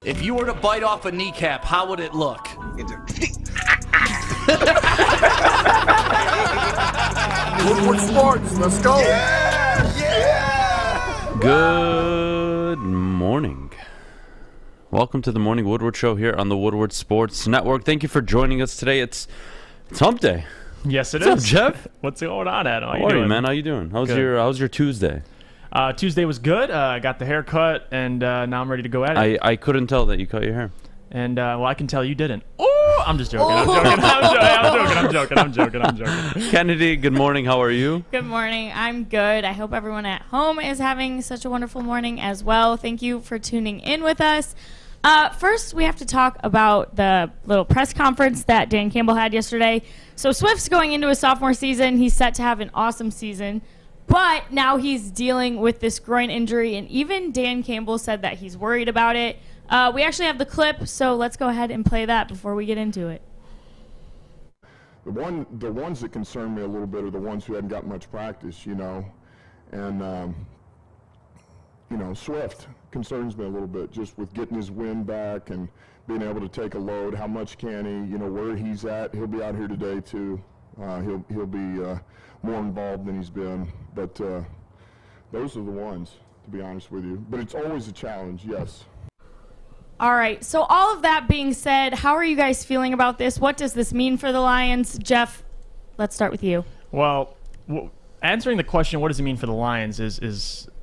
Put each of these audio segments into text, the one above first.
If you were to bite off a kneecap, how would it look? Woodward Sports, let's go. Good morning. Welcome to the Morning Woodward Show here on the Woodward Sports Network. Thank you for joining us today. It's hump day. Yes, it What's is. up, Jeff? What's going on, Adam? How are you, man? How you doing? How's your Tuesday? Tuesday was good. I got the haircut, and now I'm ready to go at it. I couldn't tell that you cut your hair. And, well, I can tell you didn't. Oh, I'm just joking. I'm joking. Kennedy, good morning. How are you? Good morning. I'm good. I hope everyone at home is having such a wonderful morning as well. Thank you for tuning in with us. First, we have to talk about the little press conference that Dan Campbell had yesterday. So Swift's going into his sophomore season. He's set to have an awesome season. But now he's dealing with this groin injury, and even Dan Campbell said that he's worried about it. We actually have the clip, so let's go ahead and play that before we get into it. The ones that concern me a little bit are the ones who hadn't got much practice, and Swift concerns me a little bit, just with getting his wind back and being able to take a load. How much can he? Where he's at. He'll be out here today too. He'll be more involved than he's been. But those are the ones, to be honest with you. But it's always a challenge, yes. All right, so all of that being said, how are you guys feeling about this? What does this mean for the Lions? Jeff, let's start with you. Well, answering the question, what does it mean for the Lions, is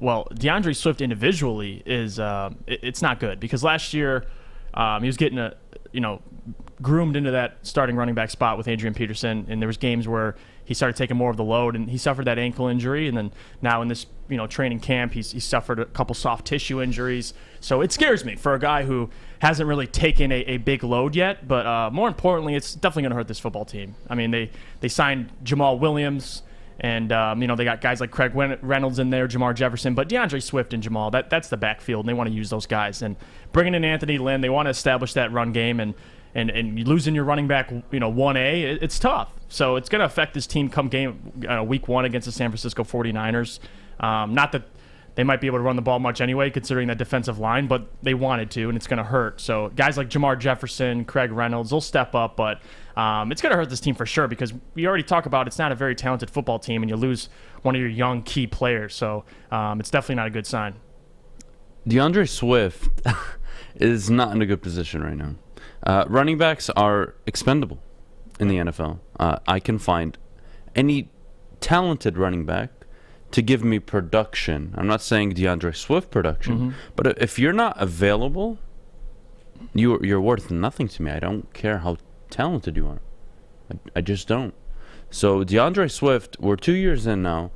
DeAndre Swift individually is it's not good, because last year he was getting groomed into that starting running back spot with Adrian Peterson, and there was games where he started taking more of the load, and he suffered that ankle injury, and then now in this training camp he suffered a couple soft tissue injuries. So it scares me for a guy who hasn't really taken a big load yet, but more importantly, it's definitely going to hurt this football team. I mean, they signed Jamal Williams, and they got guys like Craig Reynolds in there, Jamar Jefferson, but DeAndre Swift and Jamal, that's the backfield, and they want to use those guys. And bringing in Anthony Lynn, they want to establish that run game, and losing your running back, 1A, it's tough. So it's going to affect this team come week one against the San Francisco 49ers. Not that they might be able to run the ball much anyway, considering that defensive line, but they wanted to, and it's going to hurt. So guys like Jamar Jefferson, Craig Reynolds, they'll step up, but it's going to hurt this team for sure, because we already talk about it's not a very talented football team, and you lose one of your young key players. So it's definitely not a good sign. DeAndre Swift is not in a good position right now. Running backs are expendable in the NFL. I can find any talented running back to give me production. I'm not saying DeAndre Swift production, but if you're not available, you're worth nothing to me. I don't care how talented you are. I just don't. So DeAndre Swift, we're 2 years in now,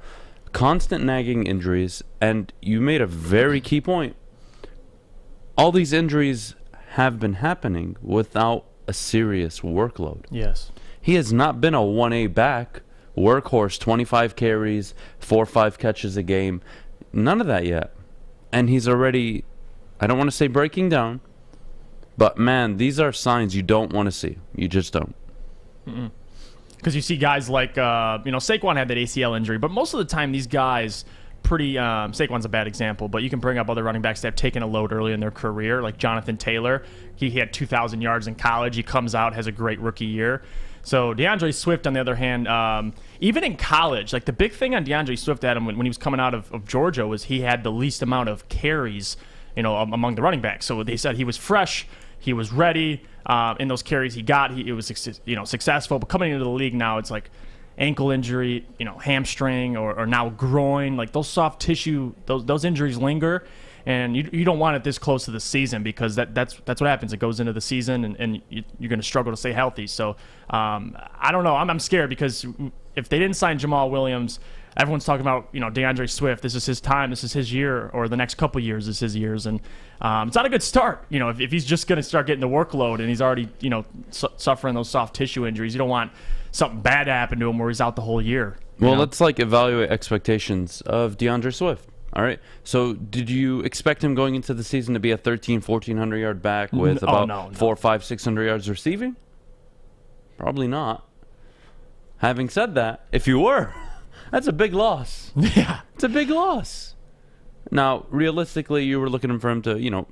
constant nagging injuries, and you made a very key point. All these injuries have been happening without a serious workload. Yes. He has not been a 1A back, workhorse, 25 carries, 4 or 5 catches a game. None of that yet. And he's already, I don't want to say breaking down, but man, these are signs you don't want to see. You just don't. Because you see guys like, Saquon had that ACL injury, but most of the time these guys Saquon's a bad example, but you can bring up other running backs that have taken a load early in their career, like Jonathan Taylor. He had 2,000 yards in college. He comes out, has a great rookie year. So DeAndre Swift, on the other hand, even in college, like the big thing on DeAndre Swift, Adam, when he was coming out of Georgia, was he had the least amount of carries, among the running backs. So they said he was fresh, he was ready. In those carries he was successful. But coming into the league now, it's like ankle injury, hamstring, or now groin, like those soft tissue, those injuries linger, and you don't want it this close to the season, because that's what happens. It goes into the season, and you're going to struggle to stay healthy. So I don't know. I'm scared, because if they didn't sign Jamal Williams, everyone's talking about DeAndre Swift. This is his time. This is his year, or the next couple years is his years, and it's not a good start. If he's just going to start getting the workload and he's already suffering those soft tissue injuries, you don't want something bad to happen to him where he's out the whole year. Well, let's evaluate expectations of DeAndre Swift. All right. So did you expect him going into the season to be a 1,400 yard back with about 400, 500, 600 yards receiving? Probably not. Having said that, if you were, that's a big loss. Yeah. It's a big loss. Now, realistically, you were looking for him to,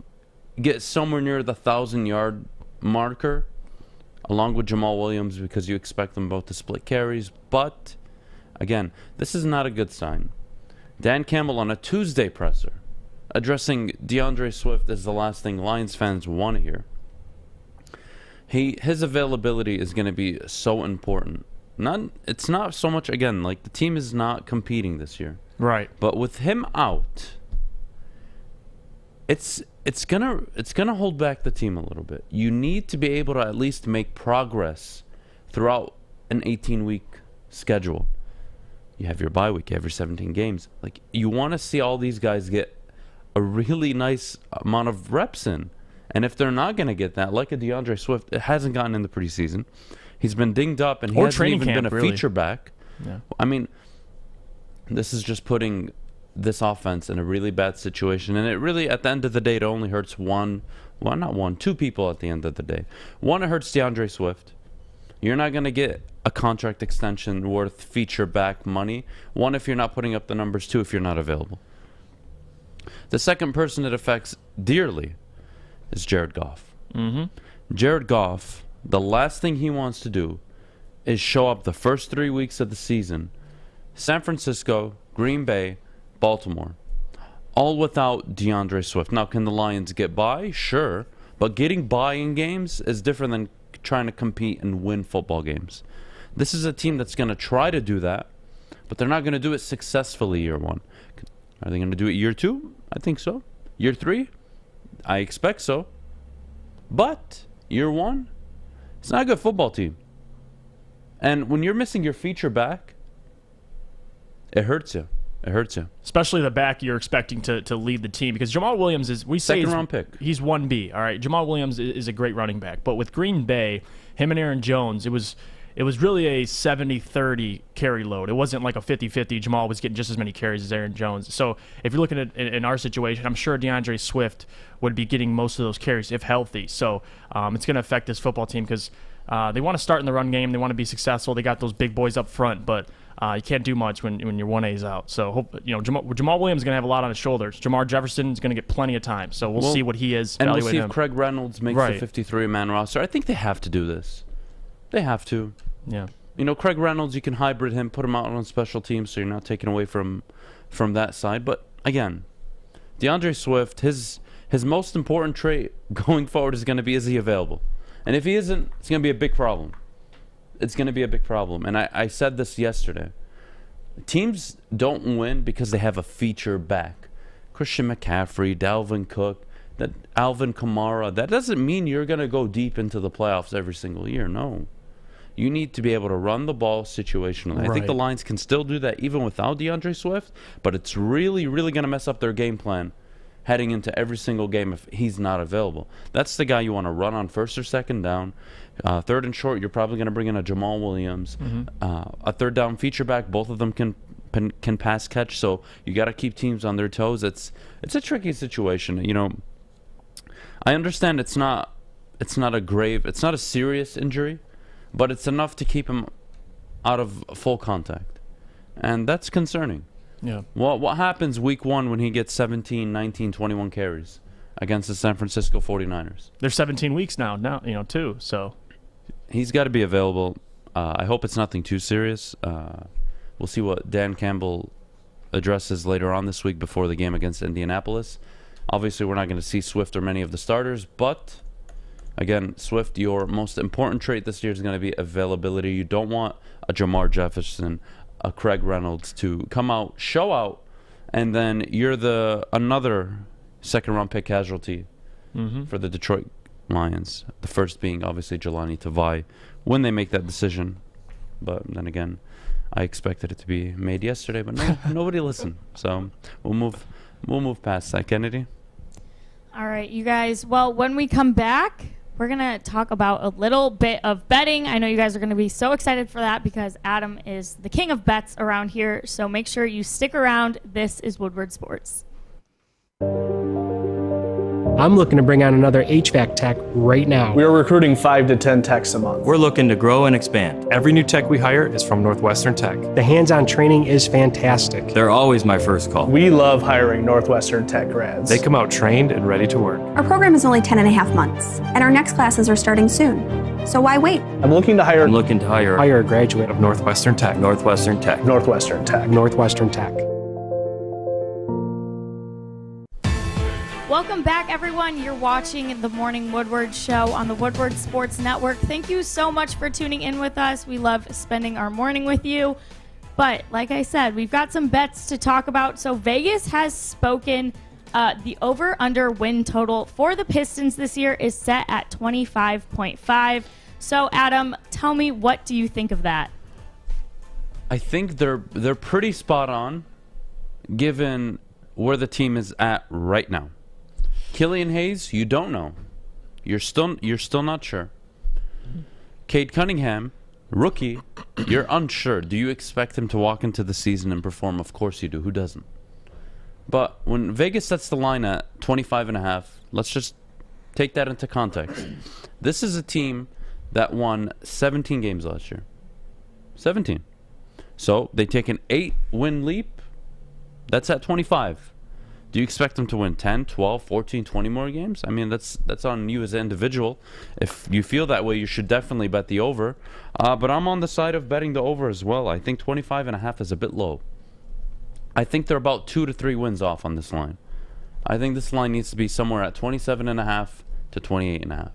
get somewhere near the 1,000-yard marker, along with Jamal Williams, because you expect them both to split carries. But, again, this is not a good sign. Dan Campbell on a Tuesday presser, addressing DeAndre Swift is the last thing Lions fans want to hear. His availability is going to be so important. It's not so much, again, like the team is not competing this year. Right. But with him out, it's gonna hold back the team a little bit. You need to be able to at least make progress throughout an 18-week schedule. You have your bye week, you have your 17 games. Like, you want to see all these guys get a really nice amount of reps in. And if they're not going to get that, like a DeAndre Swift, it hasn't gotten in the preseason. He's been dinged up, and he hasn't even been a feature back. Yeah. I mean, this is just putting this offense in a really bad situation. And it really, at the end of the day, it only hurts two people at the end of the day. One, it hurts DeAndre Swift. You're not going to get a contract extension worth feature back money. One, if you're not putting up the numbers. Two, if you're not available. The second person it affects dearly is Jared Goff. Mm-hmm. Jared Goff, the last thing he wants to do is show up the first 3 weeks of the season, San Francisco, Green Bay, Baltimore, all without DeAndre Swift. Now, can the Lions get by? Sure. But getting by in games is different than trying to compete and win football games. This is a team that's going to try to do that, but they're not going to do it successfully year one. Are they going to do it year two? I think so. Year three? I expect so. But year one, it's not a good football team. And when you're missing your feature back, it hurts you. It hurts you. Especially the back you're expecting to lead the team, because Jamal Williams is, second round pick. He's 1B, all right? Jamal Williams is a great running back. But with Green Bay, him and Aaron Jones, it was really a 70-30 carry load. It wasn't like a 50-50. Jamal was getting just as many carries as Aaron Jones. So if you're looking at in our situation, I'm sure DeAndre Swift would be getting most of those carries if healthy. So it's going to affect this football team, because they want to start in the run game. They want to be successful. They got those big boys up front, but you can't do much when your 1A is out. So Jamal Williams is going to have a lot on his shoulders. Jamar Jefferson is going to get plenty of time. So we'll see what he is. And we'll see if Craig Reynolds makes the 53-man roster. I think they have to do this. They have to. Yeah. Craig Reynolds, you can hybrid him, put him out on special teams, so you're not taking away from that side. But again, DeAndre Swift, his most important trait going forward is going to be, is he available? And if he isn't, it's going to be a big problem. It's going to be a big problem. And I said this yesterday. Teams don't win because they have a feature back. Christian McCaffrey, Dalvin Cook, Alvin Kamara. That doesn't mean you're going to go deep into the playoffs every single year. No. You need to be able to run the ball situationally. Right. I think the Lions can still do that even without DeAndre Swift, but it's really, really going to mess up their game plan heading into every single game if he's not available. That's the guy you want to run on first or second down. Third and short, you're probably going to bring in a Jamal Williams. Mm-hmm. A third down feature back, both of them can pass catch, so you got to keep teams on their toes. It's a tricky situation. I understand it's not a serious injury, but it's enough to keep him out of full contact. And that's concerning. Yeah. What happens week one when he gets 17, 19, 21 carries against the San Francisco 49ers? There's 17 weeks now, too. So he's got to be available. I hope it's nothing too serious. We'll see what Dan Campbell addresses later on this week before the game against Indianapolis. Obviously, we're not going to see Swift or many of the starters, but again, Swift, your most important trait this year is going to be availability. You don't want a Jamar Jefferson, a Craig Reynolds to come out, show out, and then you're another second-round pick casualty for the Detroit Lions. The first being, obviously, Jelani Tavai when they make that decision. But then again, I expected it to be made yesterday, but nobody listened. So we'll move past that. Kennedy? All right, you guys. Well, when we come back, we're going to talk about a little bit of betting. I know you guys are going to be so excited for that because Adham is the king of bets around here. So make sure you stick around. This is Woodward Sports. I'm looking to bring on another HVAC tech right now. We're recruiting 5 to 10 techs a month. We're looking to grow and expand. Every new tech we hire is from Northwestern Tech. The hands-on training is fantastic. They're always my first call. We love hiring Northwestern Tech grads. They come out trained and ready to work. Our program is only 10 and a half months, and our next classes are starting soon. So why wait? I'm looking to hire Hire a graduate of Northwestern Tech. Northwestern Tech. Northwestern Tech. Northwestern Tech. Welcome back, everyone. You're watching the Morning Woodward Show on the Woodward Sports Network. Thank you so much for tuning in with us. We love spending our morning with you. But like I said, we've got some bets to talk about. So Vegas has spoken. The over-under win total for the Pistons this year is set at 25.5. So, Adam, tell me, what do you think of that? I think they're pretty spot on, given where the team is at right now. Killian Hayes, you don't know. You're still not sure. Cade Cunningham, rookie, you're unsure. Do you expect him to walk into the season and perform? Of course you do. Who doesn't? But when Vegas sets the line at 25.5, let's just take that into context. This is a team that won 17 games last year. 17. So they take an 8-win leap. That's at 25. Do you expect them to win 10, 12, 14, 20 more games? I mean, that's on you as an individual. If you feel that way, you should definitely bet the over. But I'm on the side of betting the over as well. I think 25.5 is a bit low. I think they're about 2 to 3 wins off on this line. I think this line needs to be somewhere at 27.5 to 28.5.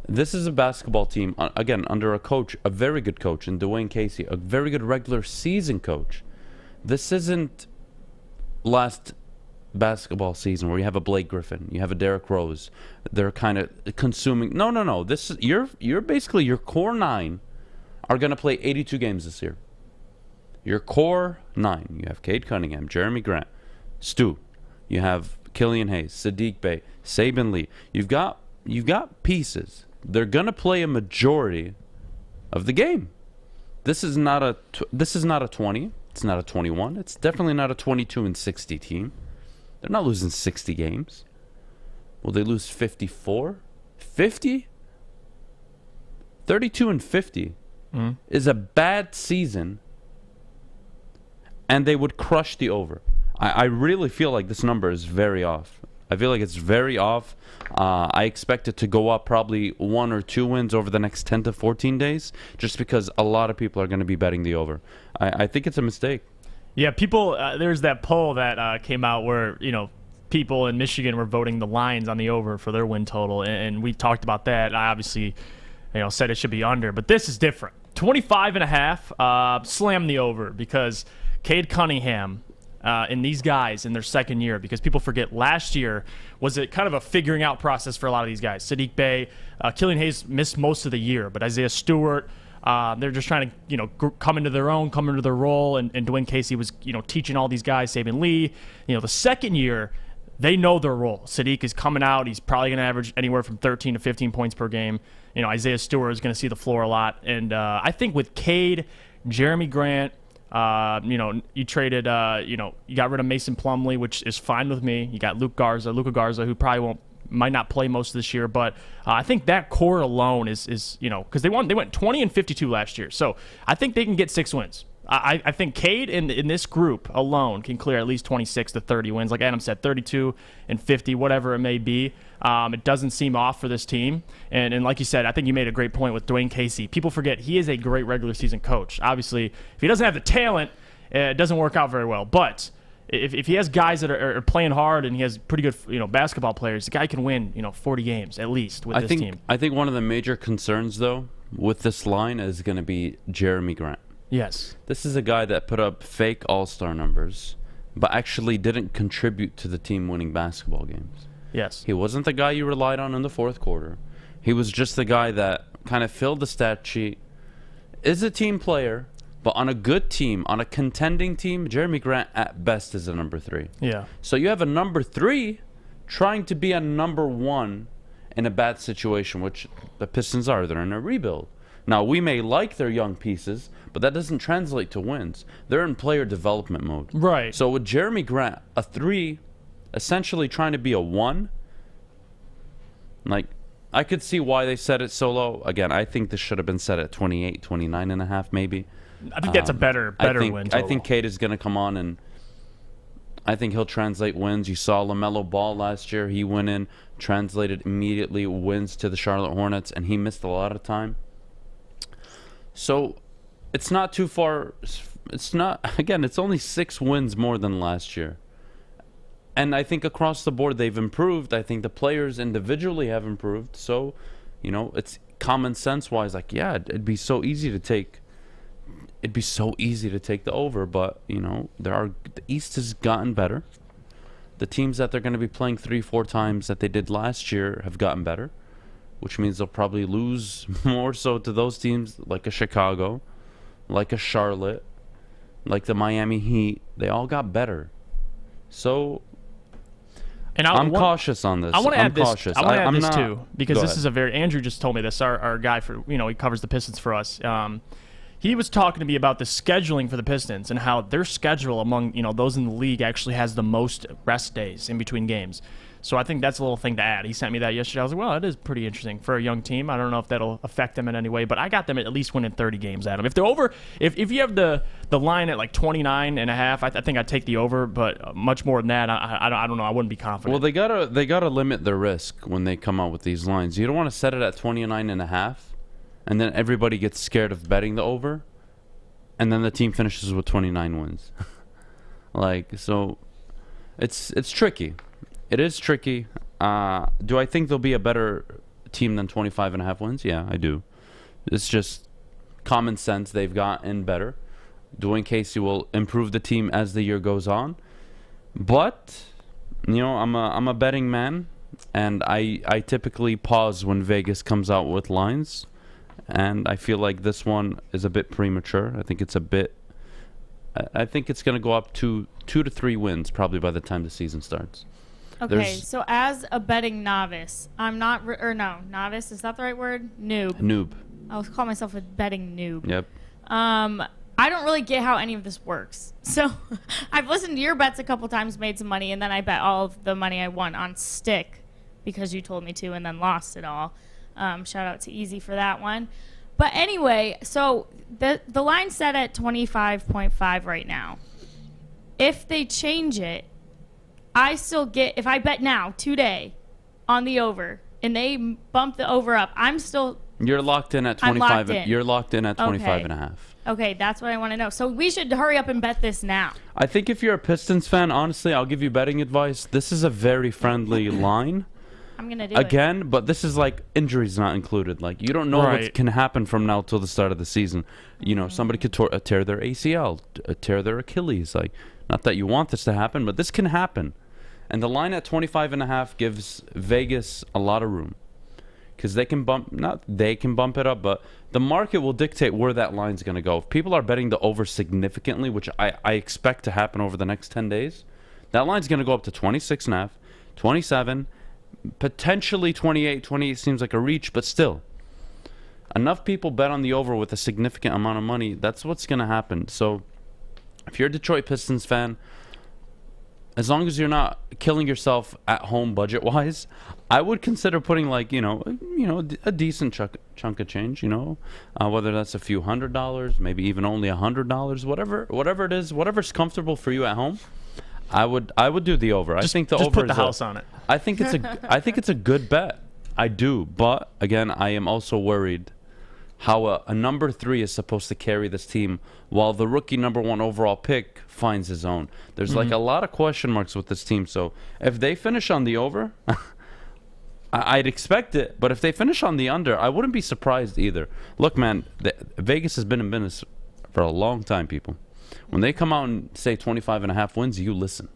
This is a basketball team, again, under a coach, a very good coach in Dwayne Casey, a very good regular season coach. This isn't last basketball season where you have a Blake Griffin, you have a Derrick Rose. They're kind of consuming. No. This is you're basically your core 9 are going to play 82 games this year. Your core 9. You have Cade Cunningham, Jeremy Grant, Stu. You have Killian Hayes, Sadiq Bey, Saban Lee. You've got pieces. They're going to play a majority of the game. This is not a 20. It's not a 21. It's definitely not a 22 and 60 team. They're not losing 60 games. Will they lose 54? 50? 32 and 50 is a bad season, and they would crush the over. I really feel like this number is very off. I feel like it's very off. I expect it to go up probably 1 or 2 wins over the next 10 to 14 days, just because a lot of people are going to be betting the over. I think it's a mistake. Yeah, people. There's that poll that came out where people in Michigan were voting the Lions on the over for their win total, and we talked about that. I obviously, said it should be under, but this is different. 25.5. Slam the over, because Cade Cunningham and these guys in their second year, because people forget last year was it kind of a figuring out process for a lot of these guys. Sadiq Bey, Killian Hayes missed most of the year, but Isaiah Stewart. They're just trying to, come into their own, come into their role, and Dwayne Casey was, teaching all these guys, Saban Lee. The second year, they know their role. Sadiq is coming out. He's probably going to average anywhere from 13 to 15 points per game. Isaiah Stewart is going to see the floor a lot. And I think with Cade, Jeremy Grant, you traded, you got rid of Mason Plumlee, which is fine with me. You got Luka Garza, who probably might not play most of this year, but I think that core alone is because they went 20 and 52 last year, so I think they can get 6 wins. I think Cade in this group alone can clear at least 26 to 30 wins. Like Adam said, 32 and 50, whatever it may be. It doesn't seem off for this team. And like you said, I think you made a great point with Dwayne Casey. People forget he is a great regular season coach. Obviously, if he doesn't have the talent, it doesn't work out very well. But if he has guys that are playing hard and he has pretty good basketball players, the guy can win 40 games at least with this team. I think one of the major concerns, though, with this line is going to be Jeremy Grant. Yes. This is a guy that put up fake all-star numbers, but actually didn't contribute to the team winning basketball games. Yes. He wasn't the guy you relied on in the fourth quarter. He was just the guy that kind of filled the stat sheet, is a team player, but on a good team, on a contending team, Jeremy Grant at best is a number 3. Yeah. So you have a number 3 trying to be a number 1 in a bad situation, which the Pistons are. They're in a rebuild. Now, we may like their young pieces, but that doesn't translate to wins. They're in player development mode. Right. So with Jeremy Grant, a 3, essentially trying to be a 1, Like, I could see why they set it so low. Again, I think this should have been set at 28, 29.5 maybe. I think that's a better win total. I think Tate is going to come on, and I think he'll translate wins. You saw LaMelo Ball last year. He went in, translated immediately wins to the Charlotte Hornets, and he missed a lot of time. So it's not too far. It's only 6 wins more than last year. And I think across the board they've improved. I think the players individually have improved. So, it's common sense wise, like, yeah, it'd be so easy to take the over, but the East has gotten better. The teams that they're going to be playing 3-4 times that they did last year have gotten better, which means they'll probably lose more so to those teams like a Chicago, like a Charlotte, like the Miami Heat. They all got better. So and I'm cautious on this. I want to add this. Cautious. I want to add this too, because this ahead. is a very. Andrew just told me this. Our guy for he covers the Pistons for us. He was talking to me about the scheduling for the Pistons and how their schedule among those in the league actually has the most rest days in between games. So I think that's a little thing to add. He sent me that yesterday. I was like, well, it is pretty interesting for a young team. I don't know if that'll affect them in any way, but I got them at least winning 30 games, Adam. If they're over, if you have the line at like 29.5, I think I'd take the over, but much more than that, I don't know. I wouldn't be confident. Well, they gotta limit their risk when they come out with these lines. You don't want to set it at 29.5, and then everybody gets scared of betting the over, and then the team finishes with 29 wins. So it's tricky. It is tricky. Do I think they'll be a better team than 25.5 wins? Yeah, I do. It's just common sense. They've gotten better. Dwayne Casey will improve the team as the year goes on. But, I'm a betting man, and I typically pause when Vegas comes out with lines. And I feel like this one is a bit premature. I think it's going to go up to 2 to 3 wins probably by the time the season starts. Okay, so as a betting novice, I'm not, novice, is that the right word? Noob. I was calling myself a betting noob. Yep. I don't really get how any of this works. So I've listened to your bets a couple times, made some money, and then I bet all of the money I won on stick because you told me to, and then lost it all. Shout out to Easy for that one. But anyway, so the line's set at 25.5 right now. If they change it, I still get, if I bet now, today, on the over, and they bump the over up, You're locked in at 25. You're locked in at 25.5. Okay, that's what I want to know. So we should hurry up and bet this now. I think if you're a Pistons fan, honestly, I'll give you betting advice. This is a very friendly line. I'm going to do Again, but this is like injuries not included. Like, you don't know what can happen from now till the start of the season. Somebody could tear their ACL, tear their Achilles. Like, not that you want this to happen, but this can happen. And the line at 25.5 gives Vegas a lot of room, because they can bump it up, but the market will dictate where that line's going to go. If people are betting the over significantly, which I expect to happen over the next 10 days, that line's going to go up to 26.5, 27, potentially 28. 28 seems like a reach, but still, enough people bet on the over with a significant amount of money. That's what's going to happen. So if you're a Detroit Pistons fan, as long as you're not killing yourself at home budget-wise, I would consider putting a decent chunk of change. Whether that's a few $100, maybe even only $100, whatever it is, whatever's comfortable for you at home. I would do the over. I think the over. Just put the house on it. I think it's a good bet. I do, but again, I am also worried how a number 3 is supposed to carry this team while the rookie number 1 overall pick finds his own. There's like a lot of question marks with this team. So if they finish on the over, I'd expect it. But if they finish on the under, I wouldn't be surprised either. Look, man, Vegas has been in business for a long time, people. When they come out and say 25.5 wins, you listen.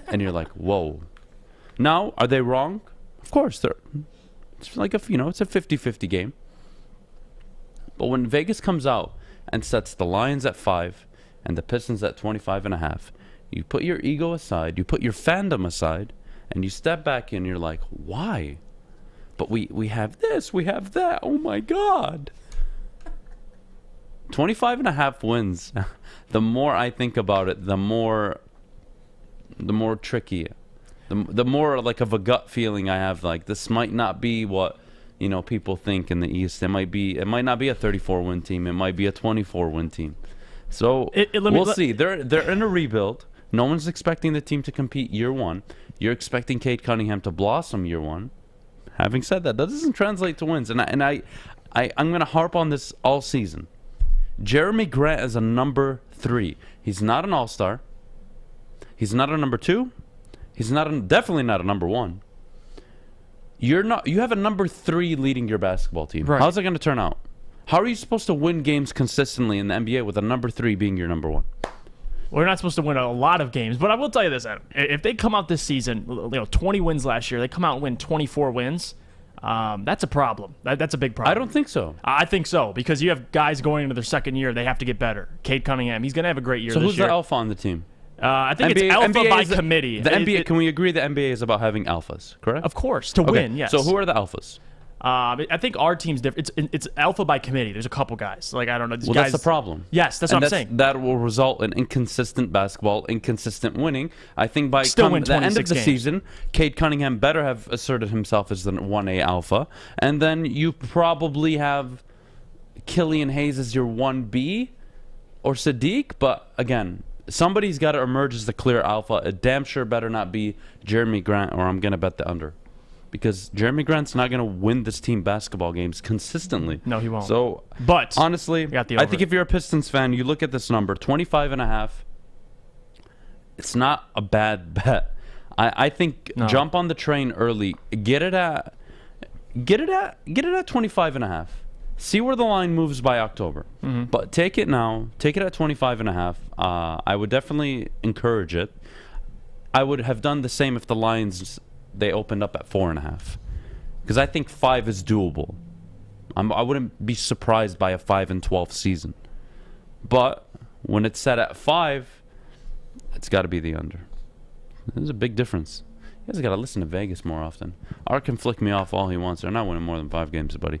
And you're like, whoa. Now, are they wrong? Of course. It's like it's a 50-50 game. But when Vegas comes out and sets the Lions at 5 and the Pistons at 25.5, you put your ego aside, you put your fandom aside, and you step back and you're like, why? But we have this, we have that. Oh my God. 25.5 wins. The more I think about it, the more tricky The more like of a gut feeling I have, like this might not be what people think in the East. It might not be a 34-win team. It might be a 24-win team. So we'll see. They're in a rebuild. No one's expecting the team to compete year one. You're expecting Cade Cunningham to blossom year one. Having said that doesn't translate to wins. And I'm going to harp on this all season. Jeremy Grant is a number 3. He's not an all-star. He's not a number 2. He's definitely not a number 1. You have a number 3 leading your basketball team. Right. How's it going to turn out? How are you supposed to win games consistently in the NBA with a number 3 being your number 1? We're not supposed to win a lot of games, but I will tell you this, Adam. If they come out this season, 20 wins last year, they come out and win 24 wins, that's a problem. That's a big problem. I don't think so. I think so, because you have guys going into their second year, they have to get better. Cade Cunningham, he's going to have a great year this year. So who's the alpha on the team? I think it's alpha by committee. The NBA, can we agree the NBA is about having alphas, correct? Of course, to win, yes. So who are the alphas? I think our team's different. It's alpha by committee. There's a couple guys. Like, I don't know. These guys, that's the problem. Yes, that's what I'm saying. That will result in inconsistent basketball, inconsistent winning. I think by the end of the season, Cade Cunningham better have asserted himself as the 1A alpha. And then you probably have Killian Hayes as your 1B or Sadiq. But again, somebody's got to emerge as the clear alpha. It damn sure better not be Jeremy Grant, or I'm going to bet the under. Because Jeremy Grant's not going to win this team basketball games consistently. No, he won't. So, but honestly, I think if you're a Pistons fan, you look at this number, 25.5. It's not a bad bet. I think jump on the train early. Get it at 25.5. See where the line moves by October. Mm-hmm. But take it now. Take it at 25.5. I would definitely encourage it. I would have done the same if the Lions they opened up at 4.5, because I think 5 is doable. I wouldn't be surprised by a 5-12 season, but when it's set at 5, it's got to be the under. There's a big difference. You guys got to listen to Vegas more often. Art can flick me off all he wants. They're not winning more than 5 games, buddy.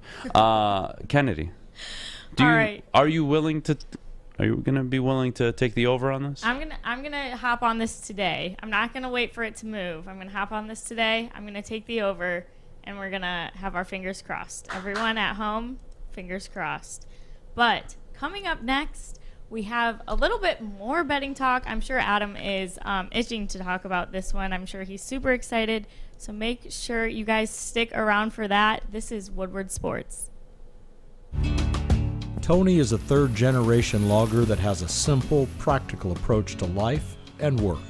Kennedy, are you willing to? Are you going to be willing to take the over on this? I'm gonna hop on this today. I'm not gonna wait for it to move. I'm gonna hop on this today. I'm gonna take the over, and we're gonna have our fingers crossed. Everyone at home, fingers crossed. But coming up next, we have a little bit more betting talk. I'm sure Adam is itching to talk about this one. I'm sure he's super excited. So make sure you guys stick around for that. This is Woodward Sports. Tony is a third-generation logger that has a simple, practical approach to life and work.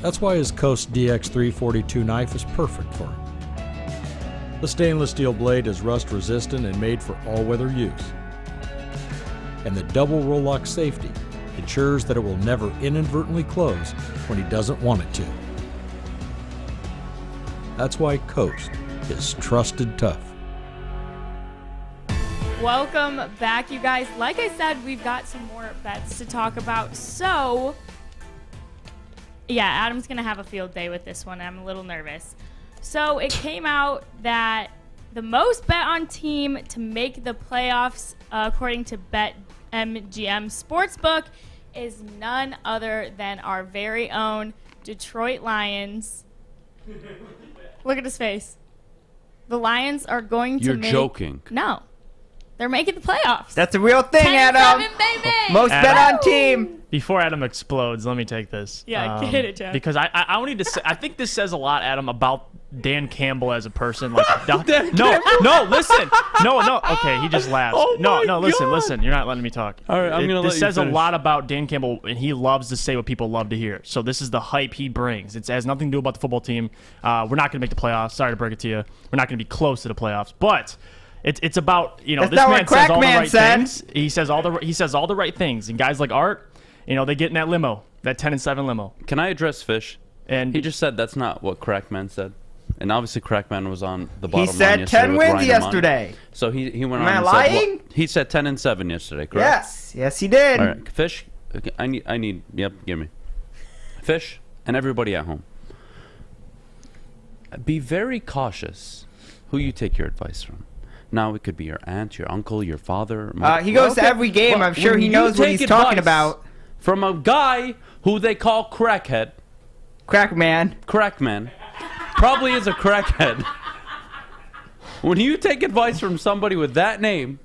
That's why his Coast DX342 knife is perfect for him. The stainless steel blade is rust-resistant and made for all-weather use. And the double roll-lock safety ensures that it will never inadvertently close when he doesn't want it to. That's why Coast is trusted tough. Welcome back, you guys. Like I said, we've got some more bets to talk about. So, yeah, Adam's going to have a field day with this one. I'm a little nervous. So, it came out that the most bet on team to make the playoffs, according to BetMGM Sportsbook, is none other than our very own Detroit Lions. Look at his face. The Lions are going to You're joking. No. They're making the playoffs. That's a real thing, Adam. 10-7, baby. Most bet on team. Before Adam explodes, let me take this. Yeah, get it, Jeff. Because I need to say, I think this says a lot, Adam, about Dan Campbell as a person. Like, listen. No. Okay, he just laughed. No, listen. You're not letting me talk. All right, I'm going to let you This says finish. a lot about Dan Campbell, and he loves to say what people love to hear. So this is the hype he brings. It has nothing to do about the football team. We're not going to make the playoffs. Sorry to break it to you. We're not going to be close to the playoffs. But it's about, That's this not man what Crack says all the Man right said. things. He says all the right things. And guys like Art, they get in that limo, that 10-7 limo. Can I address Fish? And he just said that's not what Crackman said. And obviously Crackman was on the bottom line said yesterday 10 with wins Ryan yesterday. Armani. So he went Am on I and lying? said, he said 10-7 yesterday, correct? Yes, he did. All right, Fish, okay, I need, yep, give me. Fish and everybody at home. Be very cautious who you take your advice from. Now, it could be your aunt, your uncle, your father. He goes to every game. I'm sure he knows what he's talking about. From a guy who they call crackhead, Crack man. Probably is a crackhead. When you take advice from somebody with that name,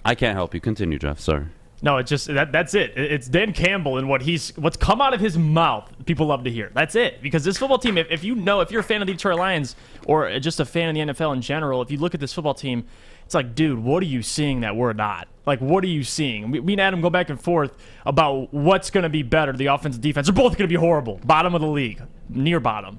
I can't help you. Continue, Jeff. Sorry. No, it's just that's it. It's Dan Campbell and what's come out of his mouth. People love to hear. That's it. Because this football team, if you're a fan of the Detroit Lions or just a fan of the NFL in general, if you look at this football team, it's like, dude, what are you seeing that we're not? Like, what are you seeing? Me and Adam go back and forth about what's going to be better. The offense and defense are both going to be horrible. Bottom of the league, near bottom.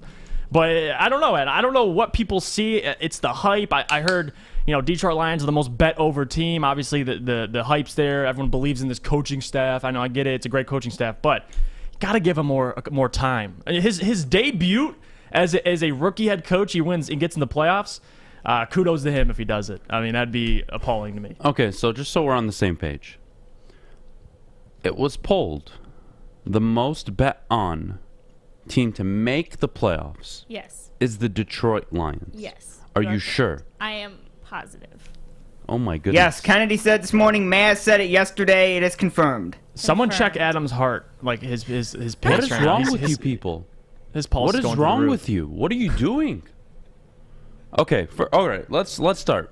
But I don't know, Ed. I don't know what people see. It's the hype. I heard, Detroit Lions are the most bet over team. Obviously, the hype's there. Everyone believes in this coaching staff. I know, I get it. It's a great coaching staff, but you got to give him more time. His debut as a rookie head coach, he wins and gets in the playoffs. Kudos to him if he does it. I mean, that'd be appalling to me. Okay, so just so we're on the same page, it was polled the most bet on team to make the playoffs. Yes. Is the Detroit Lions. Yes. Are you sure? I am positive. Oh my goodness. Yes, Kennedy said this morning. Maz said it yesterday. It is confirmed. Someone check Adam's heart, like his pace. What is wrong with you people? His pulse. What is wrong with you? What are you doing? Okay, all right. Let's start.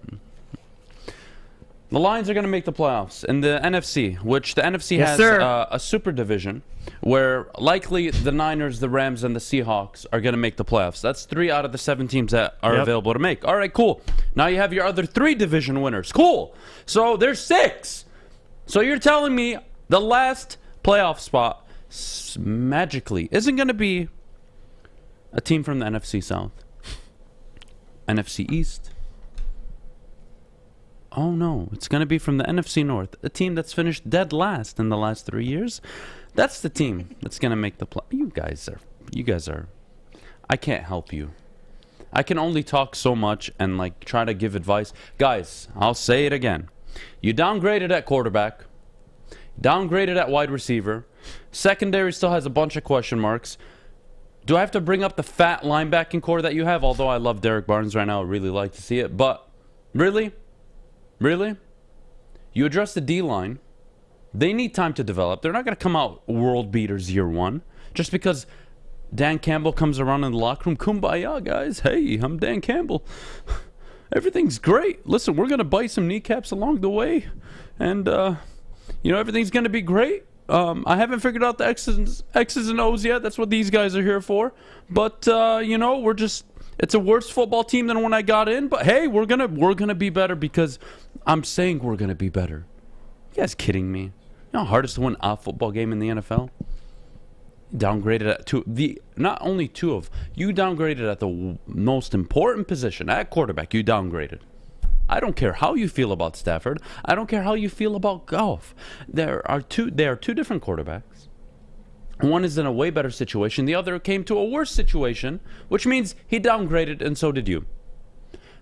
The Lions are going to make the playoffs in the NFC, which the NFC has a super division where likely the Niners, the Rams, and the Seahawks are going to make the playoffs. That's 3 out of the 7 teams that are available to make. All right, cool. Now you have your other 3 division winners. Cool. So there's 6. So you're telling me the last playoff spot magically isn't going to be a team from the NFC South, NFC East? Oh no, it's going to be from the NFC North, a team that's finished dead last in the last 3 years. That's the team that's going to make the play. You guys are, I can't help you. I can only talk so much and like try to give advice. Guys, I'll say it again. You downgraded at quarterback, downgraded at wide receiver. Secondary still has a bunch of question marks. Do I have to bring up the fat linebacking core that you have? Although I love Derek Barnes right now, I really like to see it. But really? Really? You address the D-line. They need time to develop. They're not going to come out world beaters year one. Just because Dan Campbell comes around in the locker room, kumbaya, guys. Hey, I'm Dan Campbell. Everything's great. Listen, we're going to bite some kneecaps along the way. And, everything's going to be great. I haven't figured out the X's and O's yet. That's what these guys are here for. But, we're just... It's a worse football team than when I got in, but hey, we're gonna be better because I'm saying we're gonna be better. You guys kidding me? You know how hard it is to win a football game in the NFL? Downgraded at you downgraded at the most important position at quarterback. You downgraded. I don't care how you feel about Stafford. I don't care how you feel about Goff. There are two different quarterbacks. One is in a way better situation. The other came to a worse situation, which means he downgraded, and so did you.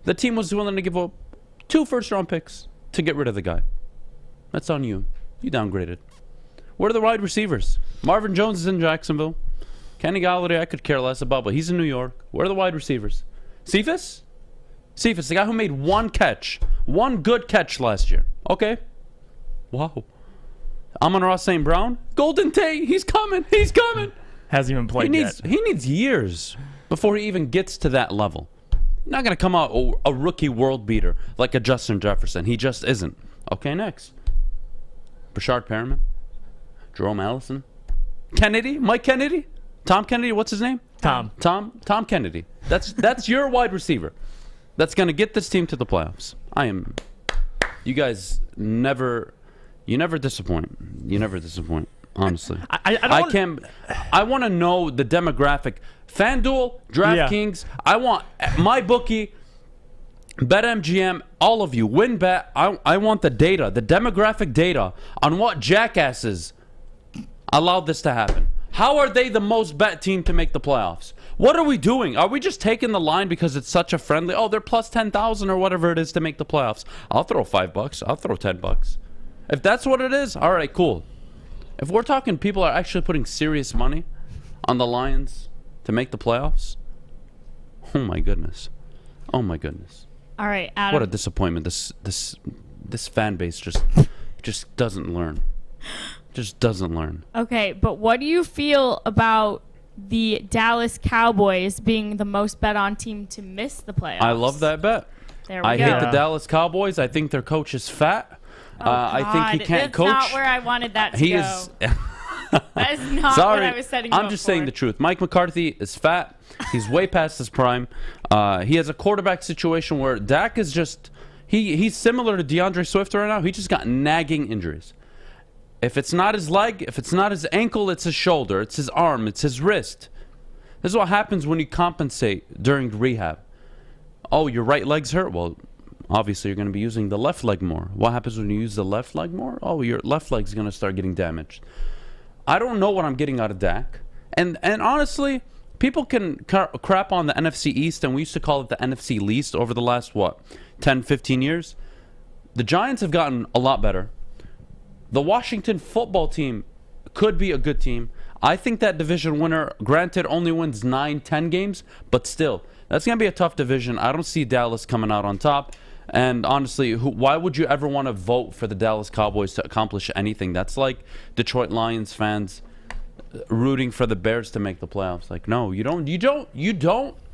The team was willing to give up 2 first-round picks to get rid of the guy. That's on you. You downgraded. Where are the wide receivers? Marvin Jones is in Jacksonville. Kenny Golladay I could care less about, but he's in New York. Where are the wide receivers? Cephas? Cephas, the guy who made one good catch last year. Okay. Wow. Amon-Ra St. Brown, Golden Tate, he's coming. Hasn't even played yet. He needs years before he even gets to that level. He's not going to come out a rookie world beater like a Justin Jefferson. He just isn't. Okay, next. Brashard Perriman, Jerome Allison, Mike Kennedy, Tom Kennedy, what's his name? Tom Kennedy. That's your wide receiver. That's going to get this team to the playoffs. You guys never... You never disappoint. Honestly. I want to know the demographic. FanDuel, DraftKings, I want my bookie, BetMGM, all of you, WinBet. I want the data, the demographic data on what jackasses allowed this to happen. How are they the most bet team to make the playoffs? What are we doing? Are we just taking the line because it's such a friendly, they're plus 10,000 or whatever it is to make the playoffs? I'll throw $5. I'll throw $10. If that's what it is, all right, cool. If we're talking people are actually putting serious money on the Lions to make the playoffs, oh my goodness. All right, Adam. What a disappointment. This fan base just doesn't learn. Just doesn't learn. Okay, but what do you feel about the Dallas Cowboys being the most bet on team to miss the playoffs. I love that bet. There we I go. hate the Dallas Cowboys. I think their coach is fat. I think he can't coach. That's not where I wanted that to He go. is. That is not Sorry, what I was setting you I'm up just for. saying the truth. Mike McCarthy is fat. He's way past his prime. He has a quarterback situation where Dak is just he's similar to DeAndre Swift right now. He just got nagging injuries. If it's not his leg, if it's not his ankle, it's his shoulder, it's his arm, it's his wrist. This is what happens when you compensate during rehab. Oh, your right leg's hurt? Well, obviously you're going to be using the left leg more. What happens when you use the left leg more? Oh, your left leg's going to start getting damaged. I don't know what I'm getting out of Dak. And honestly, people can crap on the NFC East, and we used to call it the NFC least over the last, 10, 15 years? The Giants have gotten a lot better. The Washington football team could be a good team. I think that division winner, granted, only wins 9, 10 games, but still, that's going to be a tough division. I don't see Dallas coming out on top. And honestly, why would you ever want to vote for the Dallas Cowboys to accomplish anything? That's like Detroit Lions fans rooting for the Bears to make the playoffs. Like, no, you don't.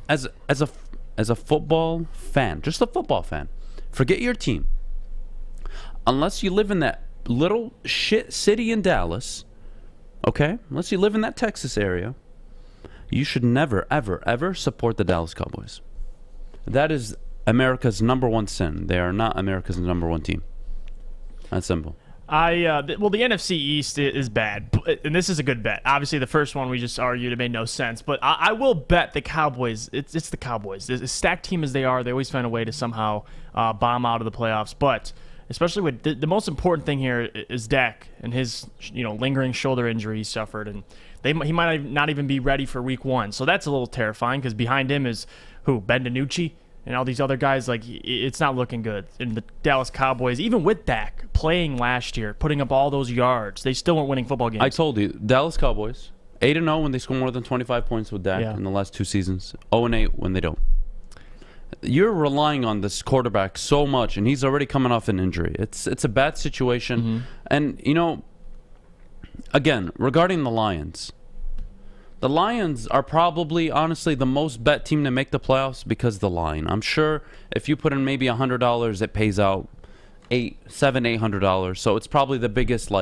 As a football fan, just a football fan, forget your team. Unless you live in that little shit city in Dallas, okay? Unless you live in that Texas area, you should never, ever, ever support the Dallas Cowboys. That is America's number one sin. They are not America's number one team. That's simple. Well, the NFC East is bad, and this is a good bet. Obviously, the first one we just argued, it made no sense, but I will bet the Cowboys. It's the Cowboys. As stacked team as they are, they always find a way to somehow bomb out of the playoffs. But especially with the most important thing here is Dak and his lingering shoulder injury he suffered, and he might not even be ready for Week 1. So that's a little terrifying because behind him is Ben DiNucci and all these other guys. Like, it's not looking good. And the Dallas Cowboys, even with Dak playing last year, putting up all those yards, they still weren't winning football games. I told you, Dallas Cowboys 8-0 when they score more than 25 points with Dak in the last 2 seasons. 0-8 when they don't. You're relying on this quarterback so much, and he's already coming off an injury. It's a bad situation. And again, regarding the Lions are probably, honestly, the most bet team to make the playoffs because of the line. I'm sure if you put in maybe $100, it pays out $800. So it's probably the biggest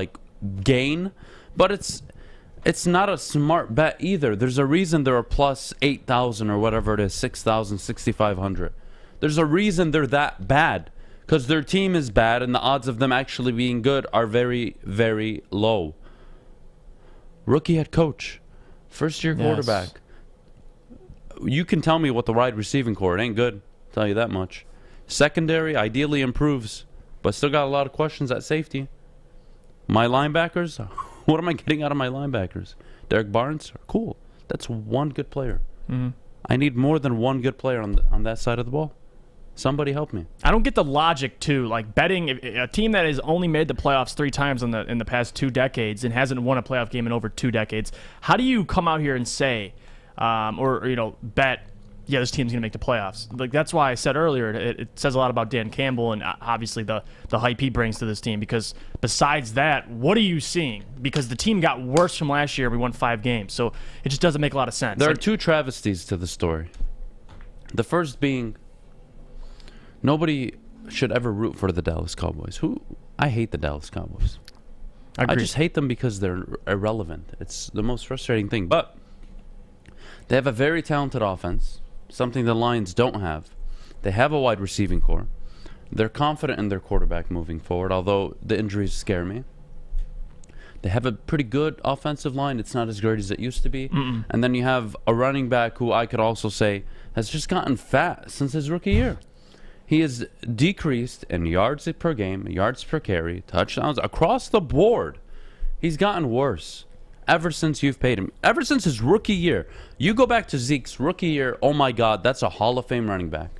gain, but it's not a smart bet either. There's a reason they're a plus 8,000 or whatever it is, 6,000, 6,500. There's a reason they're that bad because their team is bad and the odds of them actually being good are very, very low. Rookie head coach. First-year quarterback. You can tell me what the wide receiving core. It ain't good. I'll tell you that much. Secondary ideally improves, but still got a lot of questions at safety. My linebackers, what am I getting out of my linebackers? Derek Barnes? Cool. That's one good player. I need more than one good player on that side of the ball. Somebody help me. I don't get the logic too. Like betting a team that has only made the playoffs 3 times in the past 2 decades and hasn't won a playoff game in over 2 decades. How do you come out here and say, bet, yeah, this team's gonna make the playoffs? Like that's why I said earlier, it says a lot about Dan Campbell and obviously the hype he brings to this team. Because besides that, what are you seeing? Because the team got worse from last year. We won 5 games, so it just doesn't make a lot of sense. There are 2 travesties to the story. The first being, nobody should ever root for the Dallas Cowboys. I hate the Dallas Cowboys. I just hate them because they're irrelevant. It's the most frustrating thing. But they have a very talented offense, something the Lions don't have. They have a wide receiving core. They're confident in their quarterback moving forward, although the injuries scare me. They have a pretty good offensive line. It's not as great as it used to be. And then you have a running back who I could also say has just gotten fat since his rookie year. He has decreased in yards per game, yards per carry, touchdowns, across the board. He's gotten worse ever since you've paid him. Ever since his rookie year. You go back to Zeke's rookie year, oh my God, that's a Hall of Fame running back.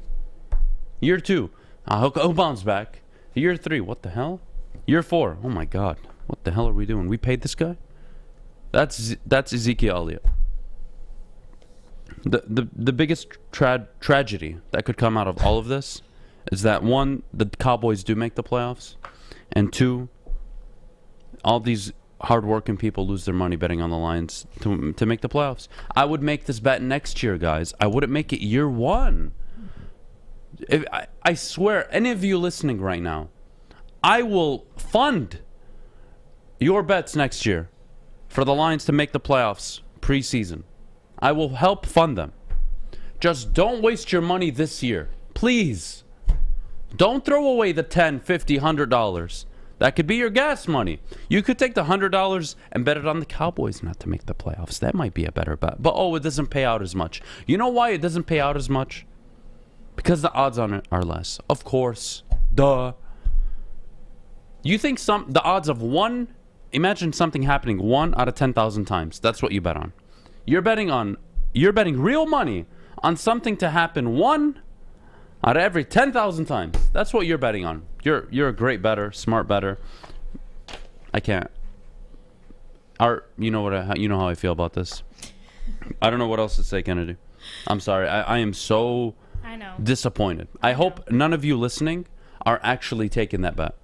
Year 2, who bounced back? Year 3, what the hell? Year 4, oh my God, what the hell are we doing? We paid this guy? That's Ezekiel Elliott. The biggest tragedy that could come out of all of this is that 1, the Cowboys do make the playoffs, and 2, all these hardworking people lose their money betting on the Lions to make the playoffs. I would make this bet next year, guys. I wouldn't make it year one. I swear, any of you listening right now, I will fund your bets next year for the Lions to make the playoffs preseason. I will help fund them. Just don't waste your money this year. Please. Don't throw away the $10, $50, $100. That could be your gas money. You could take the $100 and bet it on the Cowboys not to make the playoffs. That might be a better bet. But, it doesn't pay out as much. You know why it doesn't pay out as much? Because the odds on it are less. Of course. Duh. You think the odds of imagine something happening 1 out of 10,000 times. That's what you bet on. You're betting real money on something to happen 1 out of every 10,000 times. That's what you're betting on. You're a great bettor, smart bettor. I can't. Art, you know how I feel about this. I don't know what else to say, Kennedy. I'm sorry. I am so disappointed. I hope none of you listening are actually taking that bet.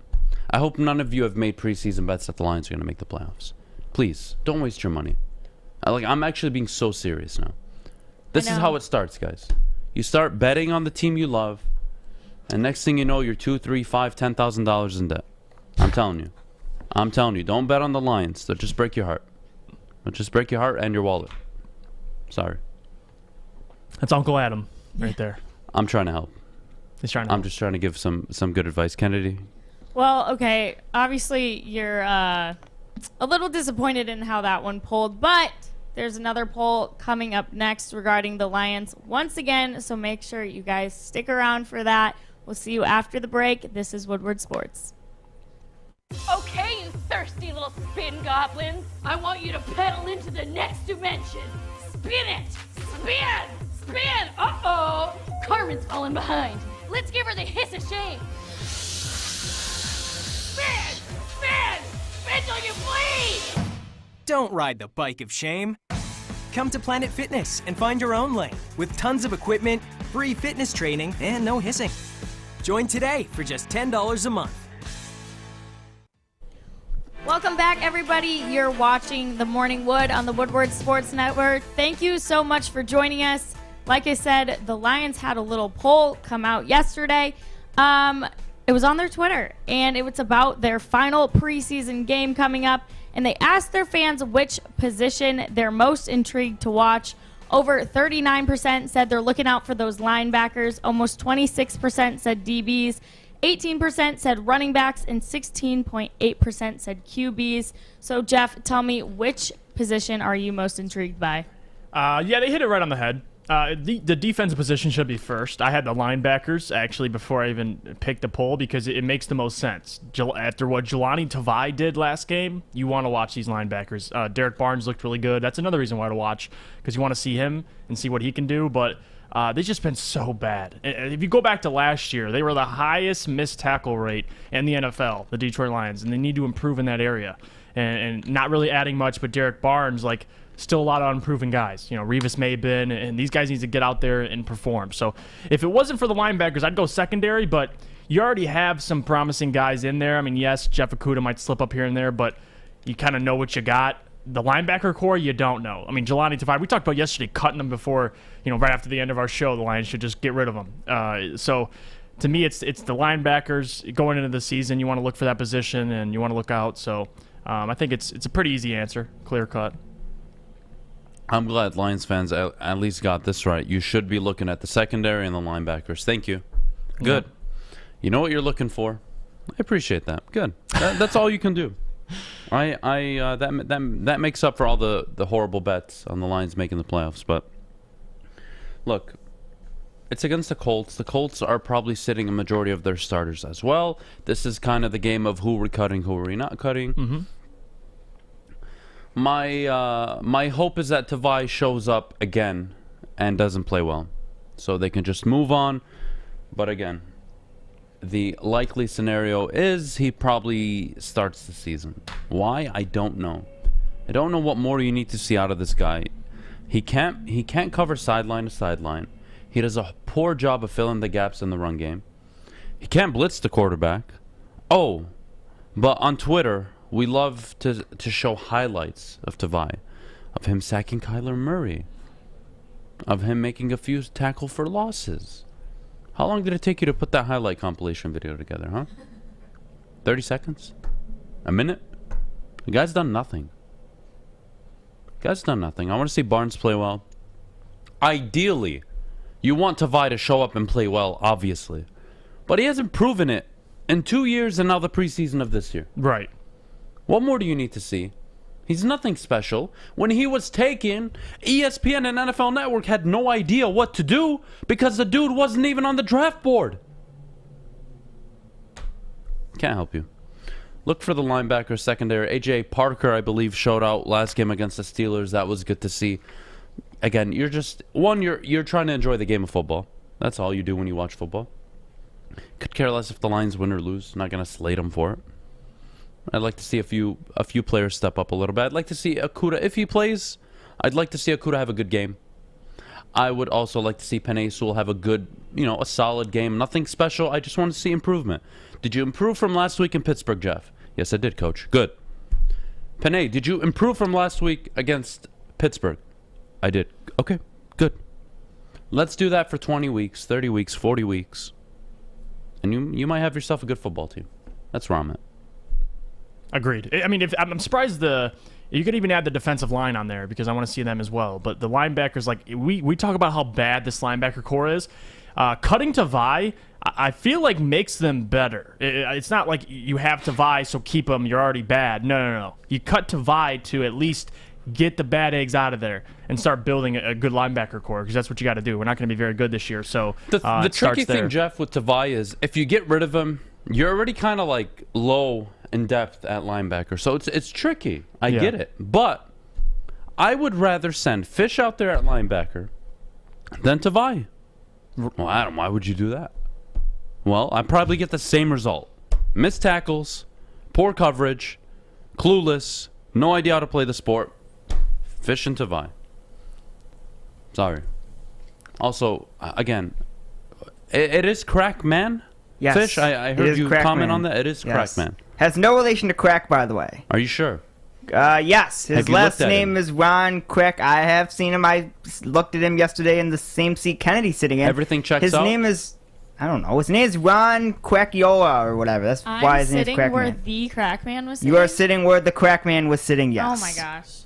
I hope none of you have made preseason bets that the Lions are going to make the playoffs. Please, don't waste your money. I'm actually being so serious now. This is how it starts, guys. You start betting on the team you love, and next thing you know, you're $2,000, $3,000, $5,000, $10,000 in debt. I'm telling you. Don't bet on the Lions. They'll just break your heart. They'll just break your heart and your wallet. Sorry. That's Uncle Adam right there. I'm trying to help. He's trying to help. I'm just trying to give some good advice. Kennedy? Well, okay. Obviously, you're a little disappointed in how that one pulled, but there's another poll coming up next regarding the Lions once again, so make sure you guys stick around for that. We'll see you after the break. This is Woodward Sports. Okay, you thirsty little spin goblins. I want you to pedal into the next dimension. Spin it! Spin! Spin! Uh-oh! Carmen's falling behind. Let's give her the hiss of shame. Spin! Spin! Spin till you bleed! Don't ride the bike of shame. Come to Planet Fitness and find your own lane with tons of equipment, free fitness training, and no hissing. Join today for just $10 a month. Welcome back, everybody. You're watching The Morning Wood on the Woodward Sports Network. Thank you so much for joining us. Like I said, the Lions had a little poll come out yesterday. It was on their Twitter, and it was about their final preseason game coming up. And they asked their fans which position they're most intrigued to watch. Over 39% said they're looking out for those linebackers. Almost 26% said DBs. 18% said running backs, and 16.8% said QBs. So, Jeff, tell me, which position are you most intrigued by? Yeah, they hit it right on the head. The defensive position should be first. I had the linebackers, actually, before I even picked the poll, because it makes the most sense. After what Jelani Tavai did last game, you want to watch these linebackers. Derek Barnes looked really good. That's another reason why to watch, because you want to see him and see what he can do. But they've just been so bad. If you go back to last year, they were the highest missed tackle rate in the NFL, the Detroit Lions, and they need to improve in that area. And not really adding much, but Derek Barnes, still a lot of unproven guys. Revis Maybin, and these guys need to get out there and perform. So if it wasn't for the linebackers, I'd go secondary, but you already have some promising guys in there. I mean, yes, Jeff Okudah might slip up here and there, but you kind of know what you got. The linebacker core, you don't know. I mean, Jelani Tavai, we talked about yesterday cutting them before, right after the end of our show, the Lions should just get rid of them. So to me, it's the linebackers going into the season. You want to look for that position, and you want to look out. So I think it's a pretty easy answer, clear cut. I'm glad Lions fans at least got this right. You should be looking at the secondary and the linebackers. Thank you. Good. Yeah. You know what you're looking for. I appreciate that. Good. That's all you can do. That makes up for all the horrible bets on the Lions making the playoffs. But look, it's against the Colts. The Colts are probably sitting a majority of their starters as well. This is kind of the game of who we're cutting, who we're not cutting. Mm-hmm. My hope is that Tavai shows up again and doesn't play well, so they can just move on. But again, the likely scenario is he probably starts the season. Why? I don't know. I don't know what more you need to see out of this guy. He can't cover sideline to sideline. He does a poor job of filling the gaps in the run game. He can't blitz the quarterback. Oh, but on Twitter, We love to show highlights of Tavai, of him sacking Kyler Murray, of him making a few tackle for losses. How long did it take you to put that highlight compilation video together, huh? 30 seconds? A minute? The guy's done nothing. I want to see Barnes play well. Ideally, you want Tavai to show up and play well, obviously. But he hasn't proven it in 2 years and now the preseason of this year. Right. What more do you need to see? He's nothing special. When he was taken, ESPN and NFL Network had no idea what to do because the dude wasn't even on the draft board. Can't help you. Look for the linebacker secondary. A.J. Parker, I believe, showed out last game against the Steelers. That was good to see. Again, you're trying to enjoy the game of football. That's all you do when you watch football. Could care less if the Lions win or lose. Not going to slate them for it. I'd like to see a few players step up a little bit. I'd like to see Okudah, if he plays, I'd like to see Okudah have a good game. I would also like to see Penei Sewell have a good, a solid game. Nothing special. I just want to see improvement. Did you improve from last week in Pittsburgh, Jeff? Yes, I did, Coach. Good. Penei, did you improve from last week against Pittsburgh? I did. Okay, good. Let's do that for 20 weeks, 30 weeks, 40 weeks. And you might have yourself a good football team. That's where I'm at. Agreed. I mean, I'm surprised you could even add the defensive line on there because I want to see them as well. But the linebackers, like we talk about how bad this linebacker core is. Cutting Tavai, I feel like makes them better. It's not like you have Tavai, so keep them. You're already bad. No. You cut Tavai to at least get the bad eggs out of there and start building a good linebacker core because that's what you got to do. We're not going to be very good this year. So the tricky thing, Jeff, with Tavai is if you get rid of him, you're already kind of like low in depth at linebacker. So it's tricky. I get it. But I would rather send Fish out there at linebacker than Tavai. Well, Adam, why would you do that? Well, I probably get the same result. Missed tackles, poor coverage, clueless, no idea how to play the sport. Fish and Tavai. Sorry. Also, again, it is crack man. Yes. Fish, I heard you comment on that. It is crack man. Has no relation to Crack, by the way. Are you sure? Yes. His last name is Ron Crack. I have seen him. I looked at him yesterday in the same seat Kennedy's sitting in. Everything checks out? His name is, I don't know. His name is Ron Crackiola or whatever. That's why his name is Crackman. Where the Crackman was sitting? You are sitting where the Crackman was sitting, yes. Oh, my gosh.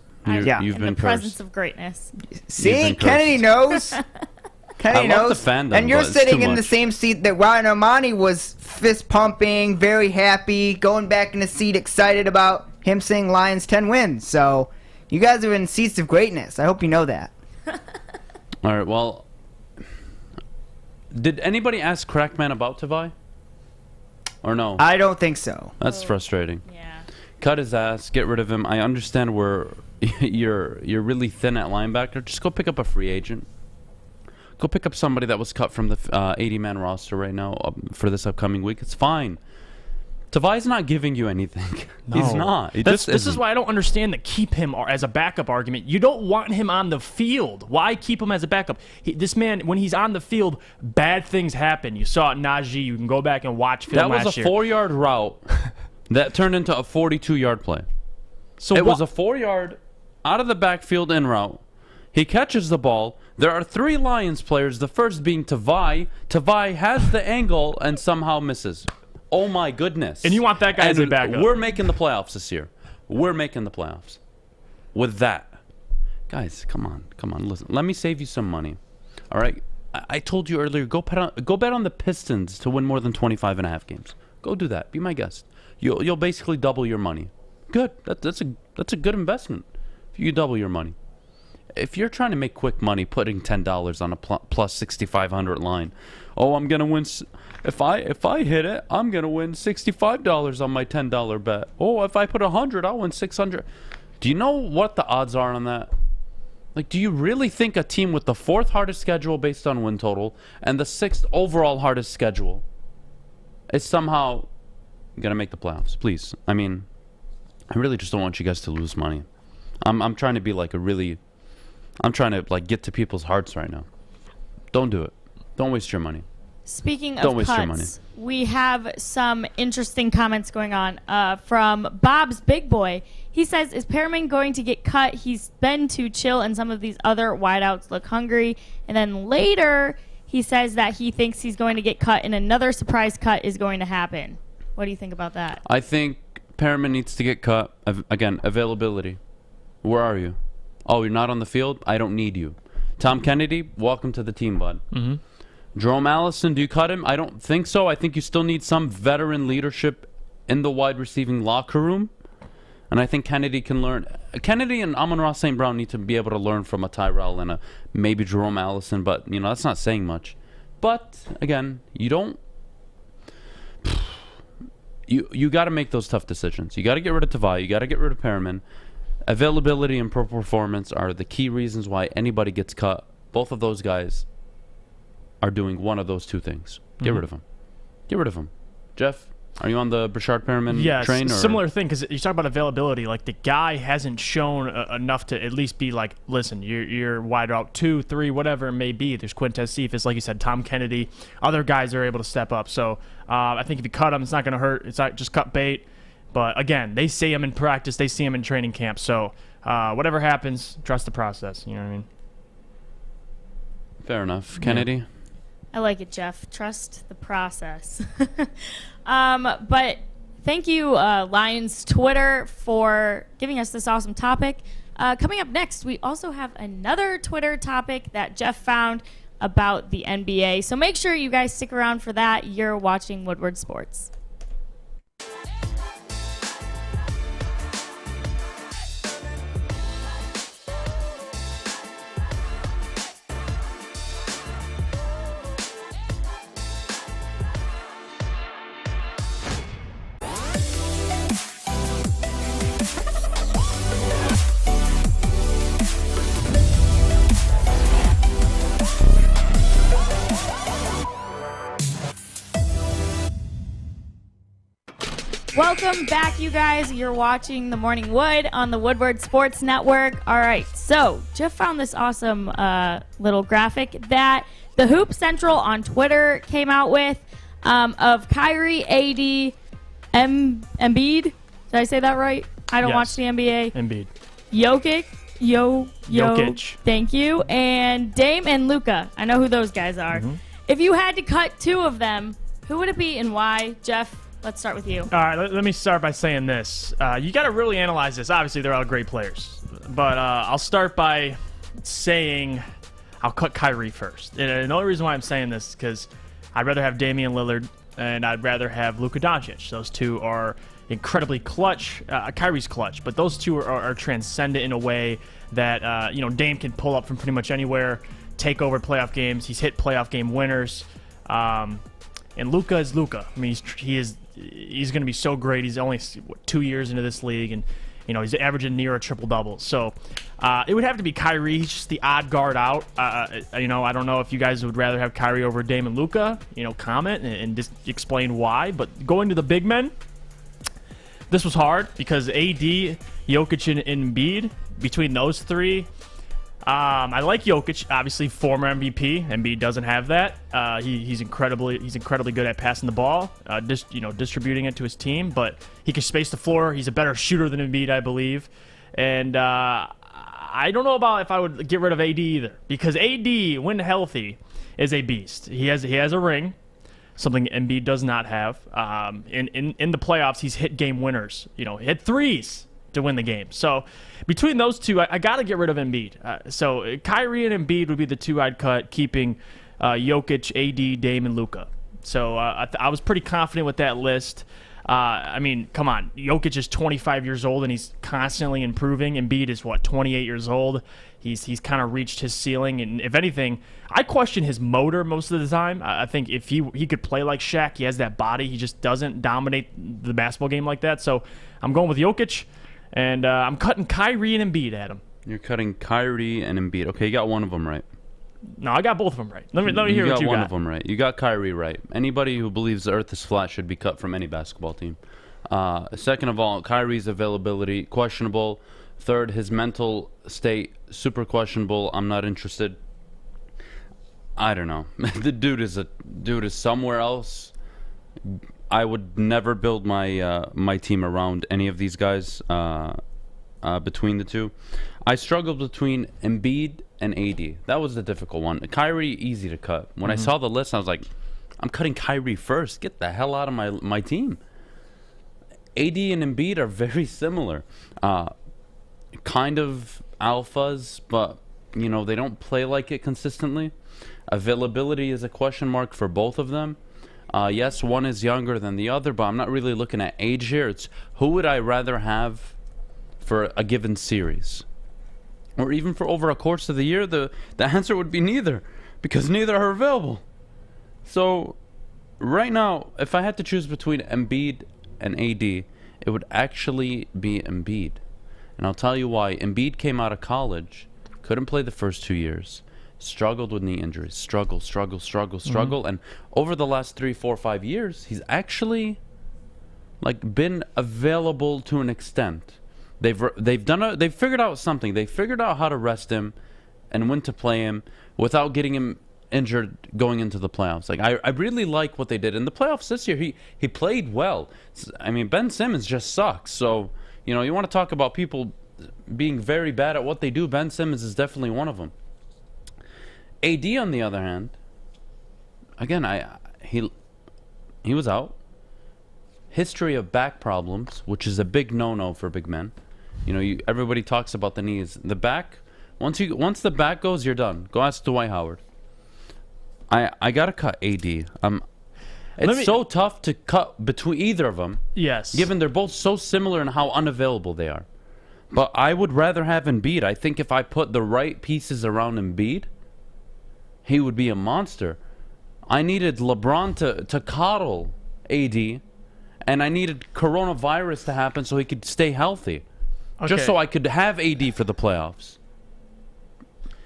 You've been in the cursed. presence of greatness. See? Kennedy knows. Kennedy knows. The fandom, and you're sitting in the same seat that Ryan Armani was fist pumping, very happy, going back in the seat, excited about him saying Lions 10 wins. So you guys are in seats of greatness. I hope you know that. All right, well, did anybody ask Crackman about Tavai? Or no? I don't think so. That's frustrating. Yeah. Cut his ass, get rid of him. I understand where you're really thin at linebacker. Just go pick up a free agent. Go pick up somebody that was cut from the 80-man roster right now for this upcoming week. It's fine. Tavai's not giving you anything. No. He's not. This is why I don't understand the keep him as a backup argument. You don't want him on the field. Why keep him as a backup? This man, when he's on the field, bad things happen. You saw it in Najee. You can go back and watch film last year. That was a 4-yard route that turned into a 42-yard play. So it was a 4-yard out of the backfield in route. He catches the ball. There are 3 Lions players, the first being Tavai. Tavai has the angle and somehow misses. Oh, my goodness. And you want that guy as a backup. We're making the playoffs this year. We're making the playoffs. With that. Guys, come on. Listen, let me save you some money. All right? I told you earlier, go bet on the Pistons to win more than 25.5 games. Go do that. Be my guest. You'll basically double your money. Good. That's a good investment. If you double your money. If you're trying to make quick money, putting $10 on a plus 6,500 line, oh, I'm gonna win. If I hit it, I'm gonna win $65 on my $10 bet. Oh, if I put 100, I'll win 600. Do you know what the odds are on that? Like, do you really think a team with the 4th hardest schedule based on win total and the 6th overall hardest schedule is somehow gonna make the playoffs? Please, I mean, I really just don't want you guys to lose money. I'm trying to be like I'm trying to like get to people's hearts right now. Don't do it. Don't waste your money. Speaking Don't of waste your money. cuts, we have some interesting comments going on from Bob's Big Boy. He says, is Perriman going to get cut? He's been too chill, and some of these other wideouts look hungry. And then later, he says that he thinks he's going to get cut, and another surprise cut is going to happen. What do you think about that? I think Perriman needs to get cut. Again, availability. Where are you? Oh, you're not on the field? I don't need you. Tom Kennedy, welcome to the team, bud. Mm-hmm. Jerome Allison, do you cut him? I don't think so. I think you still need some veteran leadership in the wide receiving locker room. And I think Kennedy can learn. Kennedy and Amon-Ra St. Brown need to be able to learn from a Tyrell and a maybe Jerome Allison, but that's not saying much. But again, you don't. You got to make those tough decisions. You got to get rid of Tavai. You got to get rid of Perriman. Availability and pro performance are the key reasons why anybody gets cut. Both of those guys are doing one of those two things. Get rid of them. Get rid of them. Jeff, are you on the Brashard Perriman train? Or? Similar thing, because you talk about availability. Like, the guy hasn't shown enough to at least be like, listen, you're wide out 2, 3, whatever it may be. There's Quintez Cephas, like you said, Tom Kennedy. Other guys are able to step up. So I think if you cut him, it's not going to hurt. It's not just cut bait. But again, they see him in practice. They see him in training camp. So whatever happens, trust the process. You know what I mean? Fair enough. Kennedy? Yeah. I like it, Jeff. Trust the process. But thank you, Lions Twitter, for giving us this awesome topic. Coming up next, we also have another Twitter topic that Jeff found about the NBA. So make sure you guys stick around for that. You're watching Woodward Sports. Welcome back, you guys. You're watching The Morning Wood on the Woodward Sports Network. All right, so Jeff found this awesome little graphic that the Hoop Central on Twitter came out with of Kyrie, AD, Embiid. Did I say that right? I don't watch the NBA. Embiid. Jokic. Thank you. And Dame and Luka. I know who those guys are. Mm-hmm. If you had to cut two of them, who would it be and why? Jeff, let's start with you. All right, let me start by saying this. You got to really analyze this. Obviously, they're all great players. But I'll start by saying I'll cut Kyrie first. And the only reason why I'm saying this is because I'd rather have Damian Lillard and I'd rather have Luka Doncic. Those two are incredibly clutch. Kyrie's clutch, but those two are transcendent in a way that Dame can pull up from pretty much anywhere, take over playoff games. He's hit playoff game winners. And Luka is Luka. I mean, he's going to be so great. He's only 2 years into this league, and he's averaging near a triple-double. So it would have to be Kyrie. He's just the odd guard out. I don't know if you guys would rather have Kyrie over Dame and Luka. Comment and just explain why. But going to the big men, this was hard because AD, Jokic, and Embiid, between those three, I like Jokic, obviously former MVP. Embiid doesn't have that. He's incredibly good at passing the ball, distributing it to his team. But he can space the floor. He's a better shooter than Embiid, I believe. And I don't know about if I would get rid of AD either, because AD, when healthy, is a beast. He has a ring, something Embiid does not have. In the playoffs, he's hit game winners. Hit threes to win the game. So between those two, I got to get rid of Embiid. So Kyrie and Embiid would be the two I'd cut, keeping Jokic, AD, Dame, and Luka. So I was pretty confident with that list. Come on. Jokic is 25 years old, and he's constantly improving. Embiid is, 28 years old. He's kind of reached his ceiling. And if anything, I question his motor most of the time. I think if he could play like Shaq, he has that body. He just doesn't dominate the basketball game like that. So I'm going with Jokic. And I'm cutting Kyrie and Embiid, Adam. You're cutting Kyrie and Embiid. Okay, you got one of them right. No, I got both of them right. Let me hear what you got. You got one of them right. You got Kyrie right. Anybody who believes the earth is flat should be cut from any basketball team. Second of all, Kyrie's availability, questionable. Third, his mental state, super questionable. I'm not interested. I don't know. The dude is somewhere else. I would never build my team around any of these guys between the two. I struggled between Embiid and AD. That was the difficult one. Kyrie, easy to cut. When I saw the list, I was like, I'm cutting Kyrie first. Get the hell out of my team. AD and Embiid are very similar. Kind of alphas, but, they don't play like it consistently. Availability is a question mark for both of them. Yes, one is younger than the other, but I'm not really looking at age here. It's who would I rather have for a given series? Or even for over a course of the year, the answer would be neither, because neither are available. So, right now, if I had to choose between Embiid and AD, it would actually be Embiid. And I'll tell you why. Embiid came out of college, couldn't play the first 2 years, struggled with knee injuries, struggle, and over the last 3, 4, 5 years, he's actually been available to an extent. They've figured out something. They figured out how to rest him and when to play him without getting him injured going into the playoffs. I really like what they did in the playoffs this year. He played well. I mean, Ben Simmons just sucks. So you want to talk about people being very bad at what they do. Ben Simmons is definitely one of them. AD, on the other hand, again, he was out. History of back problems, which is a big no-no for big men. Everybody talks about the knees. The back, once the back goes, you're done. Go ask Dwight Howard. I gotta cut AD. It's so tough to cut between either of them. Yes. Given they're both so similar in how unavailable they are. But I would rather have Embiid. I think if I put the right pieces around Embiid, he would be a monster. I needed LeBron to coddle AD, and I needed coronavirus to happen so he could stay healthy. Okay. Just so I could have AD for the playoffs.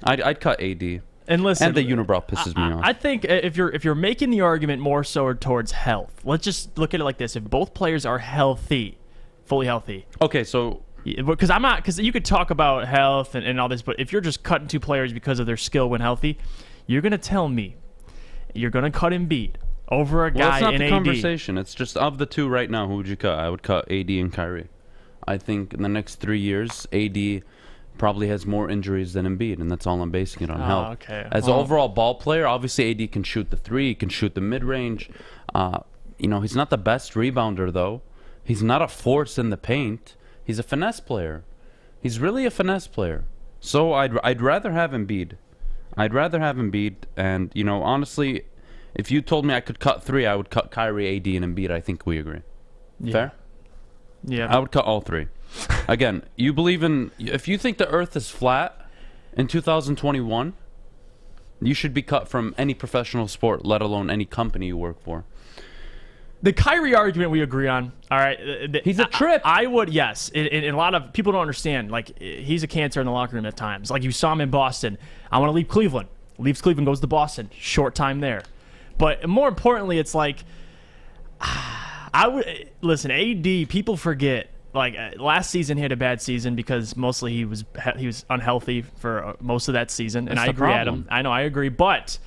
I'd cut AD. And listen, and the unibrow pisses me off. I think if you're making the argument more so towards health, let's just look at it like this: if both players are healthy, fully healthy. Okay, so because you could talk about health and all this, but if you're just cutting two players because of their skill when healthy, you're gonna tell me you're gonna cut Embiid over a guy in AD. Well, it's not the conversation. It's just of the two right now. Who would you cut? I would cut AD and Kyrie. I think in the next 3 years, AD probably has more injuries than Embiid, and that's all I'm basing it on health. Okay. As an overall ball player, obviously AD can shoot the three, he can shoot the mid-range. He's not the best rebounder, though. He's not a force in the paint. He's a finesse player. He's really a finesse player. So I'd rather have Embiid. I'd rather have Embiid, and, honestly, if you told me I could cut three, I would cut Kyrie, AD, and Embiid. I think we agree. Yeah. Fair? Yeah. I would cut all three. Again, if you think the earth is flat in 2021, you should be cut from any professional sport, let alone any company you work for. The Kyrie argument we agree on, all right? He's a trip. I would, yes. And a lot of people don't understand. He's a cancer in the locker room at times. You saw him in Boston. I want to leave Cleveland. Leaves Cleveland, goes to Boston. Short time there. But more importantly, it's I would listen. AD, people forget. Last season, he had a bad season because mostly he was unhealthy for most of that season, and I agree, Adam. I know, I agree. But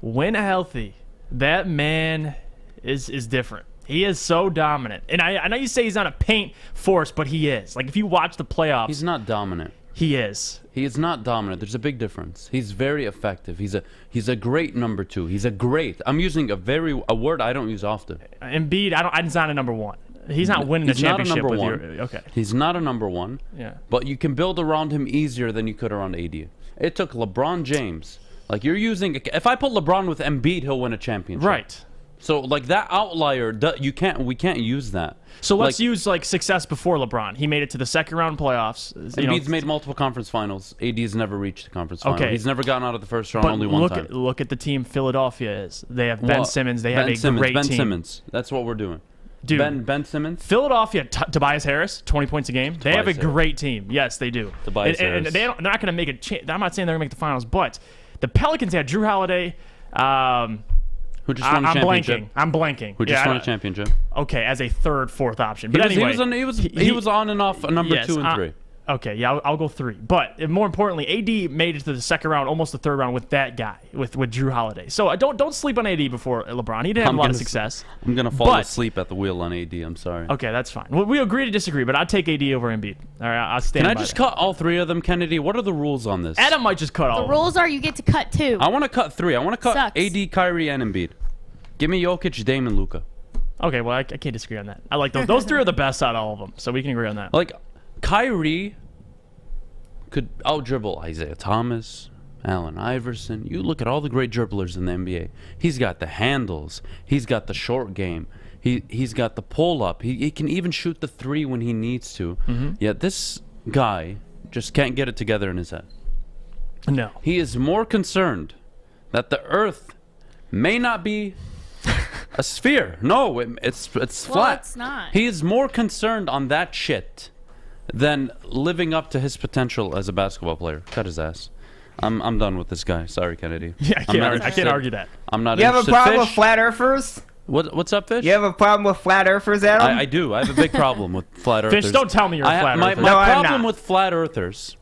when healthy, that man is different. He is so dominant, and I know you say he's not a paint force, but he is. If you watch the playoffs, he's not dominant. He is. He is not dominant. There's a big difference. He's very effective. He's a great number two. He's a great. I'm using a word I don't use often. Embiid, he's not a number one. He's not winning the championship with you. Okay. He's not a number one. Yeah. But you can build around him easier than you could around AD. It took LeBron James. You're using. If I put LeBron with Embiid, he'll win a championship. Right. So that outlier, we can't use that. So let's use success before LeBron. He made it to the second round playoffs. Embiid's made multiple conference finals. AD's never reached the conference final. Okay. He's never gotten out of the first round only one time. Look at the team Philadelphia is. They have Ben Simmons. They have a great Ben team. Simmons. That's what we're doing. Dude, Ben Simmons. Philadelphia, Tobias Harris, 20 points a game. They have a great team. Yes, they do. Tobias Harris. And they're not going to make it. I'm not saying they're going to make the finals, but the Pelicans had Drew Holiday. Who just won a championship? I'm blanking. Who just won a championship? Okay, as a third, fourth option. But anyway, he was on and off a number 2 and 3. Okay, yeah, I'll go 3. But more importantly, AD made it to the second round, almost the third round with that guy, with Drew Holiday. So don't sleep on AD before LeBron. He didn't have a lot of success. I'm gonna fall asleep at the wheel on AD. I'm sorry. Okay, that's fine. We agree to disagree, but I'd take AD over Embiid. All right, I'll stand by Can I just that. cut all 3 of them, Kennedy? What are the rules on this? Adam might just cut all. The rules are you get to cut 2. I want to cut 3. I want to cut Sucks. AD, Kyrie, and Embiid. Give me Jokic, Dame, and Luka. Okay, well I can't disagree on that. I like those. Those 3 are the best out of all of them, so we can agree on that. Like Kyrie could out-dribble Isaiah Thomas, Allen Iverson. You look at all the great dribblers in the NBA. He's got the handles. He's got the short game. He's got the pull-up. He can even shoot the 3 when he needs to. Yet this guy just can't get it together in his head. No. He is more concerned that the Earth may not be a sphere. No, it's flat. Well, it's not. He is more concerned on that shit than living up to his potential as a basketball player. Cut his ass. I'm done with this guy. Sorry, Kennedy. Yeah, I can't argue that. I'm not You have a interested. problem with Fish? flat earthers? What's up, Fish? You have a problem with flat earthers, Adam? I do. I have a big problem with flat earthers. Fish, don't tell me you're a flat my earther. My No, I'm problem not. with flat earthers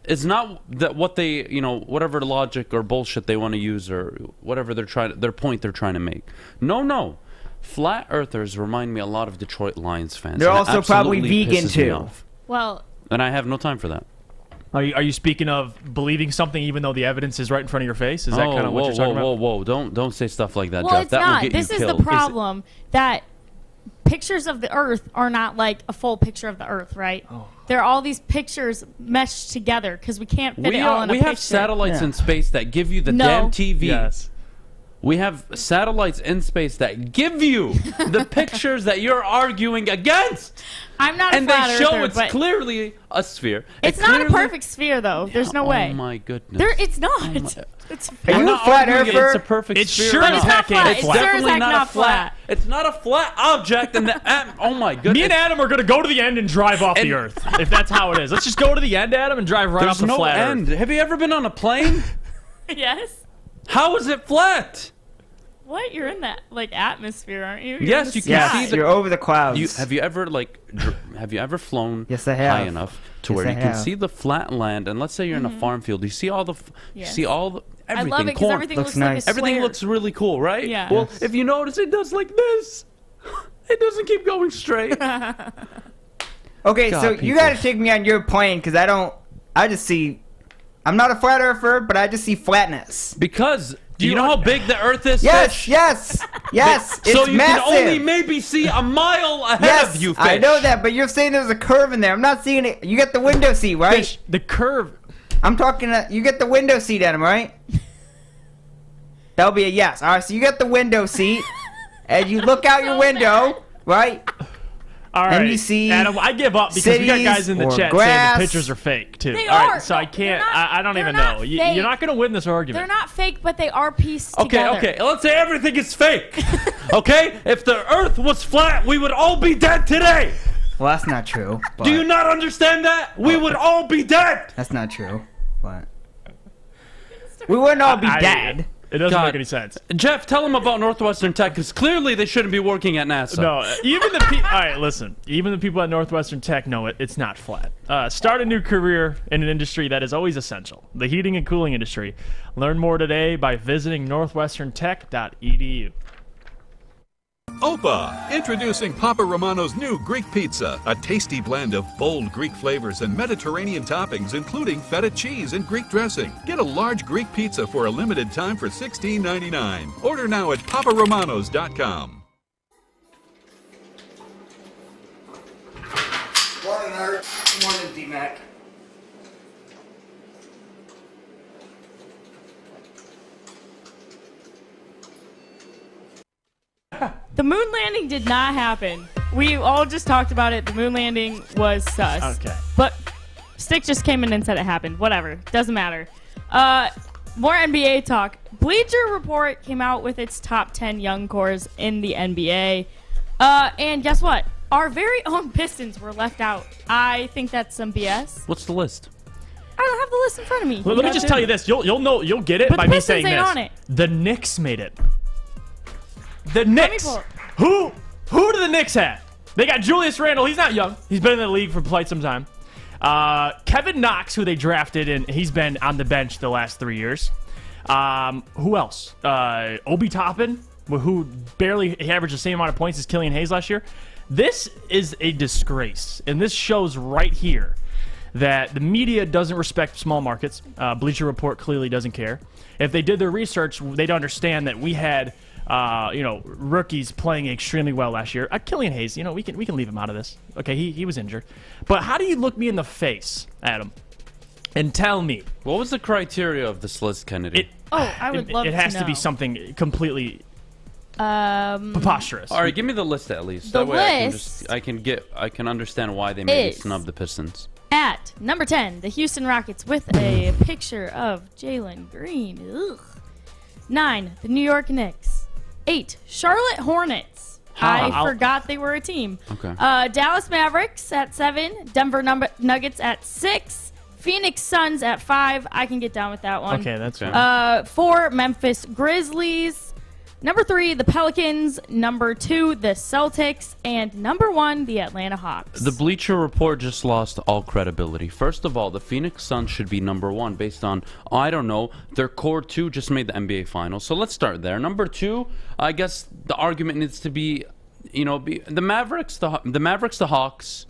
is not that what they, whatever logic or bullshit they want to use or whatever their point they're trying to make. No. Flat earthers remind me a lot of Detroit Lions fans. They're and it also probably absolutely vegan, pisses me too. off. Well, And I have no time for that. Are you speaking of believing something even though the evidence is right in front of your face? Is that kind of what you're talking about? Whoa. Don't say stuff like that, well, Jeff. it's That not. will get This you is killed. the problem that pictures of the Earth are not like a full picture of the Earth, right? There are all these pictures meshed together because we can't fit it all in a we picture. have satellites in space that give you the No. damn TV. Yes. We have satellites in space that give you the pictures that you're arguing against. I'm not a And flat they show earther, it's but clearly a sphere. it's It not a clearly- perfect sphere, though. There's no way. Oh my goodness. It's not. It's Are you a not flat arguing earther? It's a perfect It's sphere. sure or as not. heck ain't It's flat. sure as Definitely heck not not a flat. It's not a flat object. And oh my goodness. Me and Adam are going to go to the end and drive off the Earth, if that's how it is. Let's just go to the end, Adam, and drive right off There's the no flat end. Earth. Have you ever been on a plane? Yes. How is it flat? What? You're in that atmosphere, aren't you? You're Yes, in the you can Yes, sky. see the- you're over the clouds. Have you ever flown Yes, I have. high enough to Yes, where I you can have. see the flat land? And let's say you're in a farm field, you see all the Yes. everything. I love it because corn. everything Looks looks nice. like a Everything square. looks really cool, right? Yeah. Well, Yes. if you notice, it does like this. It doesn't keep going straight. Okay, God, so you people. got to take me on your plane because I'm not a flat earther, but I just see flatness. Because do you know how big the Earth is? Yes, Fish? yes, it's So you massive. can only maybe see a mile ahead Yes, of you, Fish. I know that, but you're saying there's a curve in there. I'm not seeing it. You get the window seat, right? Fish, the curve. I'm talking. You get the window seat, Adam, right? That'll be a yes. All right, so you get the window seat, and you look out your window, right? All right, And you see Adam, I give up because we got cities guys in the or chat grass. saying the pictures are fake too. They All right, are. so I can't. They're not- I don't they're even not know. fake. You're not going to win this argument. They're not fake, but they are pieced Okay, together. okay. Let's say everything is fake. Okay? If the Earth was flat, we would all be dead today. Well, that's not true. But Do you not understand that? We would all be dead. That's not true. But we wouldn't all be dead. It doesn't God. make any sense. Jeff, tell them about Northwestern Tech, because clearly they shouldn't be working at NASA. No, even the people. All right, listen. Even the people at Northwestern Tech know it. It's not flat. Start a new career in an industry that is always essential, the heating and cooling industry. Learn more today by visiting northwesterntech.edu. Opa! Introducing Papa Romano's new Greek pizza, a tasty blend of bold Greek flavors and Mediterranean toppings, including feta cheese and Greek dressing. Get a large Greek pizza for a limited time for $16.99. Order now at paparomanos.com. Morning, Art. Morning, D-Mac. The moon landing did not happen. We all just talked about it. The moon landing was sus. Okay. But Stick just came in and said it happened. Whatever. Doesn't matter. More NBA talk. Bleacher Report came out with its top 10 young cores in the NBA. And guess what? Our very own Pistons were left out. I think that's some BS. What's the list? I don't have the list in front of me. Well, let me just tell you this. You'll get it But by the me Pistons saying ain't this. on it. The Knicks made it. The Knicks. pull it. Who do the Knicks have? They got Julius Randle. He's not young. He's been in the league for quite some time. Kevin Knox, who they drafted, and he's been on the bench the last 3 years. Who else? Obi Toppin, who barely averaged the same amount of points as Killian Hayes last year. This is a disgrace, and this shows right here that the media doesn't respect small markets. Bleacher Report clearly doesn't care. If they did their research, they'd understand that we had rookies playing extremely well last year. Killian Hayes, we can leave him out of this. Okay, he was injured. But how do you look me in the face, Adam, and tell me what was the criteria of this list, Kennedy? I would love to know. It has to be something completely preposterous. All right, give me the list at least. The that way list I can understand why they maybe snub the Pistons. At number 10, the Houston Rockets with a picture of Jalen Green. Ugh. 9, the New York Knicks. 8, Charlotte Hornets. I forgot they were a team. Okay. Dallas Mavericks at 7, Denver Nuggets at 6, Phoenix Suns at 5. I can get down with that one. Okay, that's fine. 4, Memphis Grizzlies. Number 3, the Pelicans. Number 2, the Celtics. And number 1, the Atlanta Hawks. The Bleacher Report just lost all credibility. First of all, the Phoenix Suns should be number 1 based on, I don't know, their core 2 just made the NBA Finals. So let's start there. Number 2, I guess the argument needs to be, the Mavericks, the Hawks.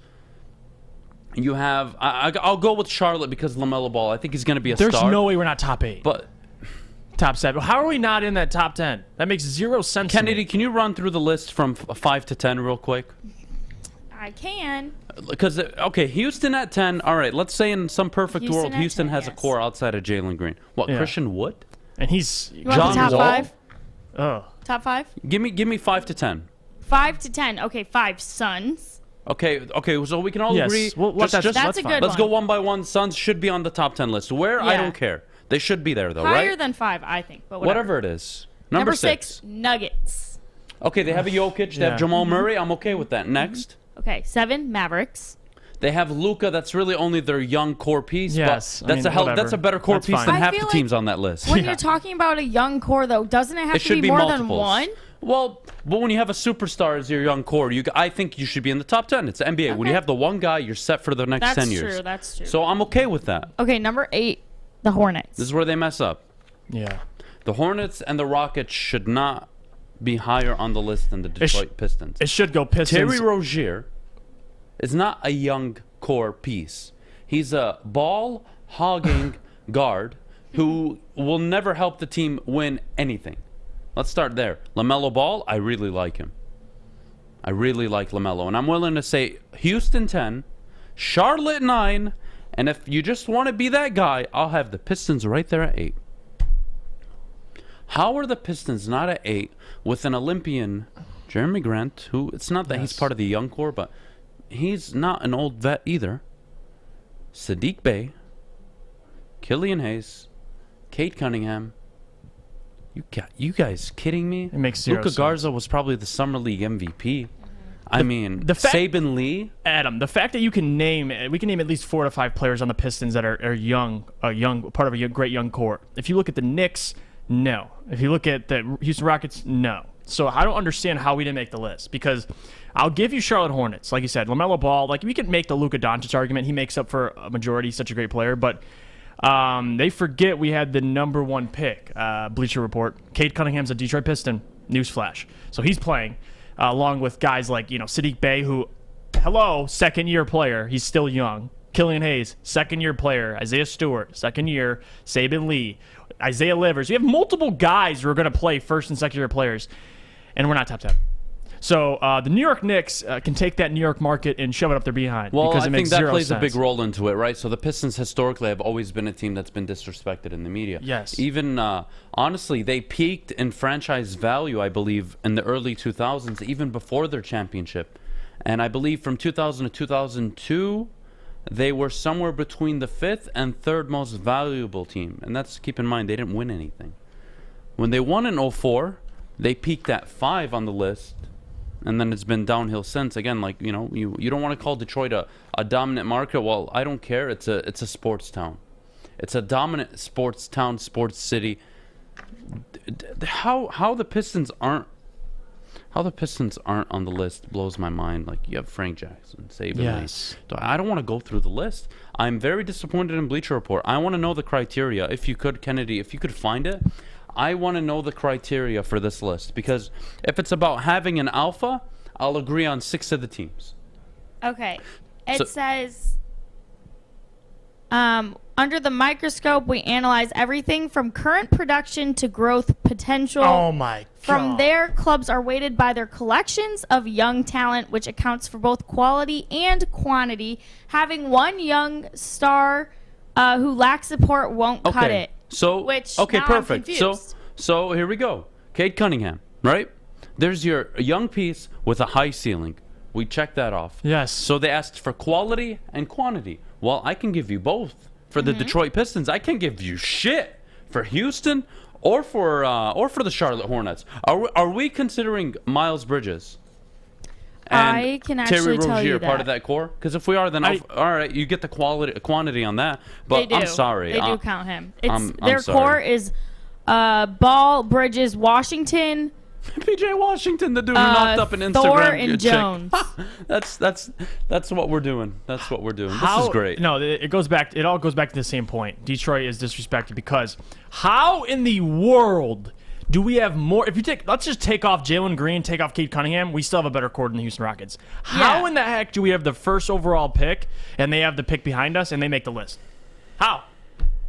You have, I'll go with Charlotte because LaMelo Ball. I think he's going to be a star. There's no way we're not top 8. But top 7. How are we not in that top 10? That makes zero sense. Kennedy, can you run through the list from 5 to 10 real quick? I can. Because, Houston at 10. All right, let's say in some perfect world, Houston has a core outside of Jalen Green. What, Christian Wood? And he's you want the top Wall? 5? Oh. Top 5? Give me 5 to 10. 5 to 10. Okay, 5 Suns. Okay, so we can all agree. Well, that's a good one. Let's go one by one. Suns should be on the top 10 list. Where? I don't care. They should be there, though, right? Higher than 5, I think. But whatever it is. Number 6. Nuggets. Okay, they have a Jokic. They have Jamal Murray. I'm okay with that. Next. Okay, 7, Mavericks. They have Luka. That's really only their young core piece. Yes, but that's a better core piece than half the teams on that list. When you're talking about a young core, though, doesn't it have to be more than one? Well, but when you have a superstar as your young core, I think you should be in the top 10. It's the NBA. Okay. When you have the one guy, you're set for the next 10 years. That's true. So I'm okay with that. Okay, number 8, the Hornets. This is where they mess up. Yeah. The Hornets and the Rockets should not be higher on the list than the Detroit Pistons. It should go Pistons. Terry Rozier is not a young core piece. He's a ball-hogging guard who will never help the team win anything. Let's start there. LaMelo Ball, I really like him. I really like LaMelo. And I'm willing to say Houston 10, Charlotte 9, and if you just want to be that guy, I'll have the Pistons right there at 8. How are the Pistons not at 8 with an Olympian, Jeremy Grant, who it's not that he's part of the young core, but he's not an old vet either. Sadiq Bey, Killian Hayes, Cade Cunningham. You guys kidding me? It makes zero Luka sense. Garza was probably the Summer League MVP. Saban Lee. Adam, the fact that we can name at least 4 to 5 players on the Pistons that are young, part of a great young core. If you look at the Knicks, no. If you look at the Houston Rockets, no. So I don't understand how we didn't make the list, because I'll give you Charlotte Hornets. Like you said, LaMelo Ball, we can make the Luka Doncic argument. He makes up for a majority. He's such a great player. But they forget we had the number 1 pick, Bleacher Report. Cade Cunningham's a Detroit Piston. Newsflash. So he's playing along with guys like, Sadiq Bey, who, second-year player. He's still young. Killian Hayes, second-year player. Isaiah Stewart, second year. Saban Lee. Isaiah Livers. We have multiple guys who are going to play first and second-year players, and we're not top 10. So the New York Knicks can take that New York market and shove it up their behind. Well, because I it think makes that zero plays sense. a big role into it, right? So the Pistons historically have always been a team that's been disrespected in the media. Yes. Even, honestly, they peaked in franchise value, I believe, in the early 2000s, even before their championship. And I believe from 2000 to 2002, they were somewhere between the 5th and 3rd most valuable team. And that's, keep in mind, they didn't win anything. When they won in 2004, they peaked at 5 on the list. And then it's been downhill since. Again, you don't want to call Detroit a dominant market. Well, I don't care. It's a sports town. It's a dominant sports town, sports city. How the Pistons aren't How the Pistons aren't on the list blows my mind. Like, you have Frank Jackson, Saban Lee. Yes. I don't want to go through the list. I'm very disappointed in Bleacher Report. I want to know the criteria. If you could, Kennedy, if you could find it, I want to know the criteria for this list. Because if it's about having an alpha, I'll agree on 6 of the teams. Okay. It says, under the microscope, we analyze everything from current production to growth potential. Oh, my God. From there, clubs are weighted by their collections of young talent, which accounts for both quality and quantity. Having one young star who lacks support won't cut it. So, which okay, now perfect. I'm confused. So here we go. Cade Cunningham, right? There's your young piece with a high ceiling. We checked that off. Yes. So they asked for quality and quantity. Well, I can give you both for the Detroit Pistons. I can't give you shit for Houston or for the Charlotte Hornets. Are we considering Miles Bridges? And I can Terry actually tell Rozier you part that. of that core? Because if we are, then all right, you get the quantity on that. But They do. I'm sorry. They do count him. I'm Their sorry. core is Ball, Bridges, Washington, PJ Washington, the dude who knocked up an Instagram Thor, and chick. Jones. That's what we're doing. That's what we're doing. How, this is great. No, it all goes back to the same point. Detroit is disrespected because how in the world do we have more? Let's just take off Jalen Green, take off Cade Cunningham. We still have a better core than the Houston Rockets. How in the heck do we have the first overall pick and they have the pick behind us and they make the list? How?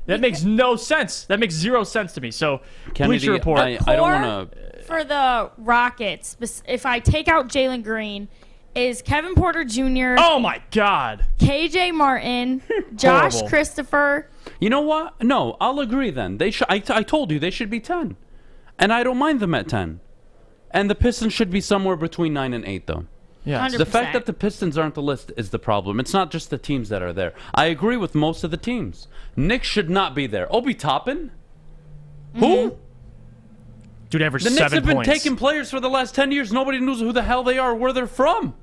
That makes no sense. That makes 0 sense to me. So, Kennedy, Bleacher Report. I don't want to. For the Rockets, if I take out Jalen Green, is Kevin Porter Jr. Oh my God. KJ Martin, Josh Horrible. Christopher. You know what? No, I'll agree then. They should. I told you they should be 10, and I don't mind them at 10. And the Pistons should be somewhere between 9 and 8, though. Yeah. The fact that the Pistons aren't the list is the problem. It's not just the teams that are there. I agree with most of the teams. Knicks should not be there. Obi Toppin? Who? Dude averaged The 7 Knicks have been points. taking players for the last 10 years. Nobody knows who the hell they are or where they're from.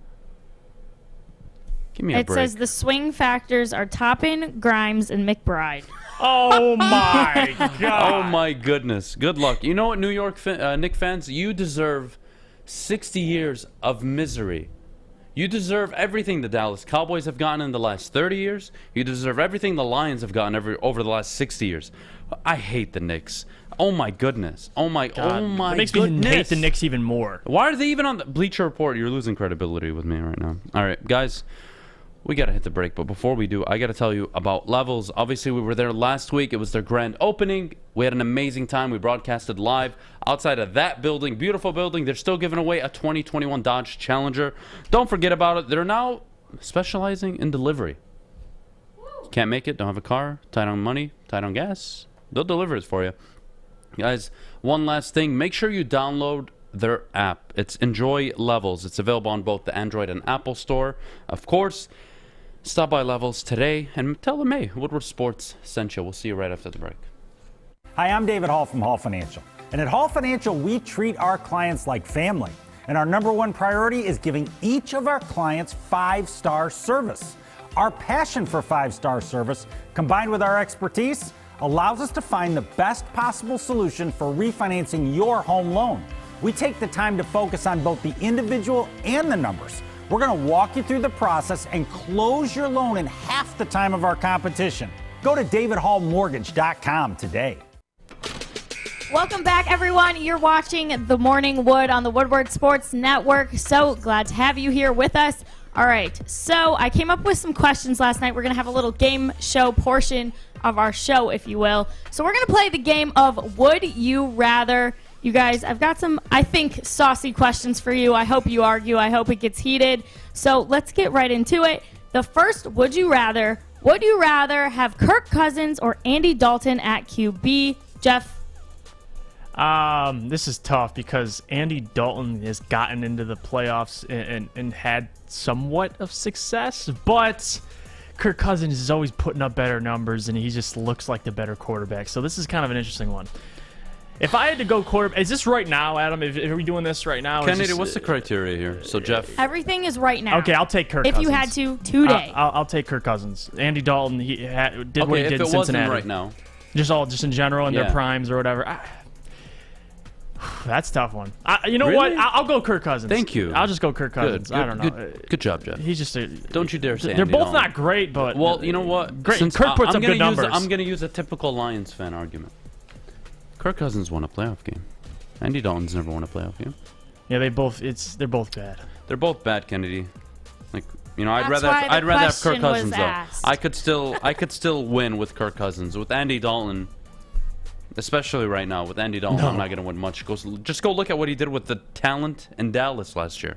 Give me a It break. says the swing factors are Toppin, Grimes, and McBride. Oh my God. Oh my goodness. Good luck. You know what, New York Knick fans? You deserve 60 years of misery. You deserve everything the Dallas Cowboys have gotten in the last 30 years. You deserve everything the Lions have gotten over the last 60 years. I hate the Knicks. Oh my goodness. Oh my God. Oh my That makes goodness. me hate the Knicks even more. Why are they even on the Bleacher Report? You're losing credibility with me right now. All right, guys. We got to hit the break, but before we do, I got to tell you about Levels. Obviously, we were there last week. It was their grand opening. We had an amazing time. We broadcasted live outside of that building. Beautiful building. They're still giving away a 2021 Dodge Challenger. Don't forget about it. They're now specializing in delivery. Can't make it, don't have a car, tight on money, tight on gas. They'll deliver it for you. Guys, one last thing. Make sure you download their app. It's Enjoy Levels. It's available on both the Android and Apple Store. Of course, stop by Levels today and tell them, hey, Woodward Sports sent you. We'll see you right after the break. Hi, I'm David Hall from Hall Financial. And at Hall Financial, we treat our clients like family. And our number one priority is giving each of our clients 5-star service. Our passion for 5-star service, combined with our expertise, allows us to find the best possible solution for refinancing your home loan. We take the time to focus on both the individual and the numbers. We're going to walk you through the process and close your loan in half the time of our competition. Go to davidhallmortgage.com today. Welcome back, everyone. You're watching The Morning Wood on the Woodward Sports Network. So glad to have you here with us. All right, so I came up with some questions last night. We're going to have a little game show portion of our show, if you will. So we're going to play the game of Would You Rather. You guys, I've got some, I think, saucy questions for you. I hope you argue. I hope it gets heated. So let's get right into it. The first, would you rather have Kirk Cousins or Andy Dalton at QB? Jeff? This is tough because Andy Dalton has gotten into the playoffs and had somewhat of success, but Kirk Cousins is always putting up better numbers, and he just looks like the better quarterback. So this is kind of an interesting one. If I had to go quarterback, is this right now, Adam? Are we doing this right now? Kennedy, what's the criteria here? So, Jeff. Everything is right now. Okay, I'll take Kirk if Cousins. you had to, today. I'll take Kirk Cousins. Andy Dalton, he did what he did in Cincinnati. Wasn't right now. Just in general in their primes or whatever. That's a tough one. You know Really? what? I'll go Kirk Cousins. Thank you. I'll just go Kirk Cousins. I don't know. Good job, Jeff. He's just Don't you dare say they're Andy both Dalton. not great, but Well, you know what? Great. Since Kirk puts I'm up gonna good numbers. I'm going to use a typical Lions fan argument. Kirk Cousins won a playoff game. Andy Dalton's never won a playoff game. Yeah, they're both bad. They're both bad, Kennedy. Like, you know, That's I'd why the rather have Kirk question was Cousins though. asked. I could still win with Kirk Cousins. With Andy Dalton, especially right now, with Andy Dalton, I'm not going to win much. Just go look at what he did with the talent in Dallas last year.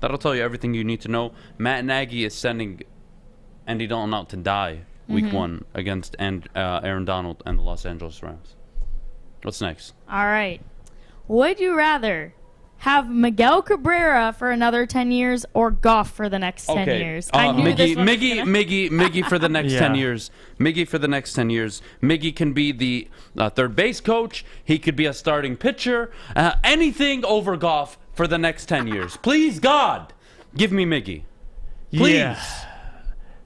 That'll tell you everything you need to know. Matt Nagy is sending Andy Dalton out to die week 1 against Aaron Donald and the Los Angeles Rams. What's next? All right. Would you rather have Miguel Cabrera for another 10 years or Goff for the next 10 years? I knew this one was gonna- Miggy for the next 10 years. Miggy for the next 10 years. Miggy can be the third base coach. He could be a starting pitcher. Anything over Goff for the next 10 years. Please, God, give me Miggy. Please. Yeah.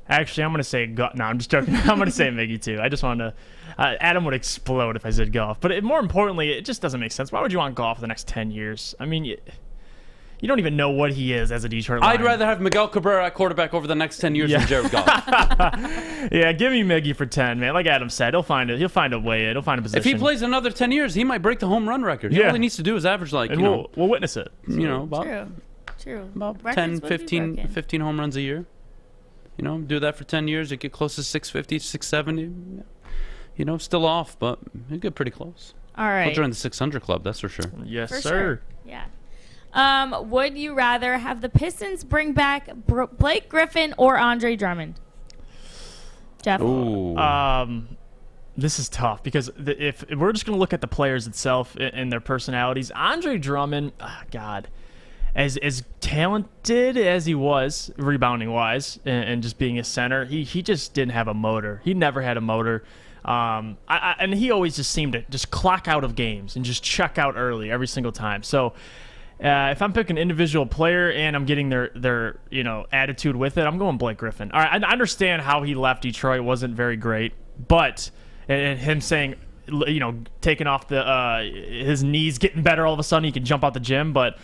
Actually, I'm going to say Goff. No, I'm just joking. I'm going to say Miggy, too. I just want to... Adam would explode if I said Goff. But more importantly, it just doesn't make sense. Why would you want Goff for the next 10 years? I mean, you don't even know what he is as a Detroit Lion. I'd rather have Miguel Cabrera at quarterback over the next 10 years than Jared Goff. Yeah, give me Miggy for 10, man. Like Adam said, he'll find a way. He'll find a position. If he plays another 10 years, he might break the home run record. All he needs to do is average, like, and we'll witness it. You know, about True. About Records 10, would be 15, broken. 15 home runs a year. You know, do that for 10 years, you get close to 650, 670. You know, still off, but you get pretty close. All right. He'll join the 600 club, that's for sure. Yes, For sir. sure. Yeah. Would you rather have the Pistons bring back Blake Griffin or Andre Drummond? Jeff? Ooh. This is tough because if we're just going to look at the players itself and their personalities, Andre Drummond, God, as talented as he was rebounding wise and just being a center, he just didn't have a motor. He never had a motor. And he always just seemed to just clock out of games and just check out early every single time. So if I'm picking an individual player and I'm getting their attitude with it, I'm going Blake Griffin. All right, I understand how he left Detroit wasn't very great, but and him saying, taking off his knees getting better all of a sudden, he can jump out the gym, but.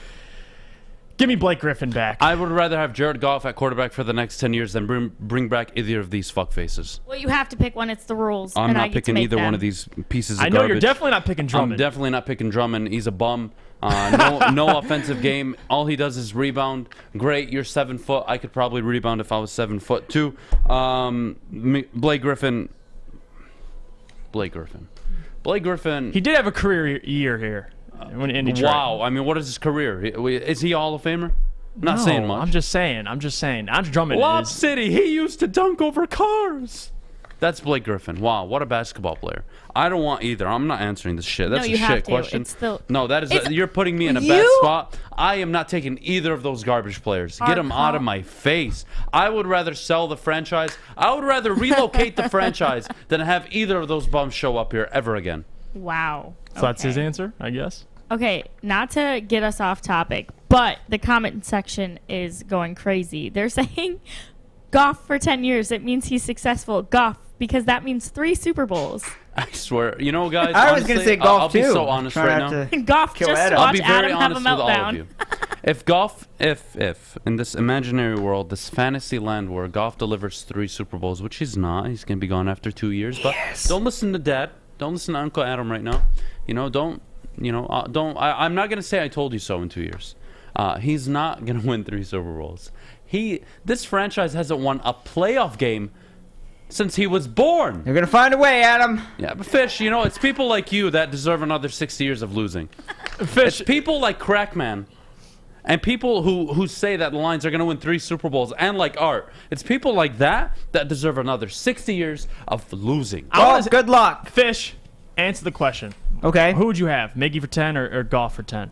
Give me Blake Griffin back. I would rather have Jared Goff at quarterback for the next 10 years than bring back either of these fuckfaces. Well, you have to pick one. It's the rules. I'm and I not get to picking make either them. one of these pieces of I know garbage. you're definitely not picking Drummond. I'm definitely not picking Drummond. He's a bum. No offensive game. All he does is rebound. Great, you're 7 foot. I could probably rebound if I was 7 foot too. Blake Griffin. He did have a career year here when in Detroit. Wow. I mean, what is his career? Is he a Hall of Famer? Not saying much. I'm just saying. Andre Drummond Lob is... City. He used to dunk over cars. That's Blake Griffin. Wow, what a basketball player. I don't want either. I'm not answering this shit. That's No, a you have shit to. question. It's the- No, that is It's- you're putting me in a bad spot. I am not taking either of those garbage players. Get them out of my face. I would rather sell the franchise. I would rather relocate the franchise than have either of those bums show up here ever again. Wow. So that's his answer, I guess. Okay, not to get us off topic, but the comment section is going crazy. They're saying Goff for 10 years. It means he's successful. Goff, because that means 3 Super Bowls. I swear. You know, guys, I was going to say golf, I'll too. be so honest Try right not now. to Goff, kill just Adam. watch I'll be very Adam have a honest with all of meltdown. you. If Goff, if in this imaginary world, this fantasy land where Goff delivers 3 Super Bowls, which he's not, he's going to be gone after 2 years. But don't listen to Dad. Don't listen to Uncle Adam right now. I'm not going to say I told you so in 2 years. He's not going to win 3 Super Bowls. This franchise hasn't won a playoff game since he was born. You're going to find a way, Adam. Yeah, but Fish, it's people like you that deserve another 60 years of losing. Fish, it's people like Crackman and people who say that the Lions are going to win 3 Super Bowls and like Art. It's people like that deserve another 60 years of losing. Good luck. Fish, answer the question. Okay. Who would you have? Miggy for 10 or Goff for 10?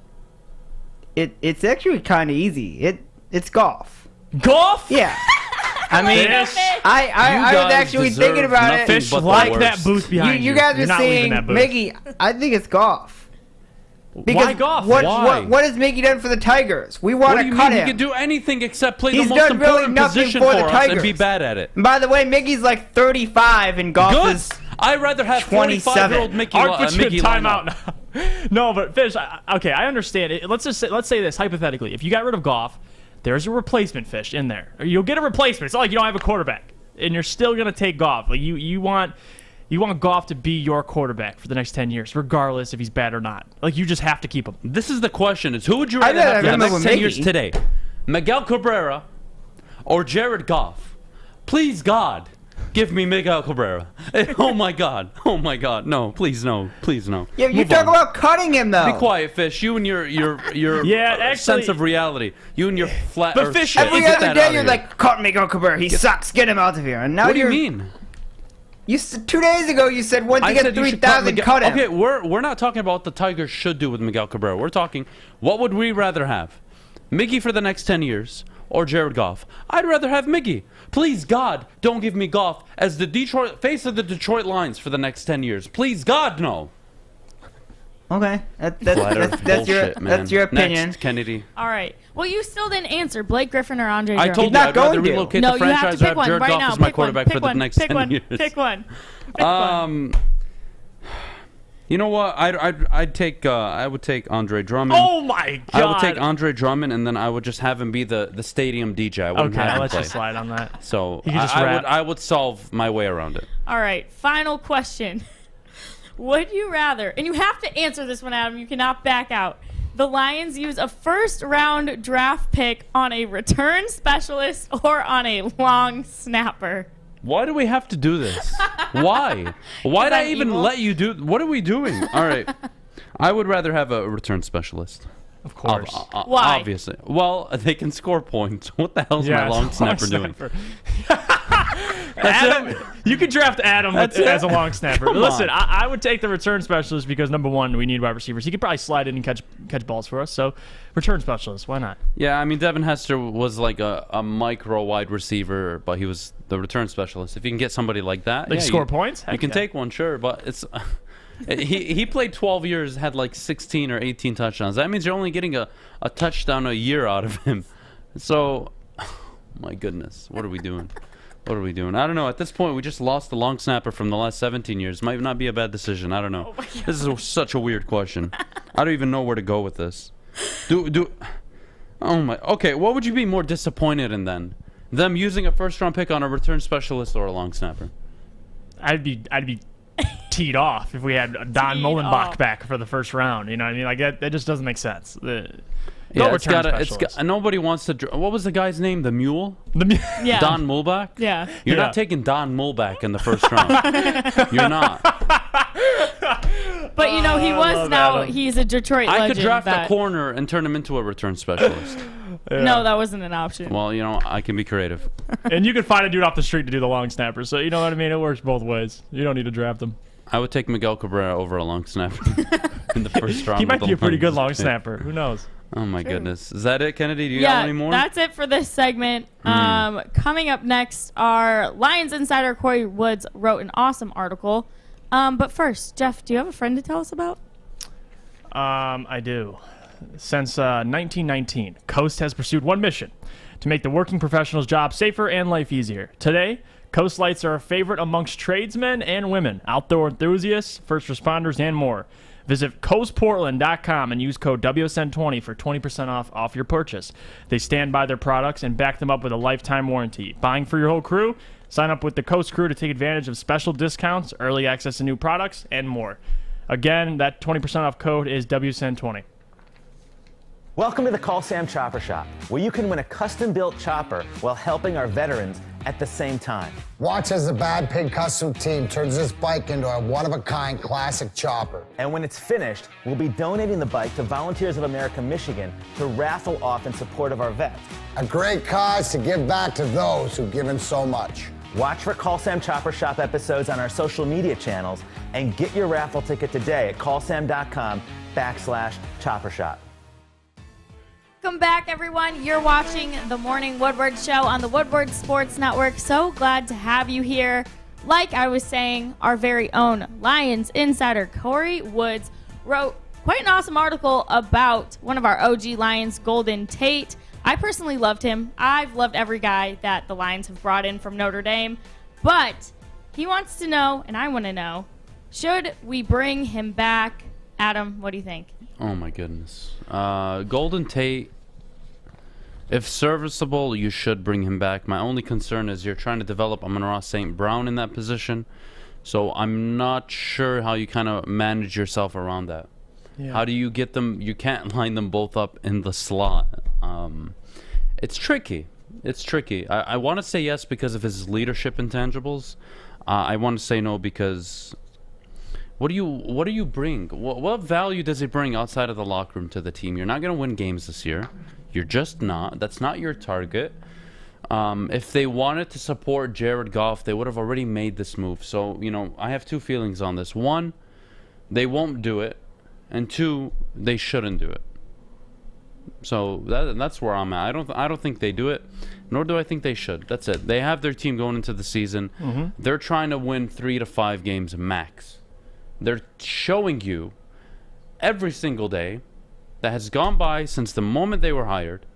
It's actually kind of easy. It's golf. Golf? Yeah. I mean, Fish. I was actually thinking about it. Fish like that booth behind you guys You're are not saying leaving that booth. Miggy. I think it's golf. Because Why golf? What has Miggy done for the Tigers? We want to cut He him. can do anything except play He's the most done really important nothing position for for the us Tigers. and be bad at it. And by the way, Miggy's like 35 and golf Good. is I'd rather have 27. 45-year-old Art puts you in Miggy line timeout up. now. No, but Fish. Okay, I understand it. Let's say this hypothetically. If you got rid of Goff, there's a replacement, Fish, in there. You'll get a replacement. It's not like you don't have a quarterback, and you're still gonna take Goff. Like you want Goff to be your quarterback for the next 10 years, regardless if he's bad or not. Like you just have to keep him. This is the question: is who would you rather have for the next 10 years today, Miguel Cabrera or Jared Goff? Please God, give me Miguel Cabrera. Oh my God. No, please no. Yeah, you talk about cutting him though. Be quiet, Fish. You and your actually, sense of reality. You and your flat But earth Fish, shit. every other day you're like, cut Miguel Cabrera. He sucks. Get him out of here. And now what do you mean? 2 days ago you said once you get 3,000, cut him. Okay, we're not talking about what the Tigers should do with Miguel Cabrera. We're talking what would we rather have, Miggy for the next 10 years or Jared Goff? I'd rather have Miggy. Please God, don't give me Goff as the face of the Detroit Lions for the next 10 years. Please God, no. Okay, that's your opinion. Next, Kennedy. All right. Well, you still didn't answer. Blake Griffin or Andre Drummond? I told you I'd rather relocate the franchise or have Jared Goff as my quarterback for the next 10 years. Pick one. You know what? I would take Andre Drummond. Oh my God! I would take Andre Drummond, and then I would just have him be the stadium DJ. I wouldn't have him let's play. just slide on that. So He could just rap. I would solve my way around it. All right. Final question. Would you rather, and you have to answer this one, Adam, you cannot back out, the Lions use a first-round draft pick on a return specialist or on a long snapper? Why do we have to do this? Why? Why did I even let you do? What are we doing? All right. I would rather have a return specialist. Of course. Why? Obviously. Well, they can score points. What the hell is my long snapper doing? Adam, you could draft Adam as a long snapper. Listen, I would take the return specialist because, number one, we need wide receivers. He could probably slide in and catch balls for us. So, return specialist, why not? Yeah, I mean, Devin Hester was like a micro wide receiver, but he was the return specialist. If you can get somebody like that, score points? You can take one, sure, but it's... he played 12 years, had like 16 or 18 touchdowns. That means you're only getting a touchdown a year out of him. So, my goodness, what are we doing? What are we doing? I don't know. At this point, we just lost the long snapper from the last 17 years. Might not be a bad decision. I don't know. This is such a weird question. I don't even know where to go with this. Oh my. Okay, what would you be more disappointed in then? Them using a first-round pick on a return specialist or a long snapper? I'd be teed off if we had Don Mullenbach back for the first round. You know what I mean? Like that just doesn't make sense. Nobody wants to. What was the guy's name? The Mule? Yeah. Don Mullenbach? Yeah. You're not taking Don Mullenbach in the first round. You're not. But he was now. Adam. He's a Detroit legend. I could draft a corner and turn him into a return specialist. Yeah. No, that wasn't an option. Well, I can be creative. And you can find a dude off the street to do the long snapper. So you know what I mean? It works both ways. You don't need to draft him. I would take Miguel Cabrera over a long snapper in the first round. He might be a pretty good long snapper. Who knows? Oh my goodness. Is that it, Kennedy? Do you have any more? That's it for this segment. Coming up next, our Lions insider Corey Woods wrote an awesome article. But first, Jeff, do you have a friend to tell us about? I do. Since 1919, Coast has pursued one mission: to make the working professional's job safer and life easier. Today, Coast Lights are a favorite amongst tradesmen and women, outdoor enthusiasts, first responders, and more. Visit coastportland.com and use code WSN20 for 20% off your purchase. They stand by their products and back them up with a lifetime warranty. Buying for your whole crew? Sign up with the Coast Crew to take advantage of special discounts, early access to new products, and more. Again, that 20% off code is WSN20. Welcome to the Call Sam Chopper Shop, where you can win a custom-built chopper while helping our veterans at the same time. Watch as the Bad Pig Custom team turns this bike into a one-of-a-kind classic chopper. And when it's finished, we'll be donating the bike to Volunteers of America Michigan to raffle off in support of our vets. A great cause to give back to those who've given so much. Watch for Call Sam Chopper Shop episodes on our social media channels and get your raffle ticket today at callsam.com/Chopper Shop. Welcome back, everyone. You're watching the Morning Woodward Show on the Woodward Sports Network. So glad to have you here. Like I was saying, our very own Lions insider Corey Woods wrote quite an awesome article about one of our OG Lions, Golden Tate. I personally loved him. I've loved every guy that the Lions have brought in from Notre Dame. But he wants to know, and I want to know, should we bring him back Adam, what do you think? Oh my goodness. Golden Tate, if serviceable, you should bring him back. My only concern is you're trying to develop Amon-Ra St. Brown in that position. So I'm not sure how you kind of manage yourself around that. Yeah. How do you get them? You can't line them both up in the slot. It's tricky. It's tricky. I want to say yes because of his leadership intangibles. I want to say no because what do you bring? What value does he bring outside of the locker room to the team? You're not going to win games this year. You're just not. That's not your target. If they wanted to support Jared Goff, they would have already made this move. So, I have two feelings on this. One, they won't do it. And two, they shouldn't do it. So that's where I'm at. I don't think they do it, nor do I think they should. That's it. They have their team going into the season. Mm-hmm. They're trying to win 3 to 5 games max. They're showing you every single day that has gone by since the moment they were hired.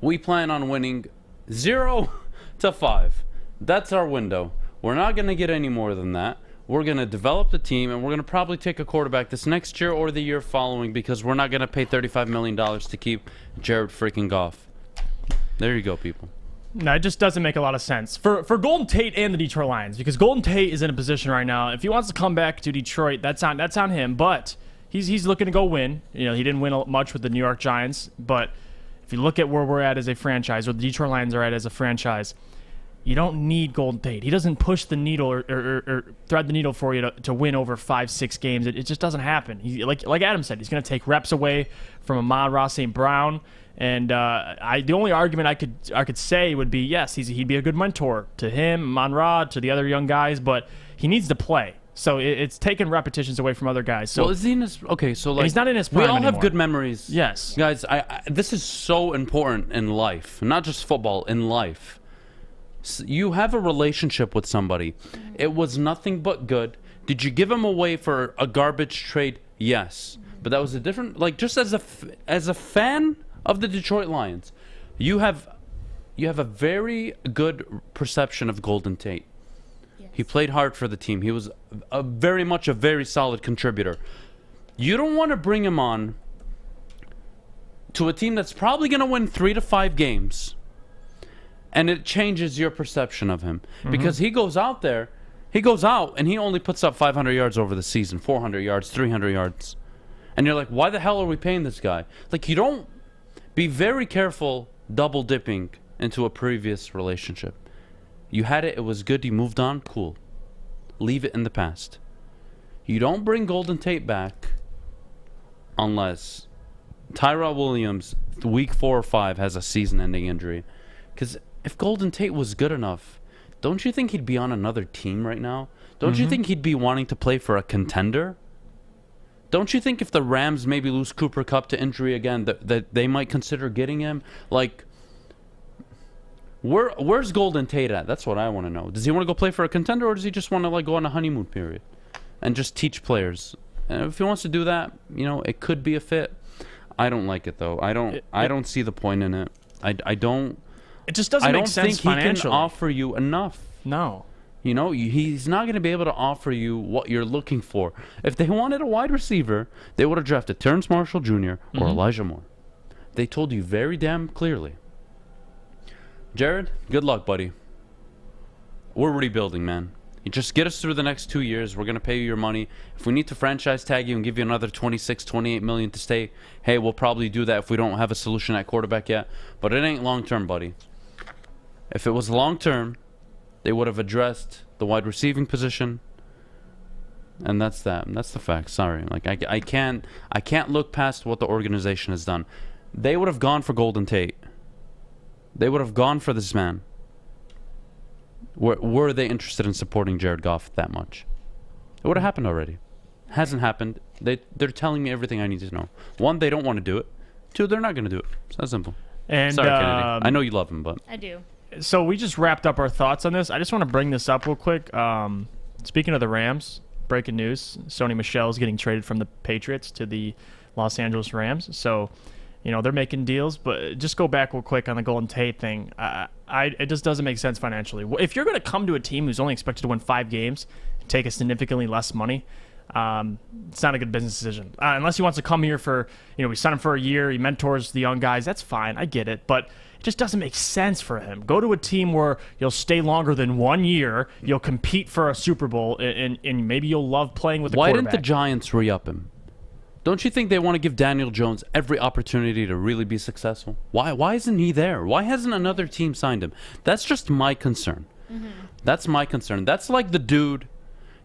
We plan on winning 0 to 5. That's our window. We're not going to get any more than that. We're going to develop the team, and we're going to probably take a quarterback this next year or the year following because we're not going to pay $35 million to keep Jared freaking Goff. There you go, people. No, it just doesn't make a lot of sense for Golden Tate and the Detroit Lions because Golden Tate is in a position right now. If he wants to come back to Detroit, that's on him. But he's looking to go win. He didn't win much with the New York Giants, but if you look at where we're at as a franchise, or the Detroit Lions are at as a franchise, you don't need Golden Tate. He doesn't push the needle or thread the needle for you to win over 5-6 games. It just doesn't happen. Like Adam said, he's going to take reps away from Amon-Ra St. Brown. And the only argument I could say would be, yes, he'd be a good mentor to him, Amon-Ra, to the other young guys, but he needs to play. So it's taking repetitions away from other guys. So is he in his so he's not in his prime we all anymore. Have good memories. Yes, guys. This is so important in life, not just football. In life, you have a relationship with somebody. It was nothing but good. Did you give him away for a garbage trade? Yes, but that was a different. Just as a fan of the Detroit Lions, you have a very good perception of Golden Tate. He played hard for the team. He was very much a very solid contributor. You don't want to bring him on to a team that's probably going to win 3 to 5 games, and it changes your perception of him. Mm-hmm. Because he goes out, and he only puts up 500 yards over the season, 400 yards, 300 yards. And you're like, why the hell are we paying this guy? You don't be very careful double-dipping into a previous relationship. You had it was good, you moved on, cool. Leave it in the past. You don't bring Golden Tate back unless Tyrell Williams, week 4 or 5, has a season-ending injury. Because if Golden Tate was good enough, don't you think he'd be on another team right now? Don't you think he'd be wanting to play for a contender? Don't you think if the Rams maybe lose Cooper Kupp to injury again, that they might consider getting him? Where's Golden Tate at? That's what I want to know. Does he want to go play for a contender, or does he just want to go on a honeymoon period and just teach players? And if he wants to do that, it could be a fit. I don't like it though. I don't see the point in it. I don't. It just doesn't make sense financially. I don't think he can offer you enough. No. He's not going to be able to offer you what you're looking for. If they wanted a wide receiver, they would have drafted Terrence Marshall Jr. or Elijah Moore. They told you very damn clearly. Jared, good luck, buddy. We're rebuilding, man. You just get us through the next 2 years. We're going to pay you your money. If we need to franchise tag you and give you another $26, $28 million to stay, hey, we'll probably do that if we don't have a solution at quarterback yet. But it ain't long-term, buddy. If it was long-term, they would have addressed the wide receiving position. And that's that. That's the fact. Sorry. I can't look past what the organization has done. They would have gone for Golden Tate. They would have gone for this man. Were they interested in supporting Jared Goff that much? It would have happened already. Hasn't happened. They're telling me everything I need to know. 1, they don't want to do it. 2, they're not going to do it. It's that simple. And sorry, Kennedy. I know you love him, but I do. So we just wrapped up our thoughts on this. I just want to bring this up real quick. Speaking of the Rams, breaking news: Sony Michel's getting traded from the Patriots to the Los Angeles Rams. So, they're making deals. But just go back real quick on the Golden Tate thing. It just doesn't make sense financially. If you're going to come to a team who's only expected to win 5 games and take a significantly less money, It's not a good business decision. Unless he wants to come here for, we sign him for a year, he mentors the young guys, that's fine, I get it. But it just doesn't make sense for him. Go to a team where you'll stay longer than 1 year, you'll compete for a Super Bowl, and maybe you'll love playing with the Why quarterback. didn't the Giants re-up him? Don't you think they want to give Daniel Jones every opportunity to really be successful? Why isn't he there? Why hasn't another team signed him? That's just my concern. That's my concern. That's like the dude.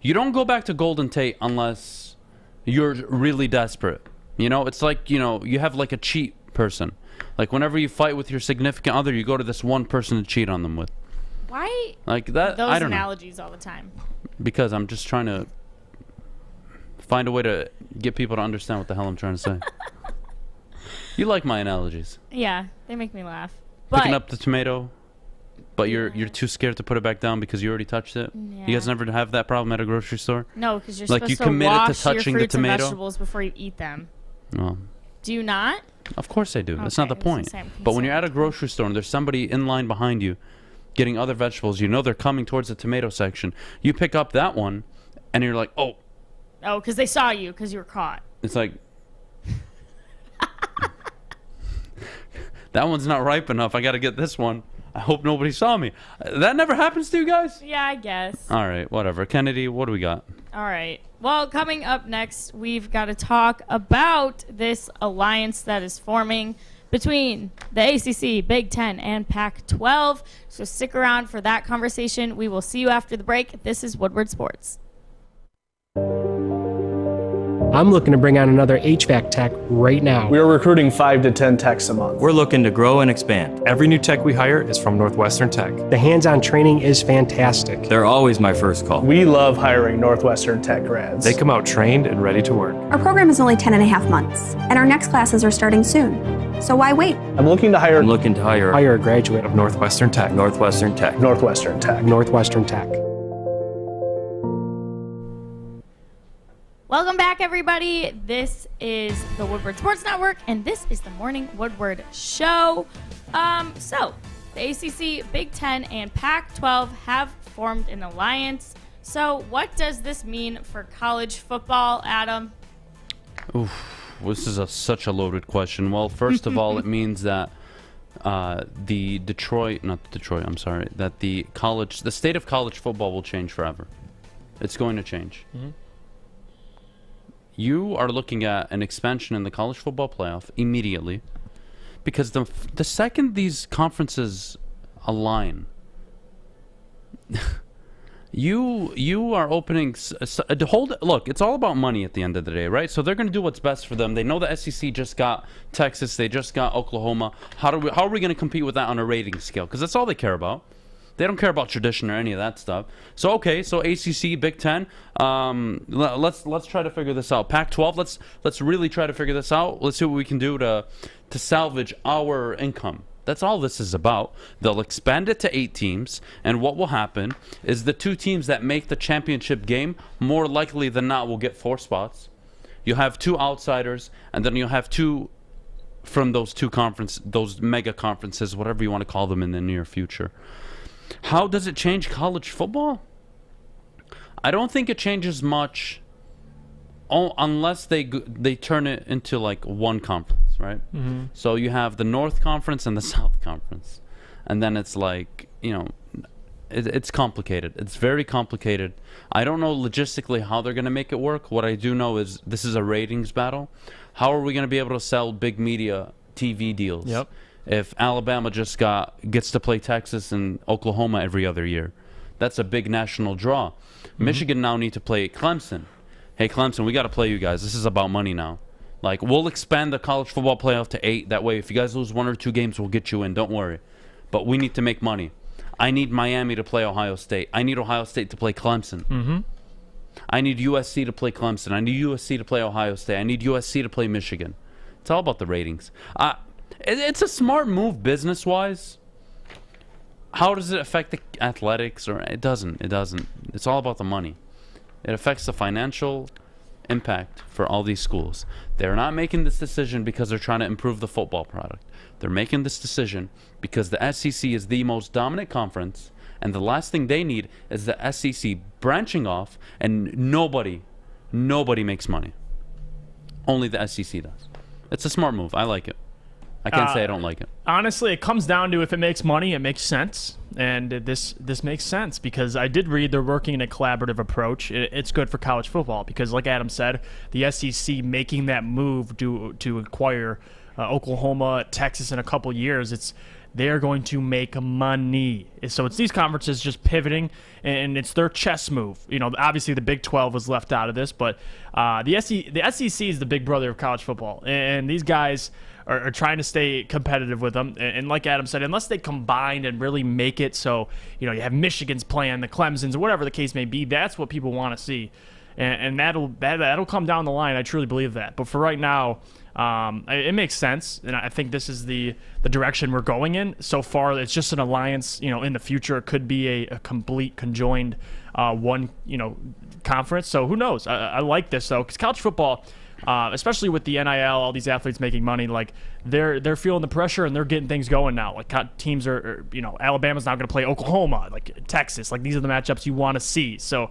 You don't go back to Golden Tate unless you're really desperate. It's like, you have like a cheat person. Like whenever you fight with your significant other, you go to this one person to cheat on them with. Why like that? those I don't analogies all the time? Because I'm just trying to find a way to get people to understand what the hell I'm trying to say. You like my analogies. Yeah, they make me laugh. Picking up the tomato, but you're too scared to put it back down because you already touched it. Yeah. You guys never have that problem at a grocery store? No, because you're like supposed you to committed wash to touching your the fruits and tomato. vegetables before you eat them. Well, Do you not? of course I do. That's not the Okay, I was point. gonna say, I'm But when you're at a grocery store and there's somebody in line behind you getting other vegetables, they're coming towards the tomato section. You pick up that one, and you're like, oh. Oh, because they saw you because you were caught. It's like, that one's not ripe enough. I got to get this one. I hope nobody saw me. That never happens to you guys? Yeah, I guess. All right, whatever. Kennedy, what do we got? All right. Well, coming up next, we've got to talk about this alliance that is forming between the ACC, Big Ten, and Pac-12. So stick around for that conversation. We will see you after the break. This is Woodward Sports. I'm looking to bring on another HVAC tech right now. We are recruiting 5 to 10 techs a month. We're looking to grow and expand. Every new tech we hire is from Northwestern Tech. The hands-on training is fantastic. They're always my first call. We love hiring Northwestern Tech grads. They come out trained and ready to work. Our program is only 10 and a half months, and our next classes are starting soon. So why wait? I'm looking to hire a graduate of Northwestern Tech. Northwestern Tech. Northwestern Tech. Northwestern Tech. Welcome back, everybody. This is the Woodward Sports Network, and this is the Morning Woodward Show. So, the ACC, Big Ten, and Pac-12 have formed an alliance. So, what does this mean for college football, Adam? Oof, this is such a loaded question. Well, first of all, it means that that the state of college football will change forever. It's going to change. Mm-hmm. You are looking at an expansion in the college football playoff immediately, because the second these conferences align, you are opening look, it's all about money at the end of the day, right? So they're going to do what's best for them. They know the SEC just got Texas, they just got Oklahoma. How are we going to compete with that on a rating scale? Because that's all they care about. They don't care about tradition or any of that stuff. So ACC, Big Ten, let's try to figure this out. Pac-12, let's really try to figure this out. Let's see what we can do to salvage our income. That's all this is about. They'll expand it to 8 teams, and what will happen is the 2 teams that make the championship game, more likely than not, will get 4 spots. You'll have 2 outsiders, and then you'll have 2 from those those mega conferences, whatever you want to call them, in the near future. How does it change college football? I don't think it changes much, unless they turn it into like one conference, right? Mm-hmm. So you have the North Conference and the South Conference, and then it's like, it's complicated. It's very complicated. I don't know logistically how they're going to make it work. What I do know is this is a ratings battle. How are we going to be able to sell big media TV deals? Yep. If Alabama just gets to play Texas and Oklahoma every other year, that's a big national draw. Mm-hmm. Michigan now need to play Clemson. Hey, Clemson, we got to play you guys. This is about money now. Like, we'll expand the college football playoff to 8. That way, if you guys lose 1 or 2 games, we'll get you in. Don't worry. But we need to make money. I need Miami to play Ohio State. I need Ohio State to play Clemson. Mm-hmm. I need USC to play Clemson. I need USC to play Ohio State. I need USC to play Michigan. It's all about the ratings. It's a smart move business-wise. How does it affect the athletics? Or it doesn't. It's all about the money. It affects the financial impact for all these schools. They're not making this decision because they're trying to improve the football product. They're making this decision because the SEC is the most dominant conference, and the last thing they need is the SEC branching off and nobody nobody makes money. Only the SEC does. It's a smart move. I like it. I can't say I don't like it. Honestly, it comes down to if it makes money, it makes sense. And this makes sense because I did read they're working in a collaborative approach. It's good for college football because, like Adam said, the SEC making that move to acquire Oklahoma, Texas in a couple years, they're going to make money. So it's these conferences just pivoting, and it's their chess move. You know, obviously the Big 12 was left out of this, but the SEC is the big brother of college football, and these guys are trying to stay competitive with them. And like Adam said, unless they combine and really make it so, you know, you have Michigan's playing, the Clemsons, or whatever the case may be, that's what people want to see. And that'll come down the line. I truly believe that. But for right now, it makes sense, and I think this is the direction we're going in. So far, it's just an alliance. You know, in the future, it could be a complete conjoined one, you know, conference. So who knows? I like this though, because college football, especially with the NIL, all these athletes making money, like they're feeling the pressure and they're getting things going now. Like teams are, you know, Alabama's now going to play Oklahoma, like Texas. Like these are the matchups you want to see. So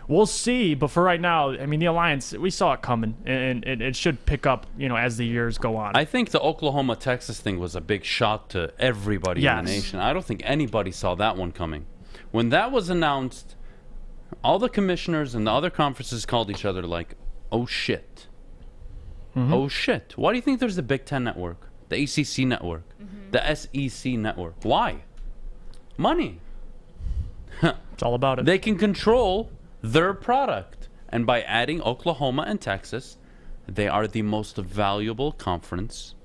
we'll see. But for right now, I mean, the Alliance, we saw it coming, and it should pick up, you know, as the years go on. I think the Oklahoma-Texas thing was a big shock to everybody in the nation. I don't think anybody saw that one coming. When that was announced, all the commissioners and the other conferences called each other like, oh shit. Mm-hmm. Oh shit. Why do you think there's the Big Ten Network, the ACC Network, the SEC Network? Why? Money. It's all about it. They can control their product. And by adding Oklahoma and Texas, they are the most valuable conference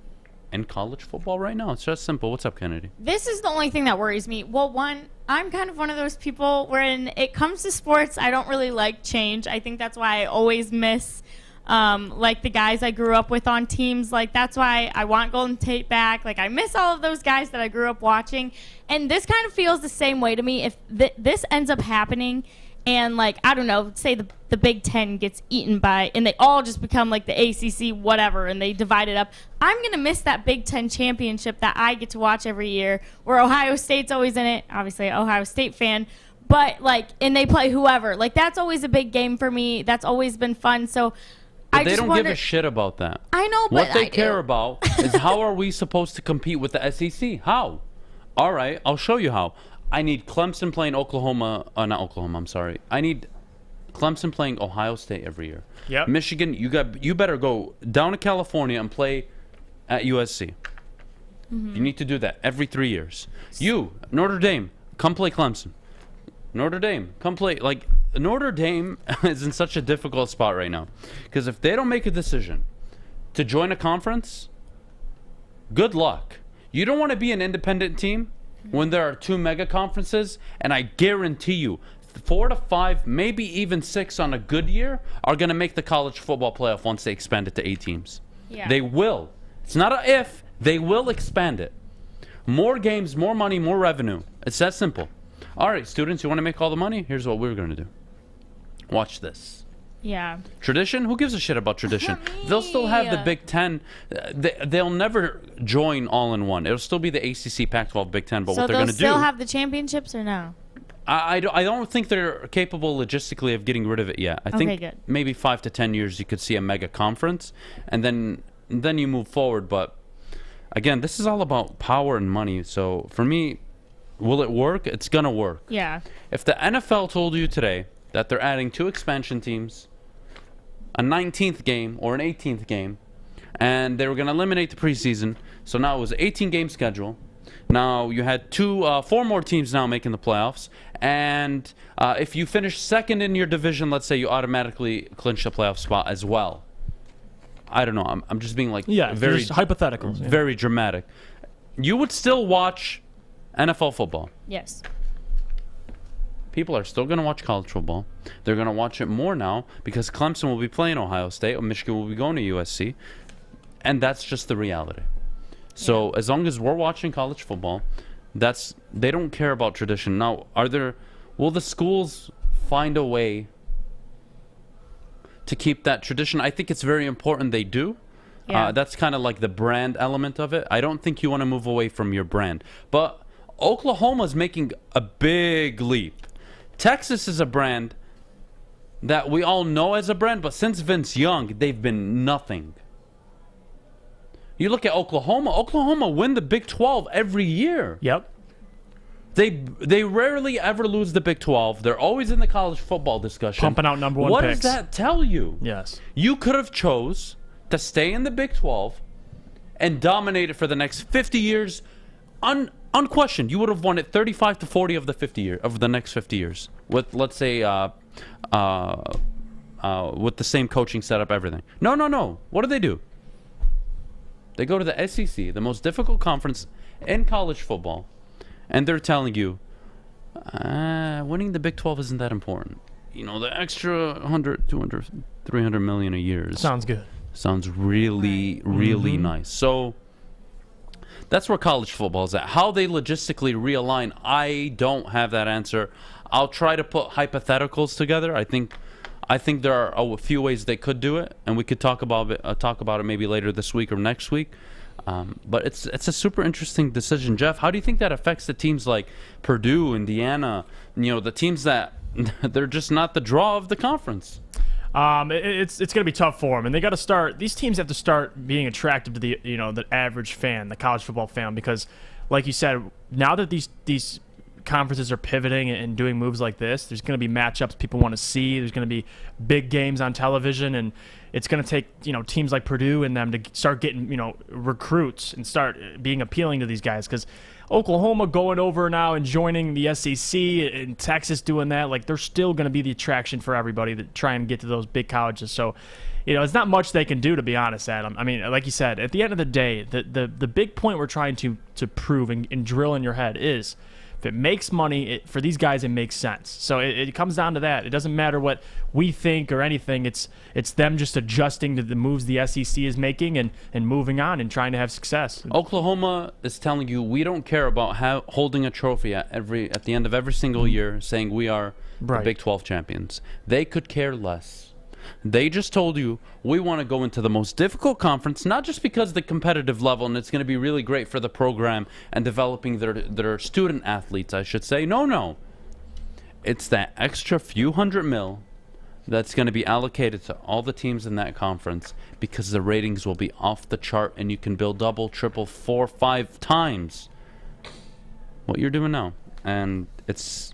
in college football right now. It's just simple. What's up, Kennedy? This is the only thing that worries me. Well, one, I'm kind of one of those people when it comes to sports, I don't really like change. I think that's why I always miss like the guys I grew up with on teams. Like that's why I want Golden Tate back. Like I miss all of those guys that I grew up watching. And this kind of feels the same way to me. If this ends up happening and like, I don't know, say the Big Ten gets eaten by, and they all just become like the ACC whatever, and they divide it up, I'm going to miss that Big Ten championship that I get to watch every year where Ohio State's always in it. Obviously, Ohio State fan. But like, and they play whoever. Like that's always a big game for me. That's always been fun. So but they don't give a shit about that. I know, but what they care about is how are we supposed to compete with the SEC? How? All right, I'll show you how. I need Clemson playing Oklahoma. Not Oklahoma. I'm sorry. I need Clemson playing Ohio State every year. Yep. Michigan, you better go down to California and play at USC. You need to do that every 3 years. You, Notre Dame, come play Clemson. Notre Dame, come play. Like, Notre Dame is in such a difficult spot right now. Because if they don't make a decision to join a conference, good luck. You don't want to be an independent team when there are 2 mega conferences, and I guarantee you 4 to 5, maybe even 6 on a good year are going to make the college football playoff once they expand it to 8 teams. Yeah. They will. It's not a if. They will expand it. More games, more money, more revenue. It's that simple. All right, students, you want to make all the money? Here's what we're going to do. Watch this. Yeah. Tradition? Who gives a shit about tradition? They'll still have the Big Ten. They'll never join all in one. It'll still be the ACC, Pac-12, Big Ten. But so what they're going to do... they'll still have the championships or no? I don't think they're capable logistically of getting rid of it yet. I think good. maybe 5 to 10 years you could see a mega conference, and then you move forward. But again, this is all about power and money. So for me, will it work? It's going to work. Yeah. If the NFL told you today that they're adding 2 expansion teams, a 19th game or an 18th game, and they were going to eliminate the preseason, so now it was an 18-game schedule. Now you had 4 more teams now making the playoffs, and if you finish second in your division, let's say you automatically clinch the playoff spot as well. I don't know. I'm just being like very just hypotheticals, very dramatic. You would still watch NFL football. Yes. People are still going to watch college football. They're going to watch it more now because Clemson will be playing Ohio State, or Michigan will be going to USC, and that's just the reality. So as long as we're watching college football, they don't care about tradition. Now, will the schools find a way to keep that tradition? I think it's very important they do. Yeah. That's kind of like the brand element of it. I don't think you want to move away from your brand. But Oklahoma's making a big leap. Texas is a brand that we all know as a brand, but since Vince Young, they've been nothing. You look at Oklahoma. Oklahoma win the Big 12 every year. Yep. They rarely ever lose the Big 12. They're always in the college football discussion. Pumping out number one What picks. does that tell you? Yes. You could have chose to stay in the Big 12 and dominate it for the next 50 years, unquestioned. You would have won it 35 to 40 of the next 50 years with, let's say, with the same coaching setup, everything. No. What do? They go to the SEC, the most difficult conference in college football, and they're telling you, winning the Big 12 isn't that important. You know, the extra 100, 200, 300 million a year. Sounds good. Sounds really nice. So that's where college football is at. How they logistically realign, I don't have that answer. I'll try to put hypotheticals together. I think there are a few ways they could do it, and we could talk about it maybe later this week or next week. But it's a super interesting decision. Jeff, how do you think that affects the teams like Purdue, Indiana, the teams that they're just not the draw of the conference? It's going to be tough for them, and they got to start. These teams have to start being attractive to the average fan, the college football fan, because, like you said, now that these conferences are pivoting and doing moves like this, there's going to be matchups people want to see. There's going to be big games on television, and it's going to take teams like Purdue and them to start getting recruits and start being appealing to these guys, because Oklahoma going over now and joining the SEC and Texas doing that, like, they're still going to be the attraction for everybody that try and get to those big colleges. So, it's not much they can do, to be honest, Adam. I mean, like you said, at the end of the day, the big point we're trying to prove and drill in your head is, if it makes money for these guys, it makes sense. So it comes down to that. It doesn't matter what we think or anything. It's them just adjusting to the moves the SEC is making and moving on and trying to have success. Oklahoma is telling you, we don't care about holding a trophy at the end of every single year, saying we are the Big 12 champions. They could care less. They just told you, we want to go into the most difficult conference, not just because of the competitive level and it's going to be really great for the program and developing their student athletes, I should say. No. It's that extra few $100 million that's going to be allocated to all the teams in that conference, because the ratings will be off the chart and you can build double, triple, 4, 5 times what you're doing now. And it's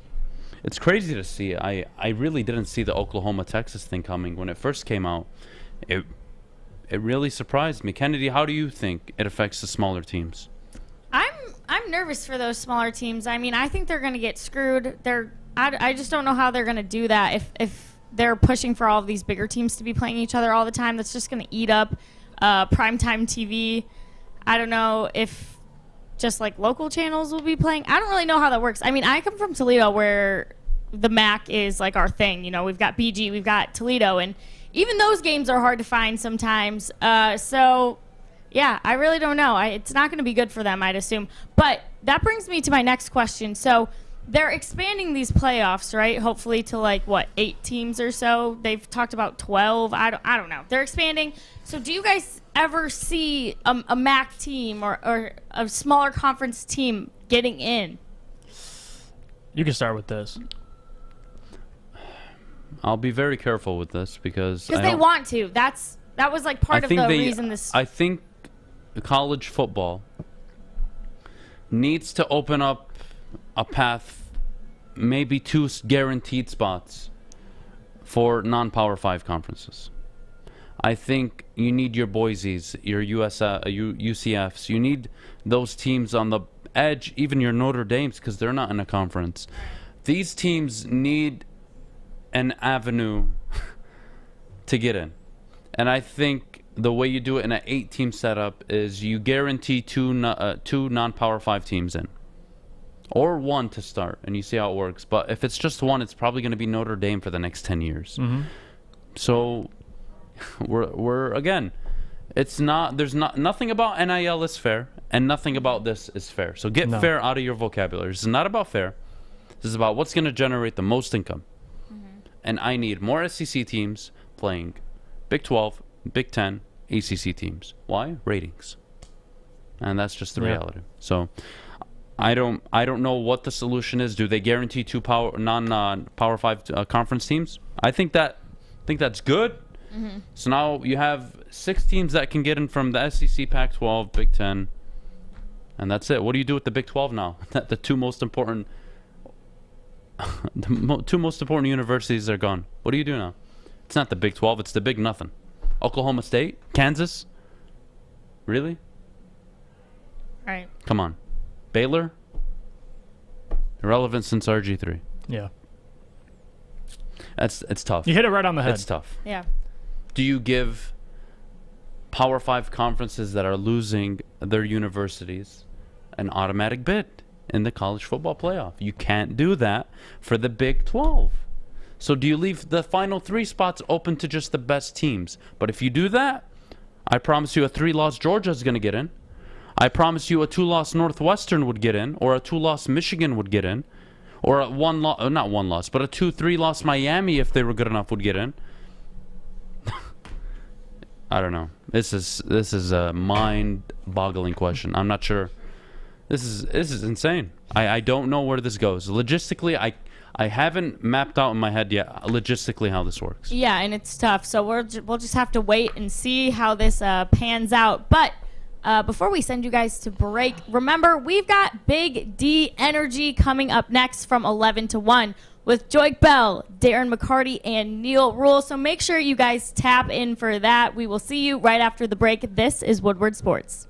crazy to see. I really didn't see the Oklahoma-Texas thing coming when it first came out. It really surprised me. Kennedy, how do you think it affects the smaller teams? I'm nervous for those smaller teams. I mean, I think they're going to get screwed. I just don't know how they're going to do that if they're pushing for all of these bigger teams to be playing each other all the time. That's just going to eat up primetime TV. I don't know if just like local channels will be playing. I don't really know how that works. I mean, I come from Toledo, where the MAC is like our thing. We've got BG, we've got Toledo, and even those games are hard to find sometimes. So, yeah, I really don't know. It's not going to be good for them, I'd assume. But that brings me to my next question. So they're expanding these playoffs, right? Hopefully to 8 teams or so. They've talked about 12. I don't know. They're expanding. So do you guys ever see a MAC team or a smaller conference team getting in? You can start with this. I'll be very careful with this because they want to. That was part of the reason this. I think college football needs to open up a path, maybe 2 guaranteed spots for non-Power 5 conferences. I think you need your Boise's, your UCFs. You need those teams on the edge, even your Notre Dames, because they're not in a conference. These teams need an avenue to get in. And I think the way you do it in an 8-team setup is you guarantee two non-Power 5 teams in. Or 1 to start, and you see how it works. But if it's just 1, it's probably going to be Notre Dame for the next 10 years. Mm-hmm. So we're again, it's not, there's nothing about NIL is fair, and nothing about this is fair. So get fair out of your vocabulary. This is not about fair. This is about what's going to generate the most income. Mm-hmm. And I need more SEC teams playing Big 12, Big 10, ACC teams. Why? Ratings. And that's just the reality. So I don't know what the solution is. Do they guarantee two Power 5 conference teams? I think that's good. Mm-hmm. So now you have 6 teams that can get in from the SEC, Pac-12, Big Ten, and that's it. What do you do with the Big 12 now? The two most important two most important universities are gone. What do you do now? It's not the Big 12. It's the Big Nothing. Oklahoma State, Kansas. Really? Right. Come on. Baylor? Irrelevant since RG3. Yeah. It's tough. You hit it right on the head. It's tough. Yeah. Do you give Power 5 conferences that are losing their universities an automatic bid in the college football playoff? You can't do that for the Big 12. So do you leave the final 3 spots open to just the best teams? But if you do that, I promise you a 3-loss Georgia is going to get in. I promise you a 2-loss Northwestern would get in, or a 2-loss Michigan would get in, or a 1-loss, not 1-loss, but a 2-3-loss Miami, if they were good enough, would get in. I don't know. This is a mind-boggling question. I'm not sure. This is insane. I don't know where this goes. Logistically, I haven't mapped out in my head yet logistically how this works. Yeah, and it's tough. So we'll just have to wait and see how this pans out. But before we send you guys to break, remember, we've got Big D Energy coming up next from 11 to 1 with Joik Bell, Darren McCarty, and Neil Rule. So make sure you guys tap in for that. We will see you right after the break. This is Woodward Sports.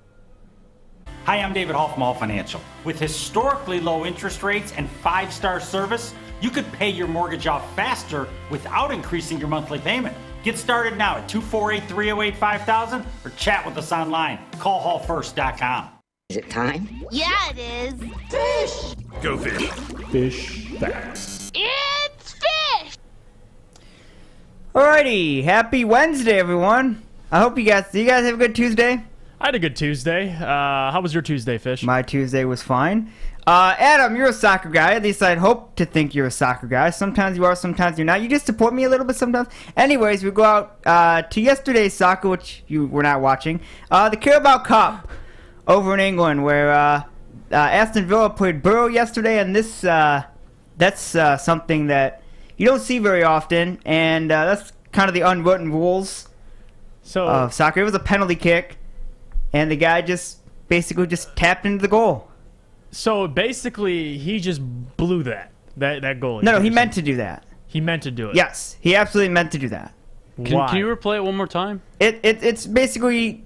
Hi, I'm David Hall from Hall Financial. With historically low interest rates and 5-star service, you could pay your mortgage off faster without increasing your monthly payment. Get started now at 248-308-5000 or chat with us online. Call hallfirst.com. Is it time? Yeah, it is. Fish! Go fish. Fish facts. It's fish! Alrighty, happy Wednesday, everyone. I hope you guys have a good Tuesday? I had a good Tuesday. How was your Tuesday, Fish? My Tuesday was fine. Adam, you're a soccer guy. At least I'd hope to think you're a soccer guy. Sometimes you are, sometimes you're not. You just support me a little bit sometimes. Anyways, we go out to yesterday's soccer, which you were not watching. The Carabao Cup over in England, where Aston Villa played Borough yesterday, and that's something that you don't see very often, and that's kind of the unwritten rules of soccer. It was a penalty kick, and the guy basically tapped into the goal. So basically, he just blew that goal. No, he meant to do that. He meant to do it. Yes, he absolutely meant to do that. Can you replay it one more time? It's basically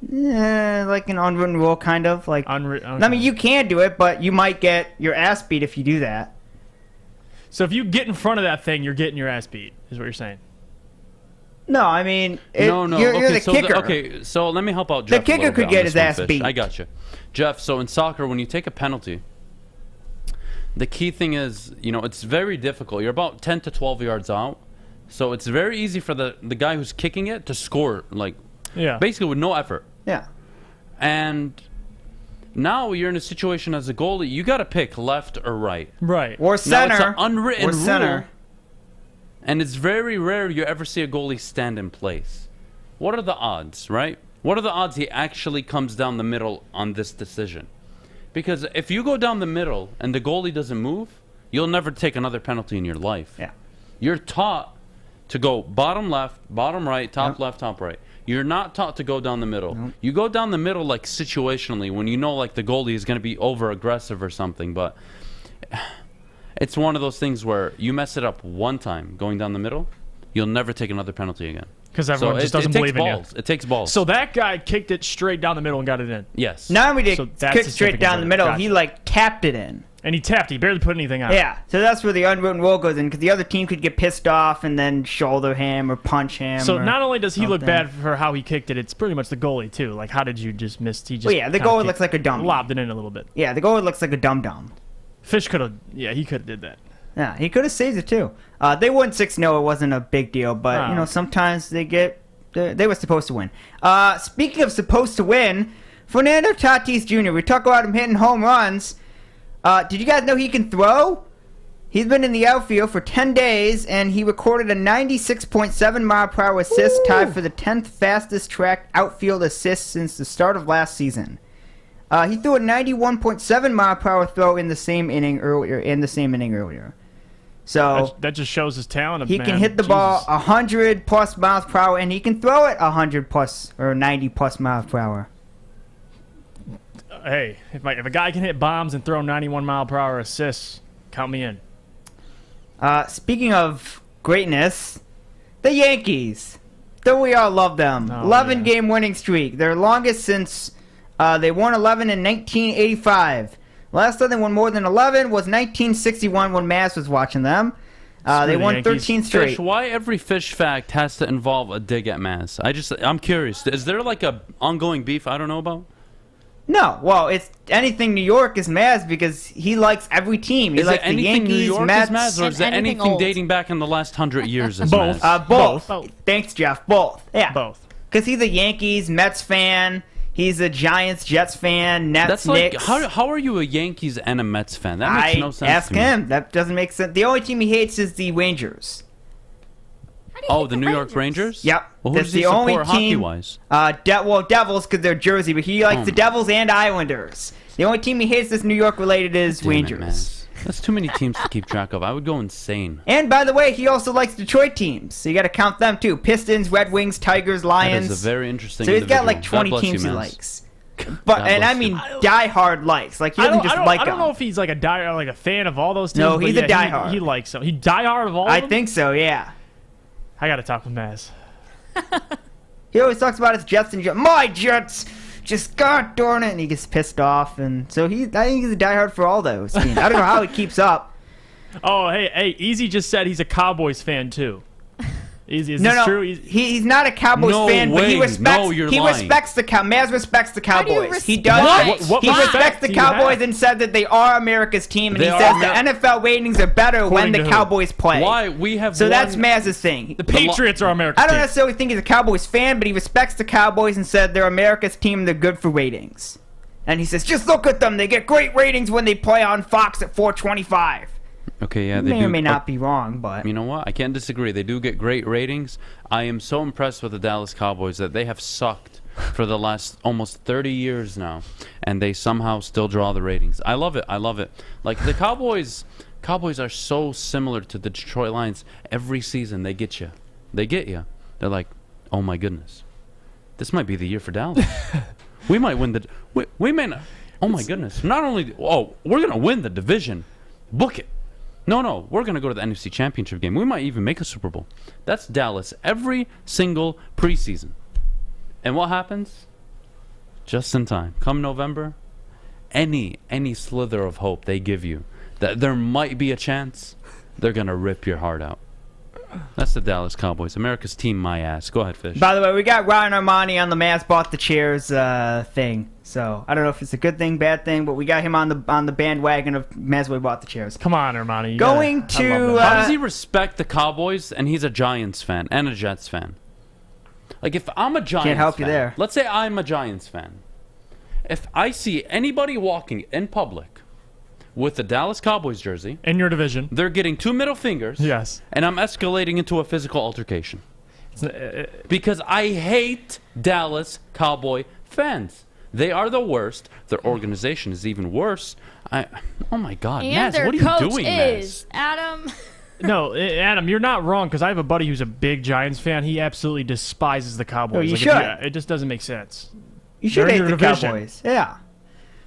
like an unwritten rule, kind of like. Okay. I mean, you can do it, but you might get your ass beat if you do that. So if you get in front of that thing, you're getting your ass beat, is what you're saying. No, I mean, no. You're the kicker. So let me help out Jeff. The kicker could get his ass beat. I got you, Jeff. So in soccer, when you take a penalty, the key thing is, it's very difficult. You're about 10 to 12 yards out, so it's very easy for the guy who's kicking it to score, basically with no effort. Yeah. And now you're in a situation as a goalie, you got to pick left or right. Right. Or center. Now, it's an unwritten center. rule. And it's very rare you ever see a goalie stand in place. What are the odds, right? What are the odds he actually comes down the middle on this decision? Because if you go down the middle and the goalie doesn't move, you'll never take another penalty in your life. Yeah. You're taught to go bottom left, bottom right, top left, top right. You're not taught to go down the middle. Nope. You go down the middle situationally when you know the goalie is going to be over aggressive or something, but it's one of those things where you mess it up one time going down the middle, you'll never take another penalty again. Because everyone just doesn't believe in you. It takes balls. So that guy kicked it straight down the middle and got it in. Yes. Not only did he kick straight down the middle, Gotcha. he tapped it in. And he tapped. He barely put anything out. Yeah, so that's where the unwritten rule goes in, because the other team could get pissed off and then shoulder him or punch him. So not only does he look bad for how he kicked it, it's pretty much the goalie too. How did you just miss? He just the goalie looks like a dummy. Lobbed it in a little bit. Yeah, the goalie looks like a dum-dum. Fish could have. Yeah, he could have did that. Yeah, he could have saved it too. They won 6-0. It wasn't a big deal, but sometimes they were supposed to win. Speaking of supposed to win, Fernando Tatis Jr. We talk about him hitting home runs. Did you guys know he can throw? He's been in the outfield for 10 days, and he recorded a 96.7 mile per hour assist, tied for the 10th fastest track outfield assist since the start of last season. He threw a 91.7 mile per hour throw in the same inning earlier. So that just shows his talent. He can hit the ball 100 plus miles per hour, and he can throw it 100 plus or 90 plus miles per hour. Hey, if a guy can hit bombs and throw 91 mile per hour assists, count me in. Speaking of greatness, the Yankees. Though we all love them. 11-game winning streak. Their longest since they won 11 in 1985. Last time they won more than 11 was 1961 when Maz was watching them. They won 13 straight. Fish, why every Fish fact has to involve a dig at Maz? I'm curious. Is there like a ongoing beef I don't know about? No, well, it's anything New York is Maz because he likes every team. He likes the Yankees, New York Mets, is Maz, or is it anything dating back in the last 100 years is Both. Maz? Both. Thanks, Jeff. Both. Yeah. Both. Because he's a Yankees, Mets fan. He's a Giants, Jets fan. Nets, That's like Knicks. how are you a Yankees and a Mets fan? That makes no sense. Ask to me. him. That doesn't make sense. The only team he hates is the Rangers. Oh, the New York Rangers? Yep. Well, who That's does he the only support team. hockey-wise? Devils because they're Jersey, but he likes the Devils and Islanders. The only team he hates that's New York related is Rangers. That's too many teams to keep track of. I would go insane. And by the way, he also likes Detroit teams, so you got to count them too: Pistons, Red Wings, Tigers, Lions. That is a very interesting. So he's got like individual. 20 God bless teams you, he Maz. likes. But and I mean diehard likes. Like he doesn't just like I don't them. know if he's like a fan of all those teams. No, but he's yeah, a diehard. He likes them. He diehard of all of I them? think so. Yeah. I got to talk with Maz. He always talks about his Jets and my Jets. Just God darn it, and he gets pissed off, and so I think he's a diehard for all those teams. I don't know how he keeps up. Oh, hey, Easy just said he's a Cowboys fan too. Easy, is this No, true? he's not a Cowboys No fan, but he way. respects. No, you're he lying. respects the Maz respects the How do you Cowboys. He respect- does. What He respect respects the do you Cowboys have? and said that they are America's team, and They he are says Amer- the NFL ratings are better when According the to who? Cowboys play. Why we have? So won, that's Maz's thing. The Patriots are America's I don't team. necessarily think he's a Cowboys fan, but he respects the Cowboys and said they're America's team. They're good for ratings. And he says, just look at them. They get great ratings when they play on Fox at 4:25. Okay, yeah, they May do. or may not be wrong, but You know what? I can't disagree. They do get great ratings. I am so impressed with the Dallas Cowboys that they have sucked for the last almost 30 years now, and they somehow still draw the ratings. I love it. I love it. Like the Cowboys are so similar to the Detroit Lions. Every season they get you. They get you. They're like, oh my goodness, this might be the year for Dallas. We might win the. We may not. Oh my goodness. Not only. Oh, we're gonna win the division. Book it. No, we're going to go to the NFC Championship game. We might even make a Super Bowl. That's Dallas every single preseason. And what happens? Just in time. Come November, any slither of hope they give you that there might be a chance, they're going to rip your heart out. That's the Dallas Cowboys. America's team, my ass. Go ahead, Fish. by the way, we got Ryan Armani on the Maz Bought the Chairs thing. So I don't know if it's a good thing, bad thing, but we got him on the bandwagon of Maz Bought the Chairs. Come on, Armani. you Going gotta- I to love that. How does he respect the Cowboys and he's a Giants fan and a Jets fan? Like if I'm a Giants help you fan, there. let's say I'm a Giants fan. If I see anybody walking in public with the Dallas Cowboys jersey in your division, they're getting 2 middle fingers. Yes. And I'm escalating into a physical altercation. Because I hate Dallas Cowboy fans. They are the worst. Their organization is even worse. Oh my God, And Maz, their what are you coach doing, is Maz? Adam. No, Adam, you're not wrong because I have a buddy who's a big Giants fan. He absolutely despises the Cowboys. Oh, you Like, should. It just doesn't make sense. You should They're in hate your the division. Cowboys. Yeah.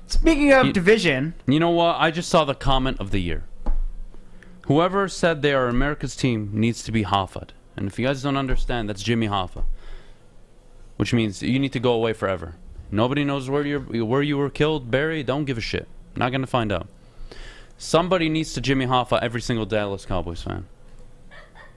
Speaking of division, You know what? I just saw the comment of the year. Whoever said they are America's team needs to be Hoffa'd. And if you guys don't understand, that's Jimmy Hoffa. Which means you need to go away forever. Nobody knows where you were killed, buried. Don't give a shit. Not going to find out. Somebody needs to Jimmy Hoffa every single Dallas Cowboys fan.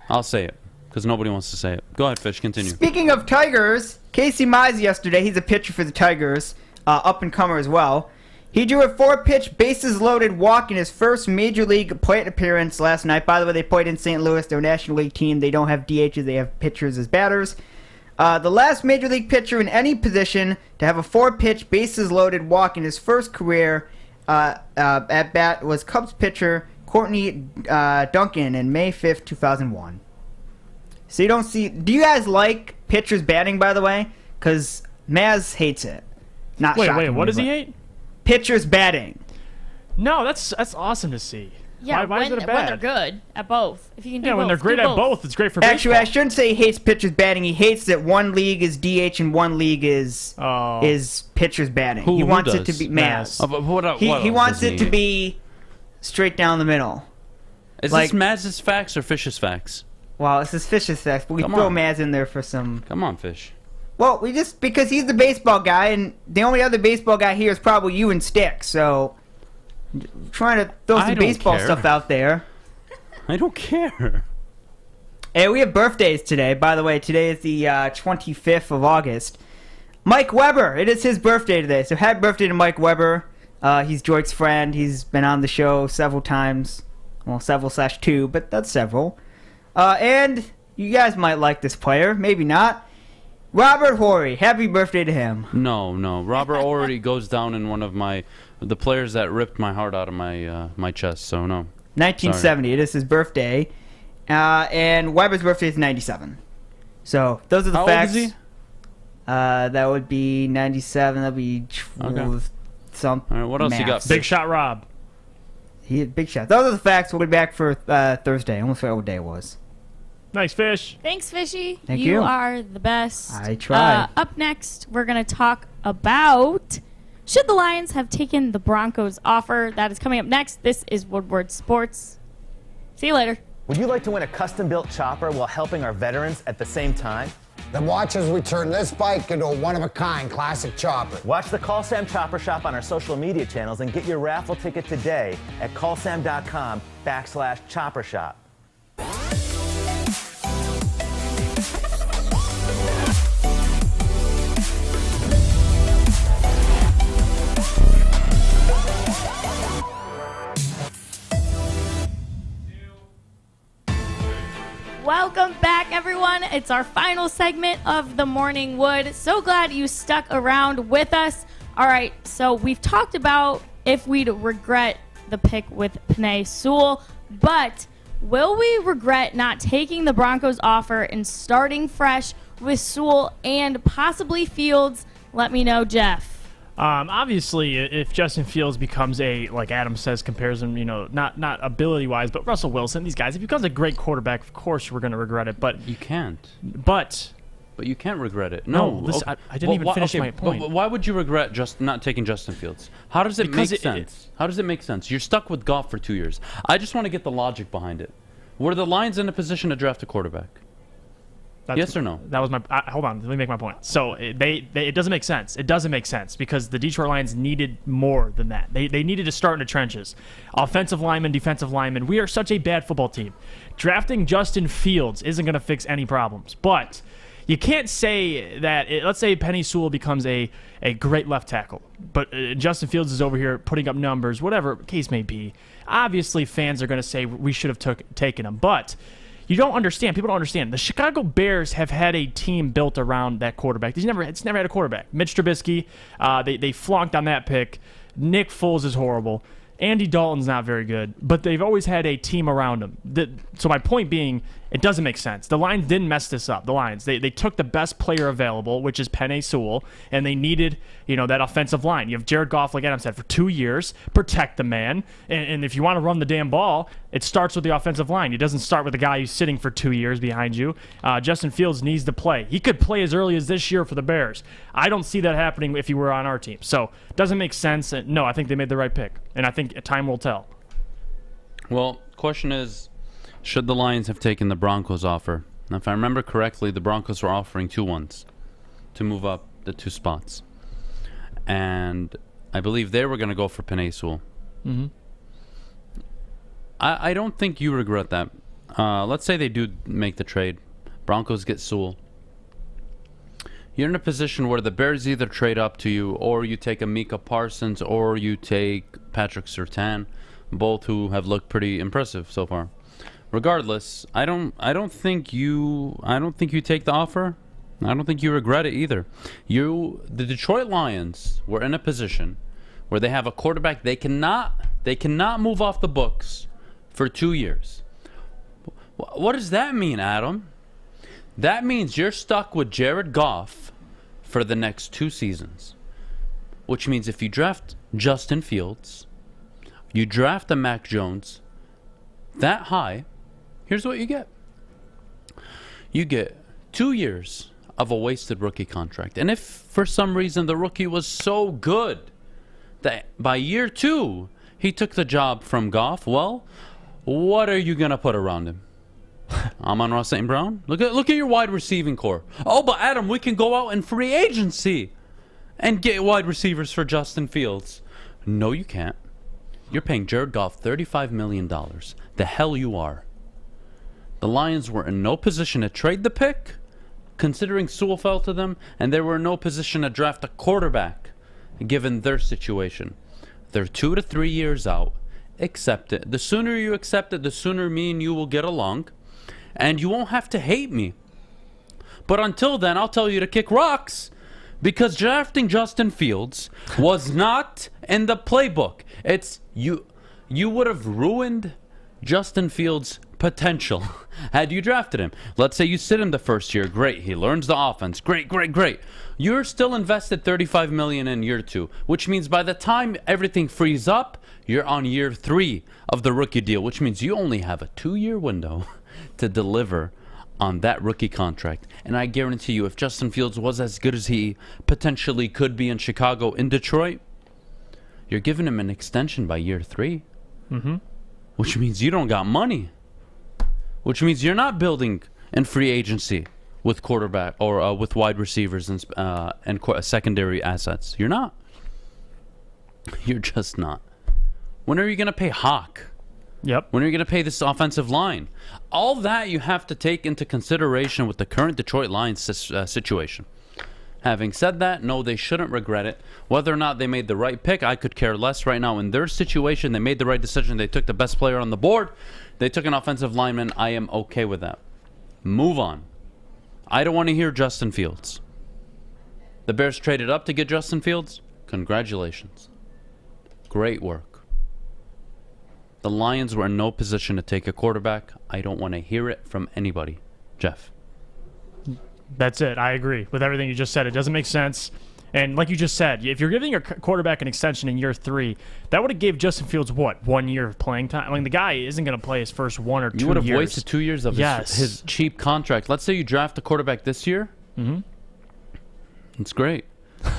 I'll say it, because nobody wants to say it. Go ahead, Fish. Continue. speaking of Tigers, Casey Mize yesterday, he's a pitcher for the Tigers, up-and-comer as well. He drew a 4-pitch, bases-loaded walk in his first Major League plate appearance last night. By the way, they played in St. Louis. They're a National League team. They don't have DHs. They have pitchers as batters. The last Major League pitcher in any position to have a 4-pitch, bases-loaded walk in his first career at-bat was Cubs pitcher Courtney Duncan in May 5th, 2001. So you don't see... Do you guys like pitchers batting, by the way? Because Maz hates it. Not Wait, shockingly, what does he but- hate? pitchers batting. No, that's awesome to see. Yeah, why is it bad? When they're good at both. If you can do both. When they're great at both, it's great for Actually, baseball. I shouldn't say he hates pitchers batting. He hates that one league is DH and one league is pitchers batting. Who he wants does? it to be Maz. He what wants does it to be straight down the middle. Is like, this Maz's facts or Fish's facts? Well, this is Fish's facts, but we Come throw on. Maz in there for some. Come on, Fish. Well, we just because he's the baseball guy, and the only other baseball guy here is probably you and Stick. So, trying to throw I some don't baseball care. stuff out there. I don't care. Hey, we have birthdays today. By the way, today is the 25th of August. Mike Weber. It is his birthday today. So happy birthday to Mike Weber. He's Joyke's friend. He's been on the show several times. Well, several/2, but that's several. And you guys might like this player. Maybe not. Robert Horry. Happy birthday to him. No. Robert already goes down in one of the players that ripped my heart out of my chest. So no. 1970. It is his birthday. And Weber's birthday is 97. So those are the How facts. old is he? That would be 97. That would be something. All right, what else you got? Big Shot Rob. He had big shot. Those are the facts. We'll be back for Thursday. I almost forgot what day it was. Nice, Fish. Thanks, Fishy. Thank you. You are the best. I tried. Up next, we're going to talk about should the Lions have taken the Broncos offer. That is coming up next. This is Woodward Sports. See you later. Would you like to win a custom-built chopper while helping our veterans at the same time? Then watch as we turn this bike into a one-of-a-kind classic chopper. Watch the Call Sam Chopper Shop on our social media channels and get your raffle ticket today at callsam.com/chopper shop. Welcome back, everyone. It's our final segment of the Morning Wood. So glad you stuck around with us. All right, so we've talked about if we'd regret the pick with Penei Sewell, but will we regret not taking the Broncos offer and starting fresh with Sewell and possibly Fields? Let me know, Jeff. Obviously, if Justin Fields becomes like Adham says, compares him, not ability-wise, but Russell Wilson, these guys, if he becomes a great quarterback, of course we're going to regret it. But you can't. But you can't regret it. No, listen, I didn't even finish my point. But why would you regret just not taking Justin Fields? How does it make sense? How does it make sense? You're stuck with Goff for 2 years. I just want to get the logic behind it. Were the Lions in a position to draft a quarterback? Yes or no? That was my. Hold on, let me make my point. So it doesn't make sense. It doesn't make sense because the Detroit Lions needed more than that. They needed to start in the trenches, offensive linemen, defensive linemen. We are such a bad football team. Drafting Justin Fields isn't going to fix any problems. But you can't say that. Let's say Penei Sewell becomes a great left tackle, but Justin Fields is over here putting up numbers, whatever case may be. Obviously, fans are going to say we should have taken him, but. You don't understand. People don't understand. The Chicago Bears have had a team built around that quarterback. It's never had a quarterback. Mitch Trubisky, they flunked on that pick. Nick Foles is horrible. Andy Dalton's not very good. But they've always had a team around him. So my point being, it doesn't make sense. The Lions didn't mess this up. The Lions, they took the best player available, which is Penei Sewell, and they needed, that offensive line. You have Jared Goff, like Adam said, for 2 years. Protect the man. And if you want to run the damn ball, it starts with the offensive line. It doesn't start with the guy who's sitting for 2 years behind you. Justin Fields needs to play. He could play as early as this year for the Bears. I don't see that happening if he were on our team. So it doesn't make sense. No, I think they made the right pick. And I think time will tell. Well, question is, should the Lions have taken the Broncos offer? Now, if I remember correctly, the Broncos were offering 2-1s to move up the 2 spots. And I believe they were going to go for Penei Sewell. Mm-hmm. I don't think you regret that. Let's say they do make the trade. Broncos get Sewell. You're in a position where the Bears either trade up to you, or you take a Micah Parsons, or you take Patrick Surtain, both who have looked pretty impressive so far. Regardless, I don't think you take the offer. I don't think you regret it either. The Detroit Lions were in a position where they have a quarterback they cannot move off the books for 2 years. What does that mean, Adam? That means you're stuck with Jared Goff for the next 2 seasons. Which means if you draft Justin Fields, you draft a Mac Jones that high, here's what you get. You get 2 years of a wasted rookie contract. And if for some reason the rookie was so good that by year 2 he took the job from Goff, well, what are you going to put around him? Amon-Ra St. Brown? Look at your wide receiving core. Oh, but Adam, we can go out in free agency and get wide receivers for Justin Fields. No, you can't. You're paying Jared Goff $35 million. The hell you are. The Lions were in no position to trade the pick, considering Sewell fell to them, and they were in no position to draft a quarterback, given their situation. They're 2 to 3 years out. Accept it. The sooner you accept it, the sooner me and you will get along, and you won't have to hate me. But until then, I'll tell you to kick rocks, because drafting Justin Fields was not in the playbook. It's you would have ruined Justin Fields' potential had you drafted him. Let's say you sit him the first year. Great. He learns the offense. Great. You're still invested $35 million in year 2, which means by the time everything frees up, you're on year 3 of the rookie deal, which means you only have a 2-year window to deliver on that rookie contract. And I guarantee you, if Justin Fields was as good as he potentially could be in Chicago, in Detroit, you're giving him an extension by year 3. Which means you don't got money. Which means you're not building in free agency with quarterback or with wide receivers and secondary assets. You're not. You're just not. When are you going to pay Hawk? Yep. When are you going to pay this offensive line? All that you have to take into consideration with the current Detroit Lions situation. Having said that, no, they shouldn't regret it. Whether or not they made the right pick, I could care less right now. In their situation, they made the right decision. They took the best player on the board. They took an offensive lineman. I am okay with that. Move on. I don't want to hear Justin Fields. The Bears traded up to get Justin Fields. Congratulations. Great work. The Lions were in no position to take a quarterback. I don't want to hear it from anybody. Jeff. That's it. I agree with everything you just said. It doesn't make sense. And like you just said, if you're giving your quarterback an extension in year 3, that would have gave Justin Fields, 1 year of playing time? I mean, the guy isn't going to play his first 1 or 2 years. You would have wasted 2 years of his cheap contract. Let's say you draft a quarterback this year. It's great.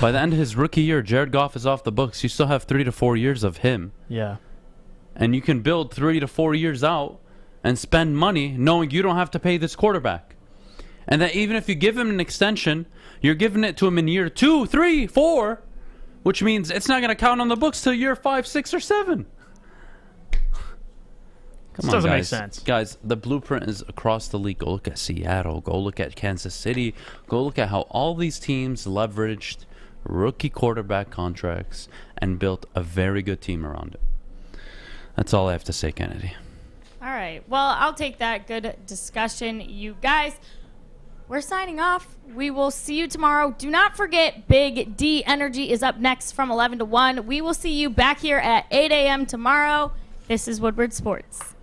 By the end of his rookie year, Jared Goff is off the books. You still have 3 to 4 years of him. Yeah. And you can build 3 to 4 years out and spend money knowing you don't have to pay this quarterback. And that even if you give him an extension, you're giving it to him in year 2, 3, 4, which means it's not going to count on the books till year 5, 6, or 7. This doesn't make sense. Guys, the blueprint is across the league. Go look at Seattle. Go look at Kansas City. Go look at how all these teams leveraged rookie quarterback contracts and built a very good team around it. That's all I have to say, Kennedy. All right. Well, I'll take that. Good discussion, you guys. We're signing off. We will see you tomorrow. Do not forget, Big D Energy is up next from 11 to 1. We will see you back here at 8 a.m. tomorrow. This is Woodward Sports.